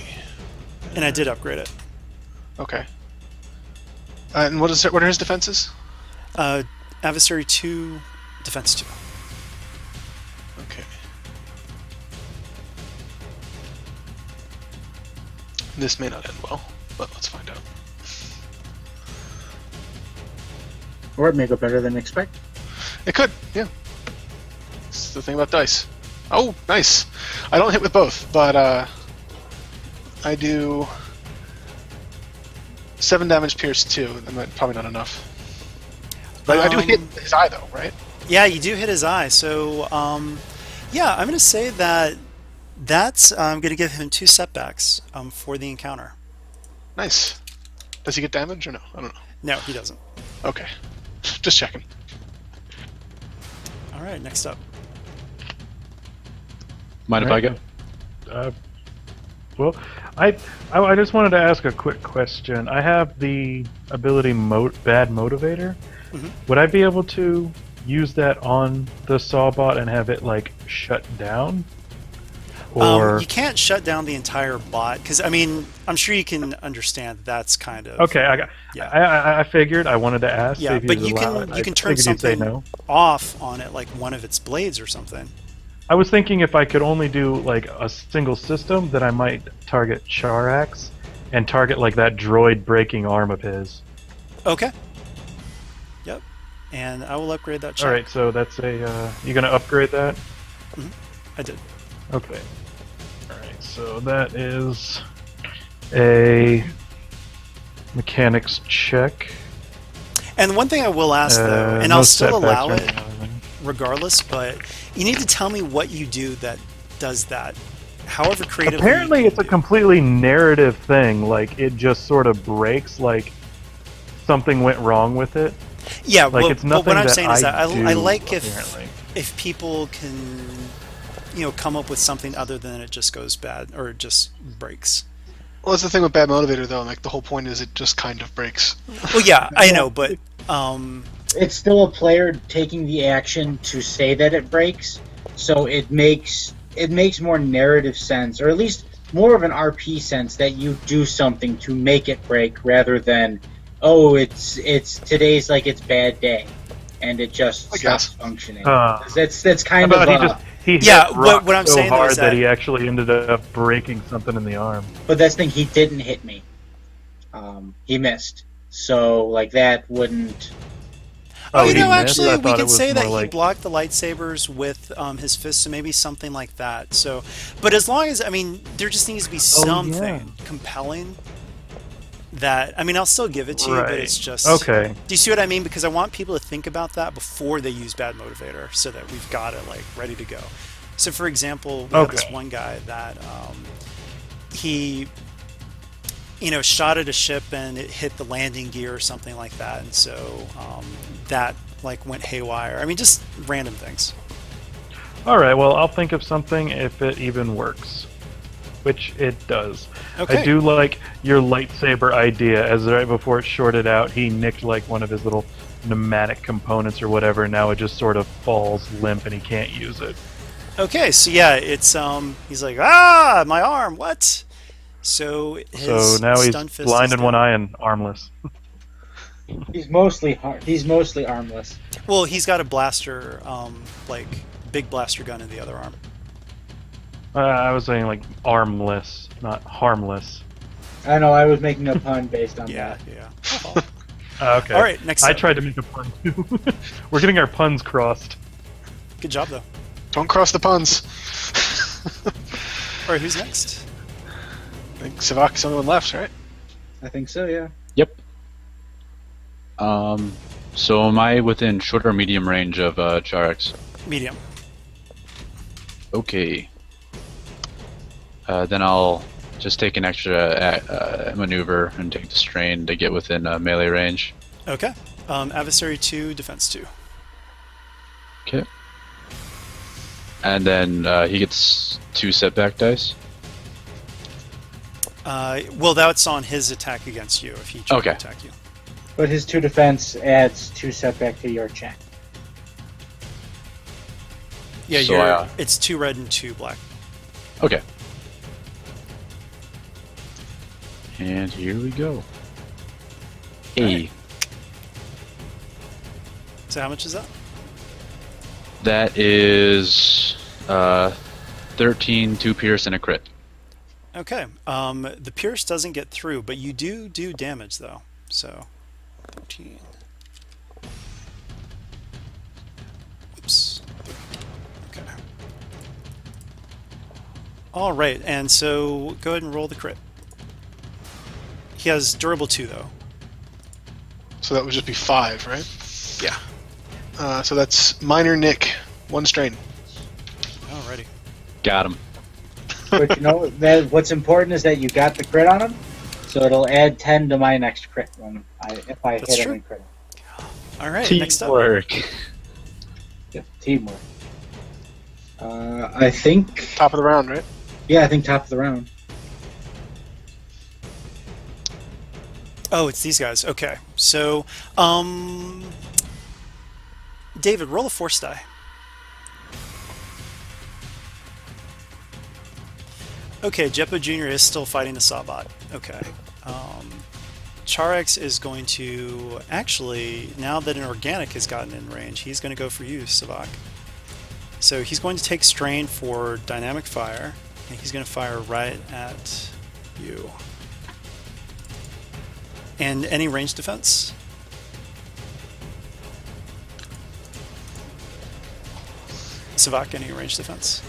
And I did upgrade it. okay. And what are his defenses? Adversary 2, defense 2. Okay. This may not end well, but let's find out. Or it may go better than expected. It could, yeah. It's the thing about dice. Oh, nice. I don't hit with both, but I do 7 damage pierce 2. Probably not enough. But I do hit his eye though, right? Yeah, you do hit his eye. So, yeah, I'm going to say that's I'm going to give him 2 setbacks for the encounter. Nice. Does he get damage or no? I don't know. No, he doesn't. Okay. Just checking. All right, next up. Mind if I go? Well, I just wanted to ask a quick question. I have the ability Bad Motivator. Mhm. Would I be able to use that on the Sawbot and have it like shut down? Or You can't shut down the entire bot because I mean I'm sure you can understand that's kind of okay, yeah. I figured. I wanted to ask. Yeah, if but you'd you allow can it. you can I turn figured you'd say something no. off on it, like one of its blades or something. I was thinking if I could only do like a single system, then I might target Charax and target like that droid breaking arm of his. Okay. Yep. And I will upgrade that check. All right, so that's a. You gonna upgrade that? I did. Okay. All right, so that is a mechanics check. And one thing I will ask though, and no I'll still setbacks allow or it anything. regardless, but you need to tell me what you do that does that. However creatively. Apparently, you it's a can do. completely narrative thing. Like it just sort of breaks. Like something went wrong with it. Yeah, Like well, it's but nothing what I'm that saying is that I do, like apparently. if people can, come up with something other than it just goes bad or it just breaks. Well, that's the thing with Bad Motivator though. Like the whole point is it just kind of breaks. Well, yeah, I know, but It's still a player taking the action to say that it breaks, so it makes more narrative sense, or at least more of an RP sense that you do something to make it break, rather than it's today's like its bad day, and it just I stops guess. functioning. Uh, That's I kind thought of. he hit Yeah, rock what I'm so saying though hard is that that- he actually ended up breaking something in the arm. But that's the thing, he didn't hit me. He missed. So like that wouldn't. Oh, he missed? actually, I we thought it could was say that more he like- blocked the lightsabers with his fists, so maybe something like that. So, but as long as, there just needs to be something compelling that, I'll still give it to you, but Right. it's just... Okay. Do you see what I mean? Because I want people to think about that before they use Bad Motivator, so that we've got it, like, ready to go. So, for example, we have this Okay. one guy that he, shot at a ship and it hit the landing gear or something like that, and so that like went haywire. I mean, just random things. All right. Well, I'll think of something if it even works, which it does. I Okay. do like your lightsaber idea. As right before it shorted out, he nicked like one of his little pneumatic components or whatever. And now it just sort of falls limp, and he can't use it. Okay. So yeah, it's he's like, ah, my arm. What? So So his now he's stun fist blind is in one down. eye and armless. He's mostly He's mostly armless. Well, he's got a blaster, like big blaster gun in the other arm. I was saying like armless, not harmless. I know. I was making a pun based on Yeah, that. yeah. Okay. All right, next I up. tried to make a pun too. We're getting our puns crossed. Good job, though. Don't cross the puns. All right, who's next? I think Savak's the only one left, right? I think so. Yeah. Yep. So am I within short or medium range of Charex? Medium. Okay. Then I'll just take an extra maneuver and take the strain to get within melee range. Okay. Adversary 2, defense 2. Okay. And then he gets 2 setback dice. Well, that's on his attack against you if he tried to Okay. attack you. But his 2 defense adds 2 setback to your check. Yeah, So, it's 2 red and 2 black. Okay. And here we go. Hey, So how much is that? that is 13, 2 pierce, and a crit. Okay. The pierce doesn't get through, but you do damage though. So 13. Oops. Okay. All right, and so go ahead and roll the crit. He has durable 2 though. So that would just be 5, right? Yeah. So that's minor nick, 1 strain. Alrighty. Got him. But that what's important is that you got the crit on him, so it'll add 10 to my next crit if I That's hit true. him in crit. All right. Next up. Teamwork. Yeah, teamwork. I think. Top of the round, right? Yeah, I think top of the round. Oh, it's these guys. Okay. So, David, roll a force die. Okay, Jeppo Jr. is still fighting the Sawbot. Okay. Charex is going to actually, now that an organic has gotten in range, he's going to go for you, Savak. So he's going to take strain for dynamic fire, and he's going to fire right at you. And any range defense? Savak, any range defense?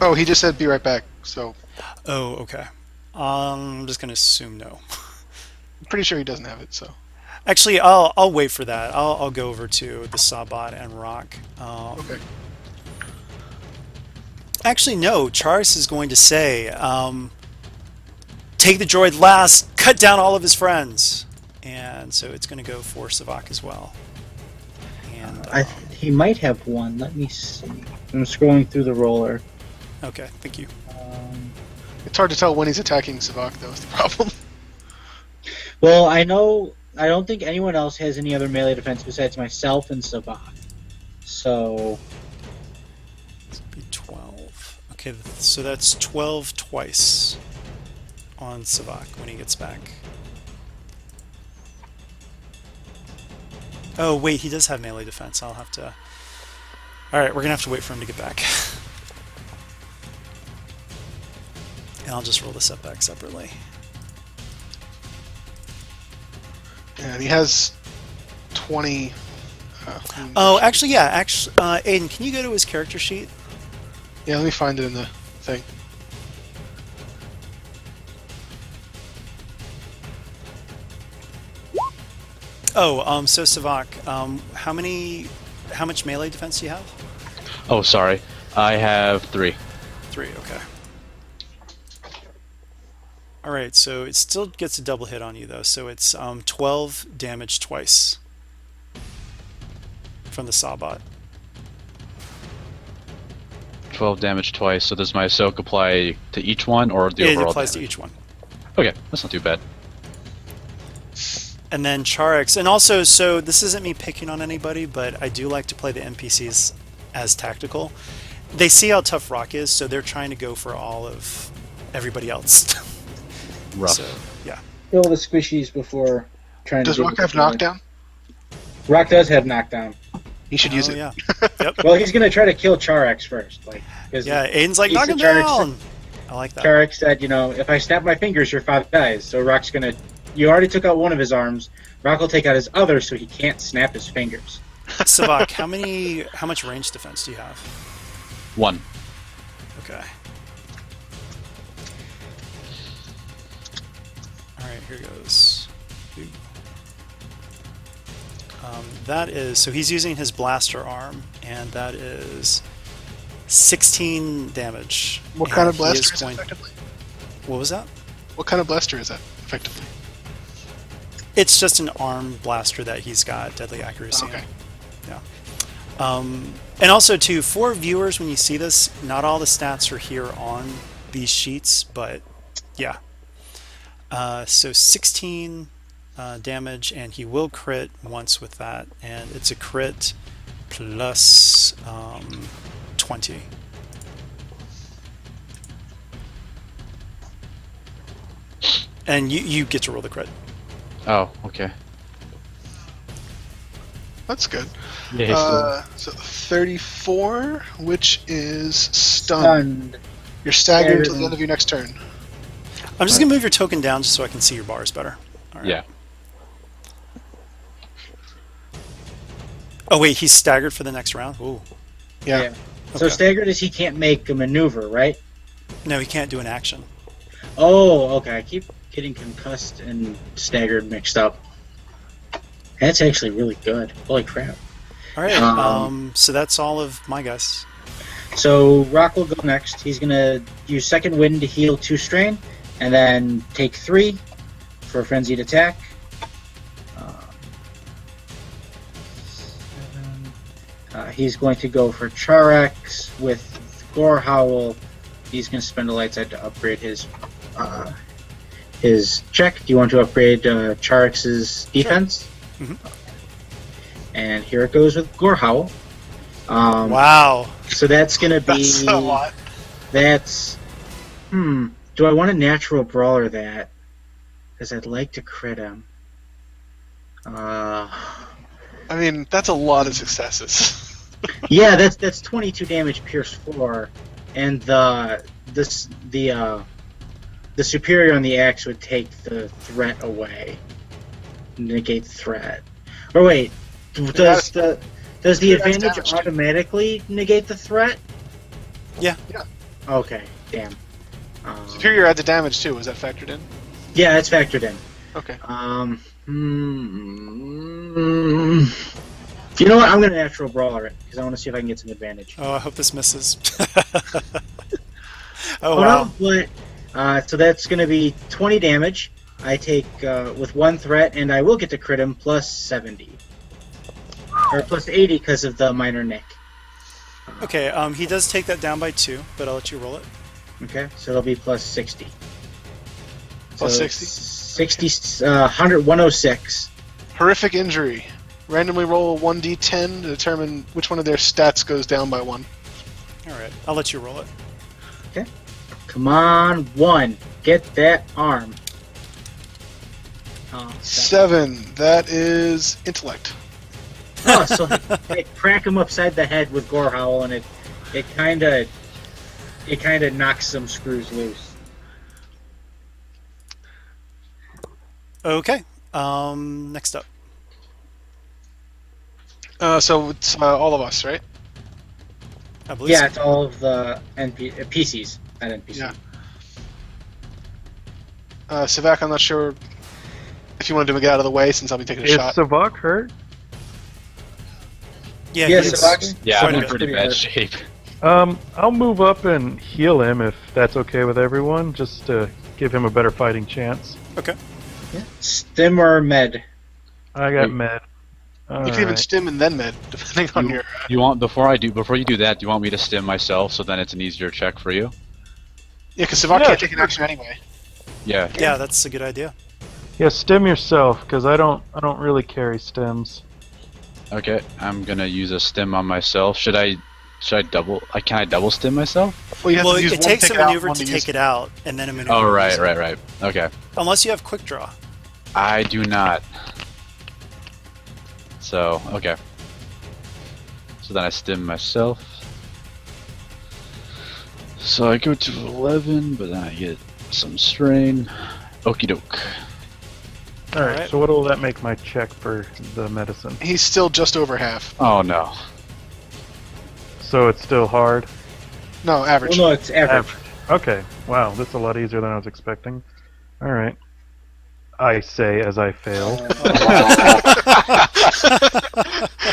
Oh, he just said be right back, so Oh, okay. I'm just going to assume no. I'm pretty sure he doesn't have it, so. Actually, I'll wait for that. I'll go over to the Sawbot and Rock. Okay. Actually, no. Charis is going to say, take the droid last, cut down all of his friends. And so it's going to go for Savak as well. And He might have one. Let me see. I'm scrolling through the roller. okay, thank you. It's hard to tell when he's attacking Savak, though, is the problem. Well, I don't think anyone else has any other melee defense besides myself and Savak. So, This would be 12. Okay, so that's 12 twice on Savak when he gets back. Oh, wait, he does have melee defense. I'll have to... Alright, we're going to have to wait for him to get back. And I'll just roll the setback separately. And he has 20. Oh, actually, yeah. Aiden, can you go to his character sheet? Yeah, let me find it in the thing. Oh, so Savak, how much melee defense do you have? Oh, sorry. I have 3. 3, okay. Alright, so it still gets a double hit on you, though. So it's 12 damage twice from the Sawbot. 12 damage twice. So does my soak apply to each one or the It overall applies to damage? each one. Okay, that's not too bad. And then Charex. And also, so this isn't me picking on anybody, but I do like to play the NPCs as tactical. They see how tough Rock is, so they're trying to go for all of everybody else. Rough. So, yeah. Kill the squishies before trying Does to. Rock have knockdown? Rock does have knockdown. He should use it. Yeah. Yep. Well, he's gonna try to kill Charex first, like. 'Cause Yeah, Aiden's like, He's knock the him Charex. down! I like that. Charex said, if I snap my fingers, your father dies. So Rock's gonna. You already took out one of his arms. Rock will take out his other, so he can't snap his fingers. Savak, how much range defense do you have? 1. Okay. Alright, here goes. Ooh. That is, so he's using his blaster arm, and that is 16 damage. What And kind of he blaster is it, going- effectively? What was that? What kind of blaster is that, effectively? It's just an arm blaster that he's got deadly accuracy Okay. in. Yeah. And also, too, for viewers, when you see this, not all the stats are here on these sheets, but yeah. So 16 damage, and he will crit once with that, and it's a crit plus 20. And you get to roll the crit. Oh, okay. That's good. Yeah, So 34, which is stun. Stunned. You're staggered until the Staggered. end of your next turn. I'm just going to move your token down just so I can see your bars better. All right. yeah. Oh, wait, he's staggered for the next round? Ooh. Yeah. So Okay. staggered is he can't make a maneuver, right? No, he can't do an action. Oh, okay. I keep getting concussed and staggered mixed up. That's actually really good. Holy crap. All right, so that's all of my guys. So Rock will go next. He's gonna use second wind to heal 2 strain, and then take 3 for a frenzied attack. He's going to go for Charex with Gore Howl. He's going to spend a light side to upgrade his check. Do you want to upgrade Charex's defense? Sure. Mhm. And here it goes with Gore Howl. Wow. So that's going to be. That's a lot. That's. Do I want a natural brawler that? Because I'd like to crit him. I mean, that's a lot of successes. Yeah, that's 22 damage, Pierce 4, and the superior on the axe would take the threat away, negate the threat. Or wait, does the advantage damage too. automatically negate the threat? Yeah. Okay, damn. Superior adds a damage too. Was that factored in? Yeah, it's factored in. Okay. You know what? I'm gonna natural brawler it because I want to see if I can get some advantage. Oh, I hope this misses. Oh, Oh wow. no, but so that's gonna be 20 damage. I take with 1 threat, and I will get to crit him plus 70 or plus 80 because of the minor nick. Okay, he does take that down by 2, but I'll let you roll it. Okay, so it'll be plus 60. Plus So 60? 60, 106. Horrific injury. Randomly roll 1d10 to determine which one of their stats goes down by 1. All right, I'll let you roll it. Come on, 1. Get that arm. 7. That is intellect. Oh, so I crack him upside the head with Gore Howl, and it kind of knocks some screws loose. Okay, next up. So it's all of us, right? I believe Yeah, so. it's all of the PCs, not NPC. Yeah. Savak, I'm not sure if you want to get out of the way since I'll be taking a Is shot. Savak hurt? Yeah, Yes, he's Savak? Yeah, quite I'm a in bit. pretty bad shape. I'll move up and heal him if that's okay with everyone, just to give him a better fighting chance. Okay. Stim or med? I got Wait. med. You can even stim and then med, depending on your. You want before you do that? Do you want me to stim myself so then it's an easier check for you? Yeah, because Savak Yeah, can't take an action anyway. Yeah. Yeah, that's a good idea. Yeah, stim yourself, because I don't really carry stims. Okay, I'm gonna use a stim on myself. Should I double? Can I double stim myself? Well, you have Well, to use it one takes to a take it out, maneuver one to use take it out, and then a maneuver. Oh, to right, use it. right. Okay. Unless you have quick draw. I do not. So, okay. So then I stim myself. So I go to 11, but then I get some strain. Okie doke. Alright, Alright. so what will that make my check for the medicine? He's still just over half. Oh no. So it's still hard? No, average. Well, no, it's average. Okay, wow, that's a lot easier than I was expecting. Alright. I say as I fail.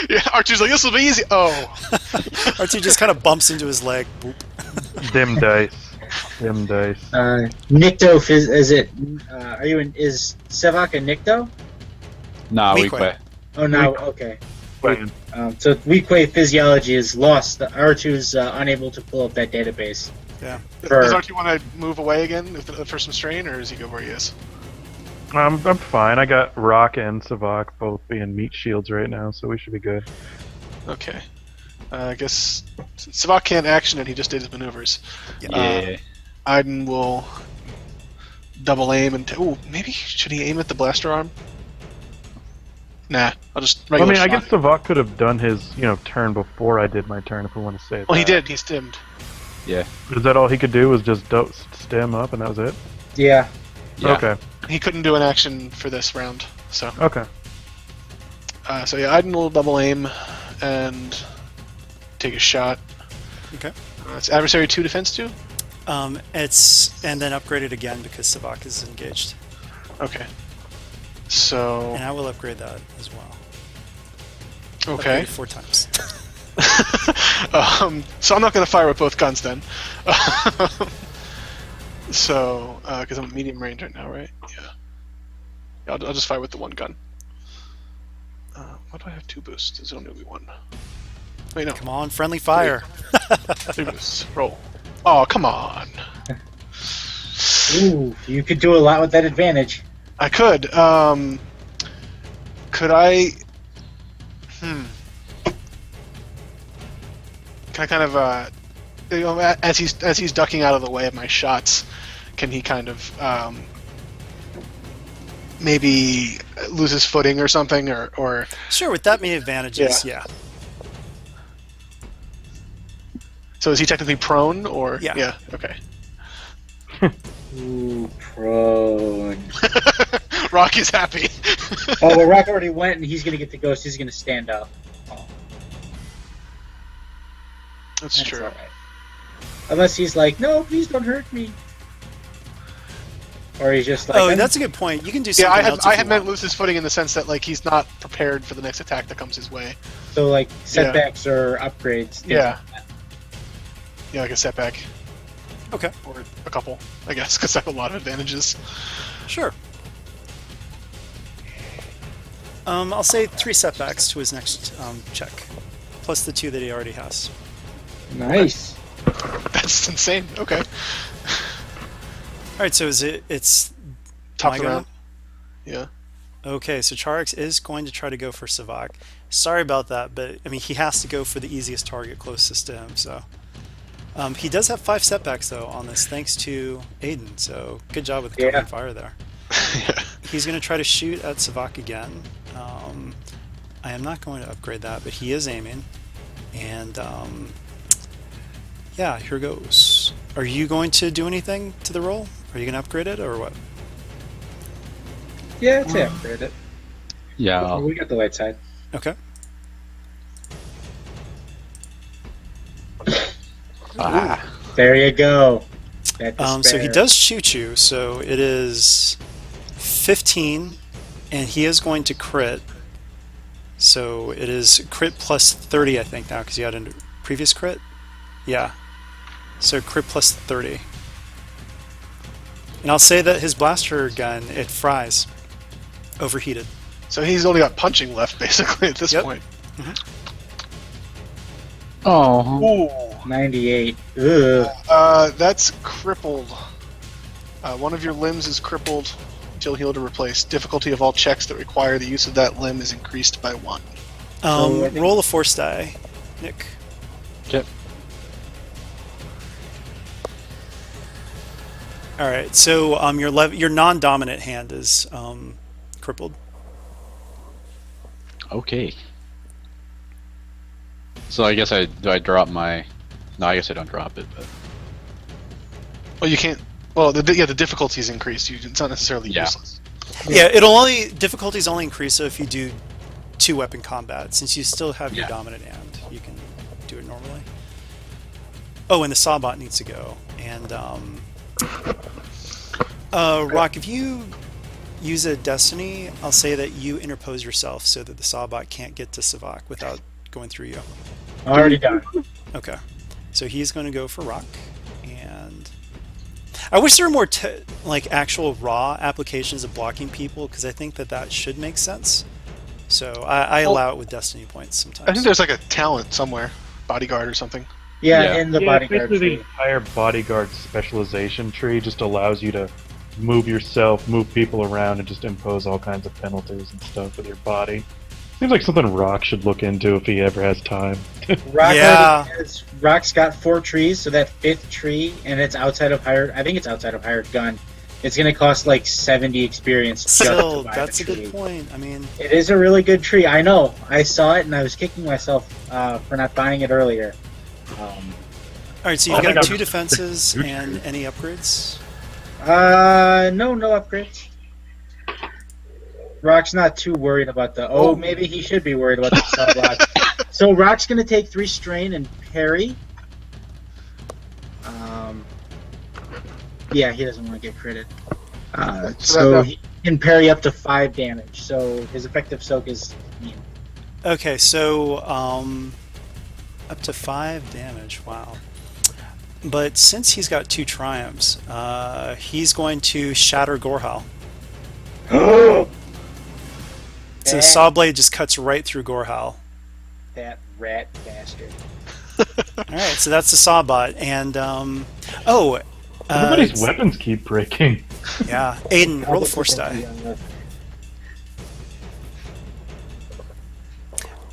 Yeah, Archer's like, this will be easy. Oh. R2 just kind of bumps into his leg. Boop. Dim dice. Dim dice. Nikto, is it? Are you in? Is Sevak a Nikto? Nah, Weak weak way. way. Oh no, Weak. okay. Wait, So weak-way physiology is lost. The R2's unable to pull up that database. Yeah. Does Archie want to move away again for some strain, or is he go where he is? I'm fine. I got Rock and Savak both being meat shields right now, so we should be good. Okay. I guess since Savak can't action it, he just did his maneuvers. Yeah. Aiden will double aim and ooh, maybe should he aim at the blaster arm? Nah, I'll just I regular mean, I shot. guess Savak could have done his, turn before I did my turn, if we want to say it. Well, he that. did. He stimmed. Yeah. Is that all he could do? Was just stem up, and that was it? Yeah. Yeah. Okay. He couldn't do an action for this round, so Okay. so yeah, Aiden will double aim and take a shot. Okay. It's adversary 2, defense 2. It's and then upgrade it again because Savak is engaged, Okay. So and I will upgrade that as well. okay. Upgrade it 4 times. So I'm not going to fire with both guns then. So because I'm medium range right now, right? Yeah. I'll just fire with the one gun. Why do I have 2 boosts? There's only be 1. Wait, no. Come on, friendly fire. 3 boosts. Roll. Oh, come on. Ooh, you could do a lot with that advantage. I could. Could I? Can I kind of, as he's ducking out of the way of my shots, can he kind of maybe lose his footing or something, or Sure, with that many advantages, yeah. so is he technically prone or Yeah. Okay. Ooh, prone. Rock is happy. Oh, well, Rock already went, and he's gonna get the ghost. He's gonna stand up. Oh, That's true. all right. Unless he's like, no, please don't hurt me. Or he's just like, Oh, that's a good point. You can do Yeah, something I else. had if you meant want. lose his footing in the sense that like he's not prepared for the next attack that comes his way. so like setbacks or upgrades. things Yeah. like that. Yeah, like a setback Okay, or a couple, I guess, because I have a lot of advantages. sure. I'll say 3 setbacks to his next check, plus the 2 that he already has. Nice. That's insane. Okay. All right, so it's Top my of the go? round. Yeah. Okay, so Charix is going to try to go for Savak. Sorry about that, but I mean he has to go for the easiest target closest to him. So he does have 5 setbacks though on this, thanks to Aiden. So good job with the covering fire there. Yeah. He's going to try to shoot at Savak again. I am not going to upgrade that, but he is aiming. And yeah, here goes. Are you going to do anything to the roll? Are you going to upgrade it or what? Yeah, it's upgrade it. Yeah. We got the light side. Okay. There you go. That So he despair. does shoot you. So it is 15, and he is going to crit. So it is crit plus 30, I think, now, because you had a previous crit. Yeah. So crit plus 30. And I'll say that his blaster gun, it fries. Overheated. So he's only got punching left, basically, at this Yep. point. Oh. Ooh. 98. Ugh. That's crippled. One of your limbs is crippled until healed or replaced. Difficulty of all checks that require the use of that limb is increased by 1. So I think- Roll a force die, Nick. Yep. All right. So your non-dominant hand is crippled. Okay. So I guess I drop my. No, I guess I don't drop it. But Well, you can't. Well, the difficulty is increased. It's not necessarily Yeah. useless. Yeah. Difficulties only increase if you do 2-weapon combat. Since you still have your Yeah. dominant hand, you can do it normally. Oh, and the Sawbot needs to go. And Rock, if you use a Destiny, I'll say that you interpose yourself so that the Sawbot can't get to Savak without going through you. Already done. Okay. So he's going to go for Rock. And I wish there were more actual raw applications of blocking people, because I think that should make sense. So I allow it with Destiny points sometimes. I think there's like a talent somewhere, bodyguard or something. Yeah, Yeah. in the Yeah, bodyguard basically tree. the entire bodyguard specialization tree just allows you to move yourself, move people around, and just impose all kinds of penalties and stuff with your body. Seems like something Rock should look into if he ever has time. Rock Yeah. Rock's got 4 trees, so that 5th tree, and it's outside of hired. I think it's outside of hired gun. It's going to cost like 70 experience. just Still, to buy that's the a good tree. point. I mean, It is a really good tree. I know. I saw it and I was kicking myself for not buying it earlier. all right, so you've Oh my got God. 2 defenses and any upgrades? No upgrades. Rock's not too worried about the. Oh, maybe he should be worried about the sub rock. So Rock's gonna take 3 strain and parry. Yeah, he doesn't want to get critted. So he can parry up to 5 damage. So his effective soak is. Okay, so up to 5 damage. Wow. But since he's got 2 triumphs, he's going to shatter Gorhal. So the saw blade just cuts right through Gorhal. That rat bastard. All right, so that's the Sawbot, and Everybody's weapons keep breaking. yeah, Aiden, roll a force die.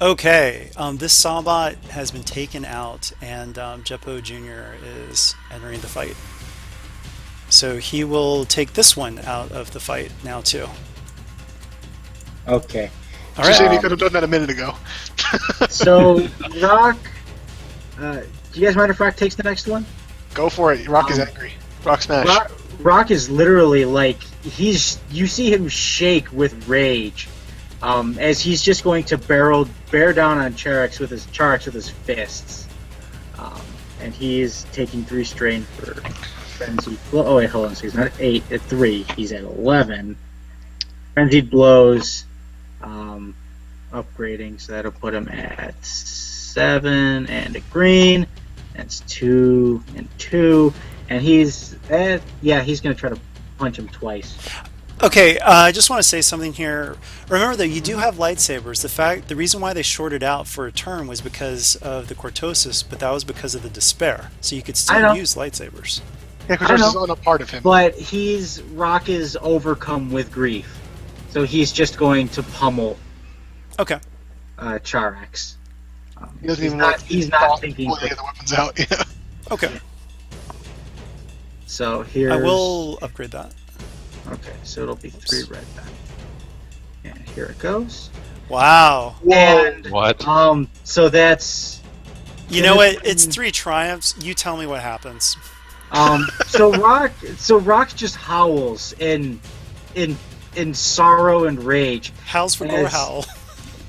Okay, this Sawbot has been taken out, and Jeppo Jr. is entering the fight. So he will take this one out of the fight now too. Okay. All Just saying right. you could have done that a minute ago. So Rock, do you guys mind if Rock takes the next one? Go for it. Rock is angry. Rock smash. Rock is literally like you see him shake with rage, as he's just going to bear down on Charax with his fists, and he's taking 3 strain for frenzied. Oh wait, hold on. So he's not at 8, at 3. He's at 11. Frenzied blows, upgrading, so that'll put him at 7 and a green. That's 2 and 2. And he's going to try to punch him twice. Okay, I just want to say something here. Remember that you do have lightsabers. The reason why they shorted out for a turn was because of the cortosis, but that was because of the despair. So you could still use lightsabers. Yeah, because this is not a part of him. But Rock is overcome with grief, so he's just going to pummel. Okay. Charax. He doesn't He's even not. He's not thinking. the weapons out. Yeah. Okay. So here. I will upgrade that. Okay, so it'll be 3 red then. And here it goes. Wow. And What? so that's. You know what? It's 3 triumphs. You tell me what happens. So Rock just howls in sorrow and rage. Howls for As- Gorhal.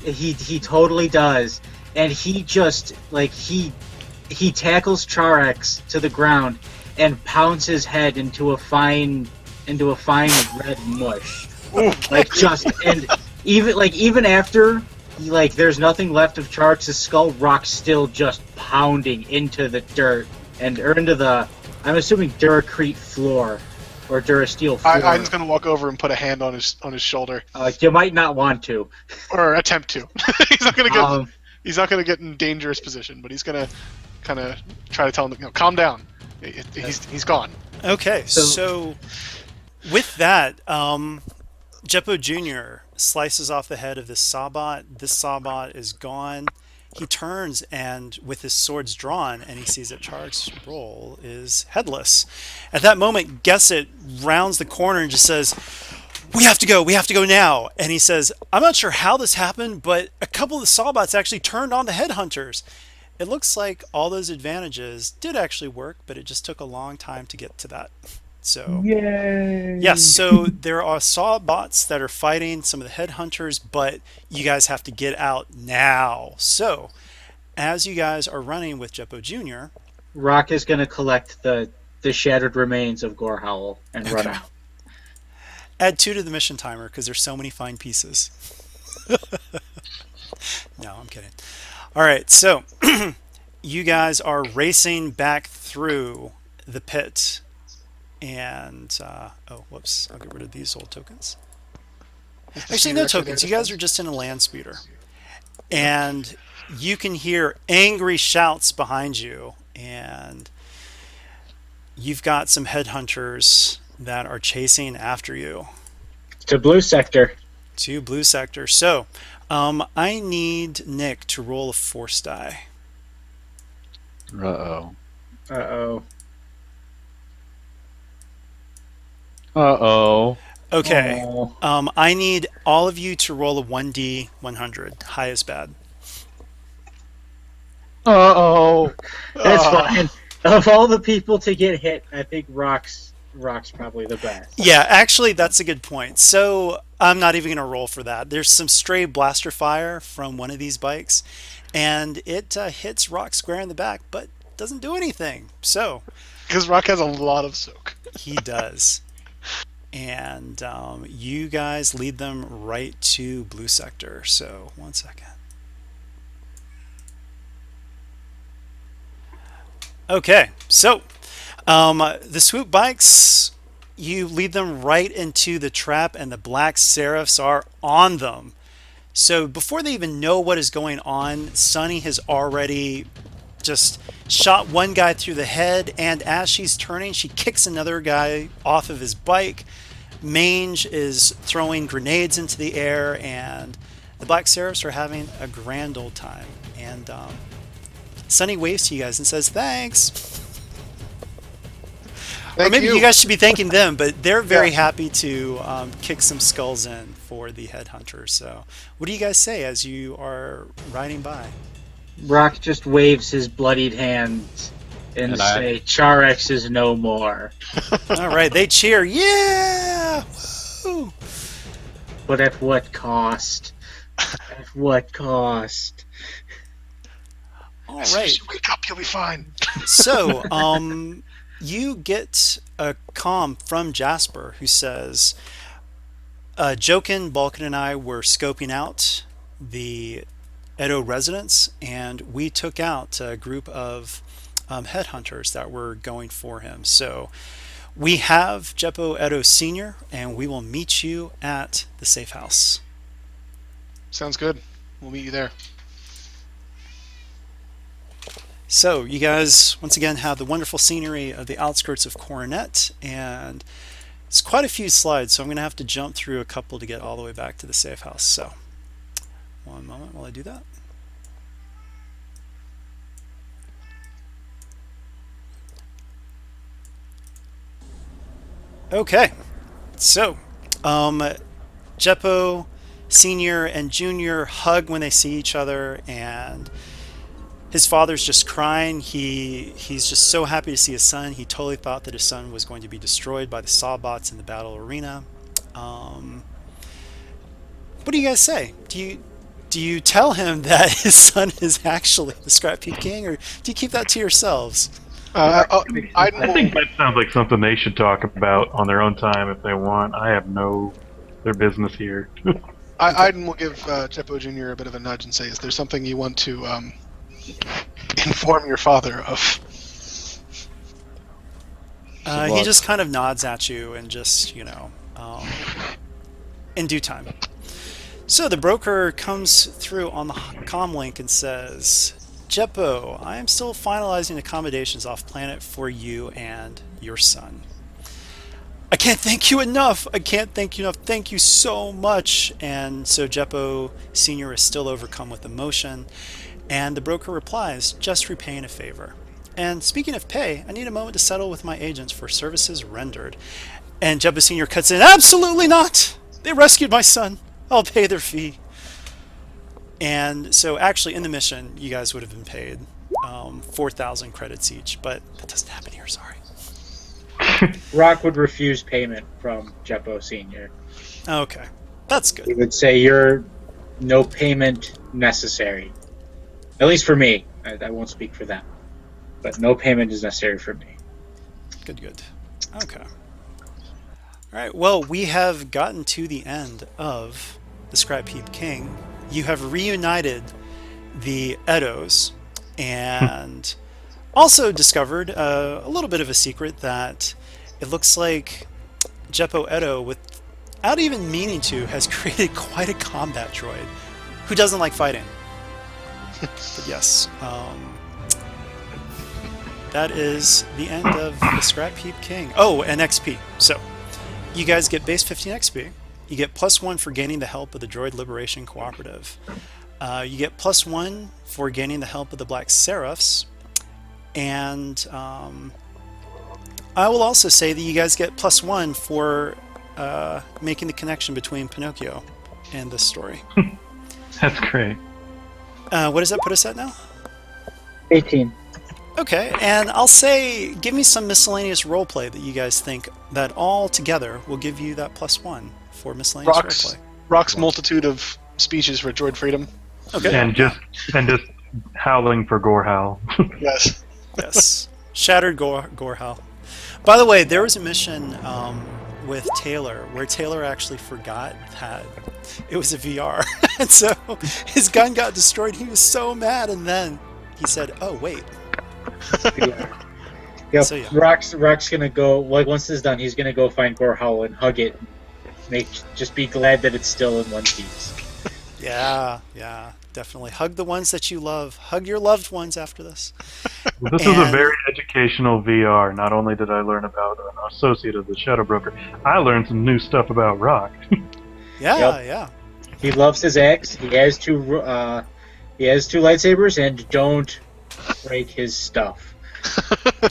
He totally does, and he just he tackles Charax to the ground and pounds his head into a fine red mush. Like just and even after like there's nothing left of Charks' skull. Rock's still just pounding into the dirt or into the, I'm assuming, Duracrete floor or Durasteel floor. I'm just gonna walk over and put a hand on his shoulder, You might not want to. or attempt to. he's not gonna get Um, he's not gonna get in dangerous position, but he's gonna kind of try to tell him, calm down. He's gone. Okay, so with that, Jeppo Jr. slices off the head of this Sawbot. This Sawbot is gone. He turns and with his swords drawn, and he sees that Chark's roll is headless. At that moment, Gesset rounds the corner and just says, we have to go now. And he says, I'm not sure how this happened, but a couple of the Sawbots actually turned on the headhunters. It looks like all those advantages did actually work, but it just took a long time to get to that. So, Yay! yes, so there are Sawbots that are fighting some of the headhunters, but you guys have to get out now. So, as you guys are running with Jeppo Jr., Rock is going to collect the shattered remains of Gorehowl and run out. add 2 to the mission timer because there's so many fine pieces. No, I'm kidding. All right, so you guys are racing back through the pit. And, oh, whoops, I'll get rid of these old tokens. Actually, no tokens. You guys are just in a land speeder. And you can hear angry shouts behind you. And you've got some headhunters that are chasing after you. To blue sector. To blue sector. So, I need Nick to roll a force die. Uh-oh. Uh-oh. Uh-oh. Okay. Oh. I need all of you to roll a 1d 100. High is bad. Uh-oh. That's fine. Of all the people to get hit, I think Rock's probably the best. Yeah, actually, that's a good point. So I'm not even going to roll for that. There's some stray blaster fire from one of these bikes, and it hits Rock square in the back, but doesn't do anything. So Because Rock has a lot of soak. he does. And you guys lead them right to blue sector. So 1 second. Okay, so the swoop bikes, you lead them right into the trap, and the black seraphs are on them. So before they even know what is going on, Sunny has already just shot one guy through the head, and as she's turning, she kicks another guy off of his bike. Mange is throwing grenades into the air, and the Black Seraphs are having a grand old time. And Sunny waves to you guys and says, thanks. Or maybe you guys should be thanking them, but they're very happy to kick some skulls in for the headhunters. So what do you guys say as you are riding by? Rock just waves his bloodied hands and say, Charex is no more. All right, they cheer. Yeah! Woo! But at what cost? At what cost? All right. Wake up, you'll be fine. So, you get a comm from Jasper who says, Jokin, Balkan, and I were scoping out the Edo residence, and we took out a group of headhunters that were going for him. So we have Jeppo Edo Sr., and we will meet you at the safe house. Sounds good. We'll meet you there. So you guys, once again, have the wonderful scenery of the outskirts of Coronet, and it's quite a few slides, so I'm going to have to jump through a couple to get all the way back to the safe house. So one moment while I do that. Okay, so Jeppo Sr. and Jr. hug when they see each other, and his father's just crying. He's just so happy to see his son. He totally thought that his son was going to be destroyed by the Sawbots in the battle arena. What do you guys say? Do you tell him that his son is actually the Scrapheap King, or do you keep that to yourselves? I think that sounds like something they should talk about on their own time if they want. I have no their business here. Iden will give Jeppo Jr. a bit of a nudge and say, "Is there something you want to inform your father of?" He just kind of nods at you and just, in due time. So the broker comes through on the comm link and says, Jeppo, I am still finalizing accommodations off planet for you and your son. I can't thank you enough. I can't thank you enough. Thank you so much. And so Jeppo Sr. is still overcome with emotion. And the broker replies, just repaying a favor. And speaking of pay, I need a moment to settle with my agents for services rendered. And Jeppo Sr. cuts in, absolutely not. They rescued my son. I'll pay their fee. And so actually in the mission, you guys would have been paid 4,000 credits each, but that doesn't happen here, sorry. Rock would refuse payment from Jeppo Sr. Okay, that's He good. would say, "You're no payment necessary." At least for me. I won't speak for them. But no payment is necessary for me. Good. Okay. All right, well, we have gotten to the end of the Scrapheap King. You have reunited the Edos and also discovered a little bit of a secret that it looks like Jeppo Edo, without even meaning to, has created quite a combat droid who doesn't like fighting. But yes, that is the end of the Scrapheap King. Oh, and XP. So, you guys get base 15 XP. You get +1 for gaining the help of the Droid Liberation Cooperative. You get +1 for gaining the help of the Black Seraphs. And I will also say that you guys get +1 for making the connection between Pinocchio and this story. That's great. What does that put us at now? 18. Okay, and I'll say, give me some miscellaneous roleplay that you guys think that all together will give you that +1 for miscellaneous roleplay. Rock's multitude of speeches for droid freedom. Okay. And just howling for Gorehowl. Yes. Yes. Shattered Gorehowl. By the way, there was a mission with Taylor where Taylor actually forgot that it was a VR. And so his gun got destroyed. He was so mad, and then he said, oh, wait. Yep. So, yeah. Rock's gonna go, like, once this is done, he's gonna go find Gorehowl and hug it. Just be glad that it's still in one piece. Yeah, definitely. Hug the ones that you love. Hug your loved ones after this. Well, this was a very educational VR. Not only did I learn about an associate of the Shadow Broker, I learned some new stuff about Rock. Yeah. He loves his axe. He has two lightsabers, and don't break his stuff.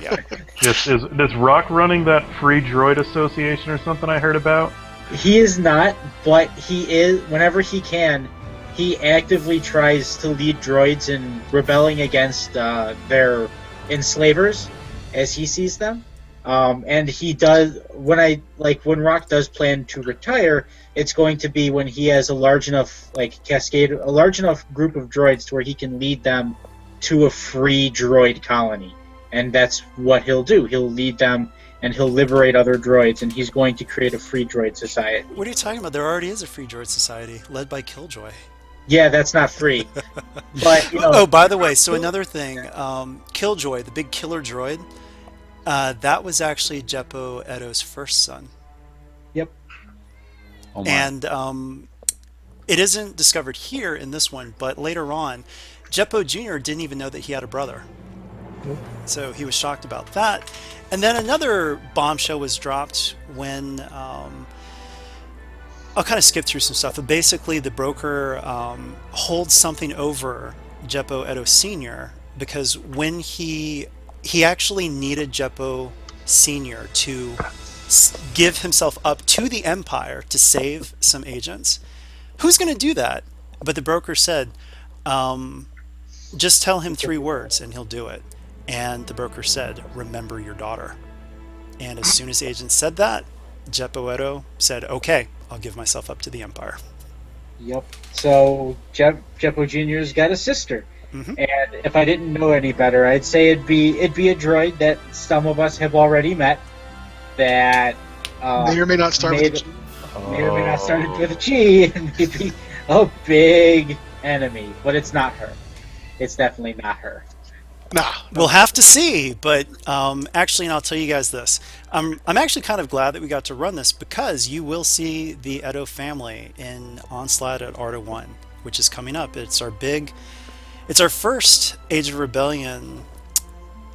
Yeah. Is Rock running that free droid association or something I heard about? He is not, but he is. Whenever he can, he actively tries to lead droids in rebelling against their enslavers, as he sees them. And he does when Rock does plan to retire, it's going to be when he has a large enough group of droids to where he can lead them to a free droid colony, and that's what he'll do. He'll lead them, and he'll liberate other droids, and he's going to create a free droid society. What are you talking about? There already is a free droid society led by Killjoy. Yeah, that's not free. But Oh, by the way, so another thing, Killjoy, the big killer droid, that was actually Jeppo Edo's first son. Yep. Oh my. And it isn't discovered here in this one, but later on, Jeppo Jr. didn't even know that he had a brother. So he was shocked about that. And then another bombshell was dropped when I'll kind of skip through some stuff, but basically the broker holds something over Jeppo Edo Sr. because when he actually needed Jeppo Sr. to give himself up to the Empire to save some agents. Who's going to do that? But the broker said, just tell him 3 words and he'll do it. And the broker said, remember your daughter. And as soon as the agent said that, Jeppo Edo said, okay, I'll give myself up to the Empire. Yep. So Jeppo Jr.'s got a sister. Mm-hmm. And if I didn't know any better, I'd say it'd be a droid that some of us have already met that May or may not start with May or may not start it with a Oh. G and maybe a big enemy, but it's not her. It's definitely not her. Nah, We'll no. have to see, but actually, and I'll tell you guys this. I'm actually kind of glad that we got to run this because you will see the Edo family in Onslaught at Arda 1, which is coming up. It's our first Age of Rebellion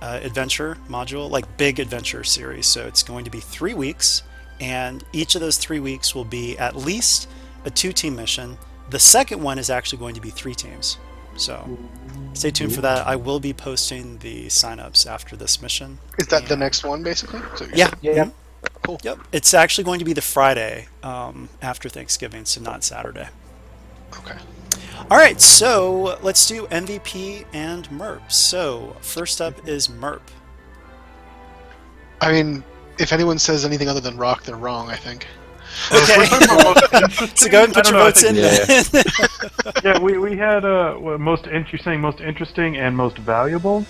adventure module, like big adventure series. So it's going to be 3 weeks, and each of those 3 weeks will be at least a 2-team mission. The second one is actually going to be 3 teams. So stay tuned for that. I will be posting the signups after this mission. Is that the And next one, basically? So yeah, Yeah. Cool. yep. It's actually going to be the Friday after Thanksgiving, so not Saturday. Okay. All right, so let's do MVP and MERP. So first up is MERP. I mean, if anyone says anything other than rock, they're wrong, I think. Okay. So go ahead and I put don't your know, I votes think- in. Yeah. Yeah, we had you're saying most interesting and most valuable.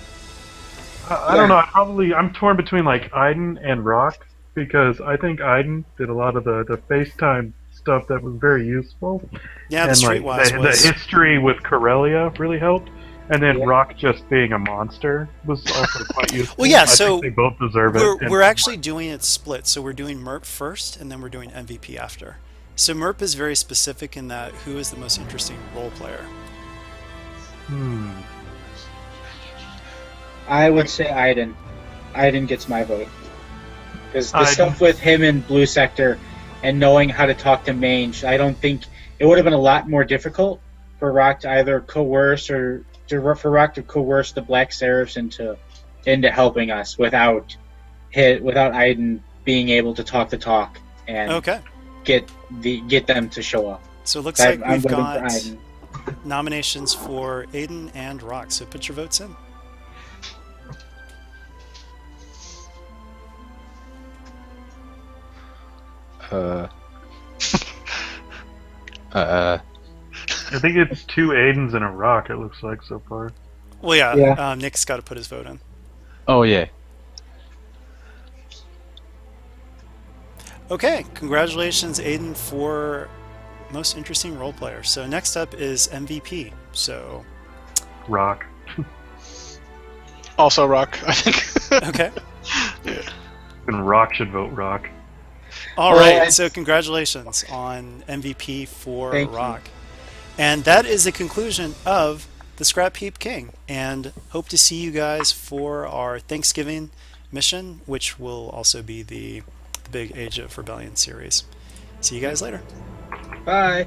I don't know. I'm torn between like Iden and Rock because I think Iden did a lot of the FaceTime stuff that was very useful, Yeah, the and like Streetwise the was. history with Corellia really helped. And then Yeah. Rock just being a monster was also quite useful. Well, yeah, I so think they both deserve We're, it. and- we're actually doing it split. So we're doing MERP first, and then we're doing MVP after. So MERP is very specific in that who is the most interesting role player. Hmm. I would say Aiden. Aiden gets my vote. Because the Aiden. stuff with him in Blue Sector and knowing how to talk to Mange, I don't think it would have been a lot more difficult for Rock to either coerce for Rock to coerce the Black Seraphs into helping us without Aiden being able to talk the talk and Okay. get them to show up. So it looks So like I'm we've voting got for Aiden. nominations for Aiden and Rock. So put your votes in. Uh, uh, I think it's 2 Aidens and a Rock. It looks like so far. Well, yeah, Yeah. Nick's got to put his vote in. oh yeah. Okay, congratulations, Aiden, for most interesting role player. So next up is MVP. So, Rock. Also rock, I think. okay. And Rock should vote Rock. All Well, right, it's- so congratulations on MVP for Thank you. Rock. And that is the conclusion of the Scrapheap King. And hope to see you guys for our Thanksgiving mission, which will also be the big Age of Rebellion series. See you guys later. Bye.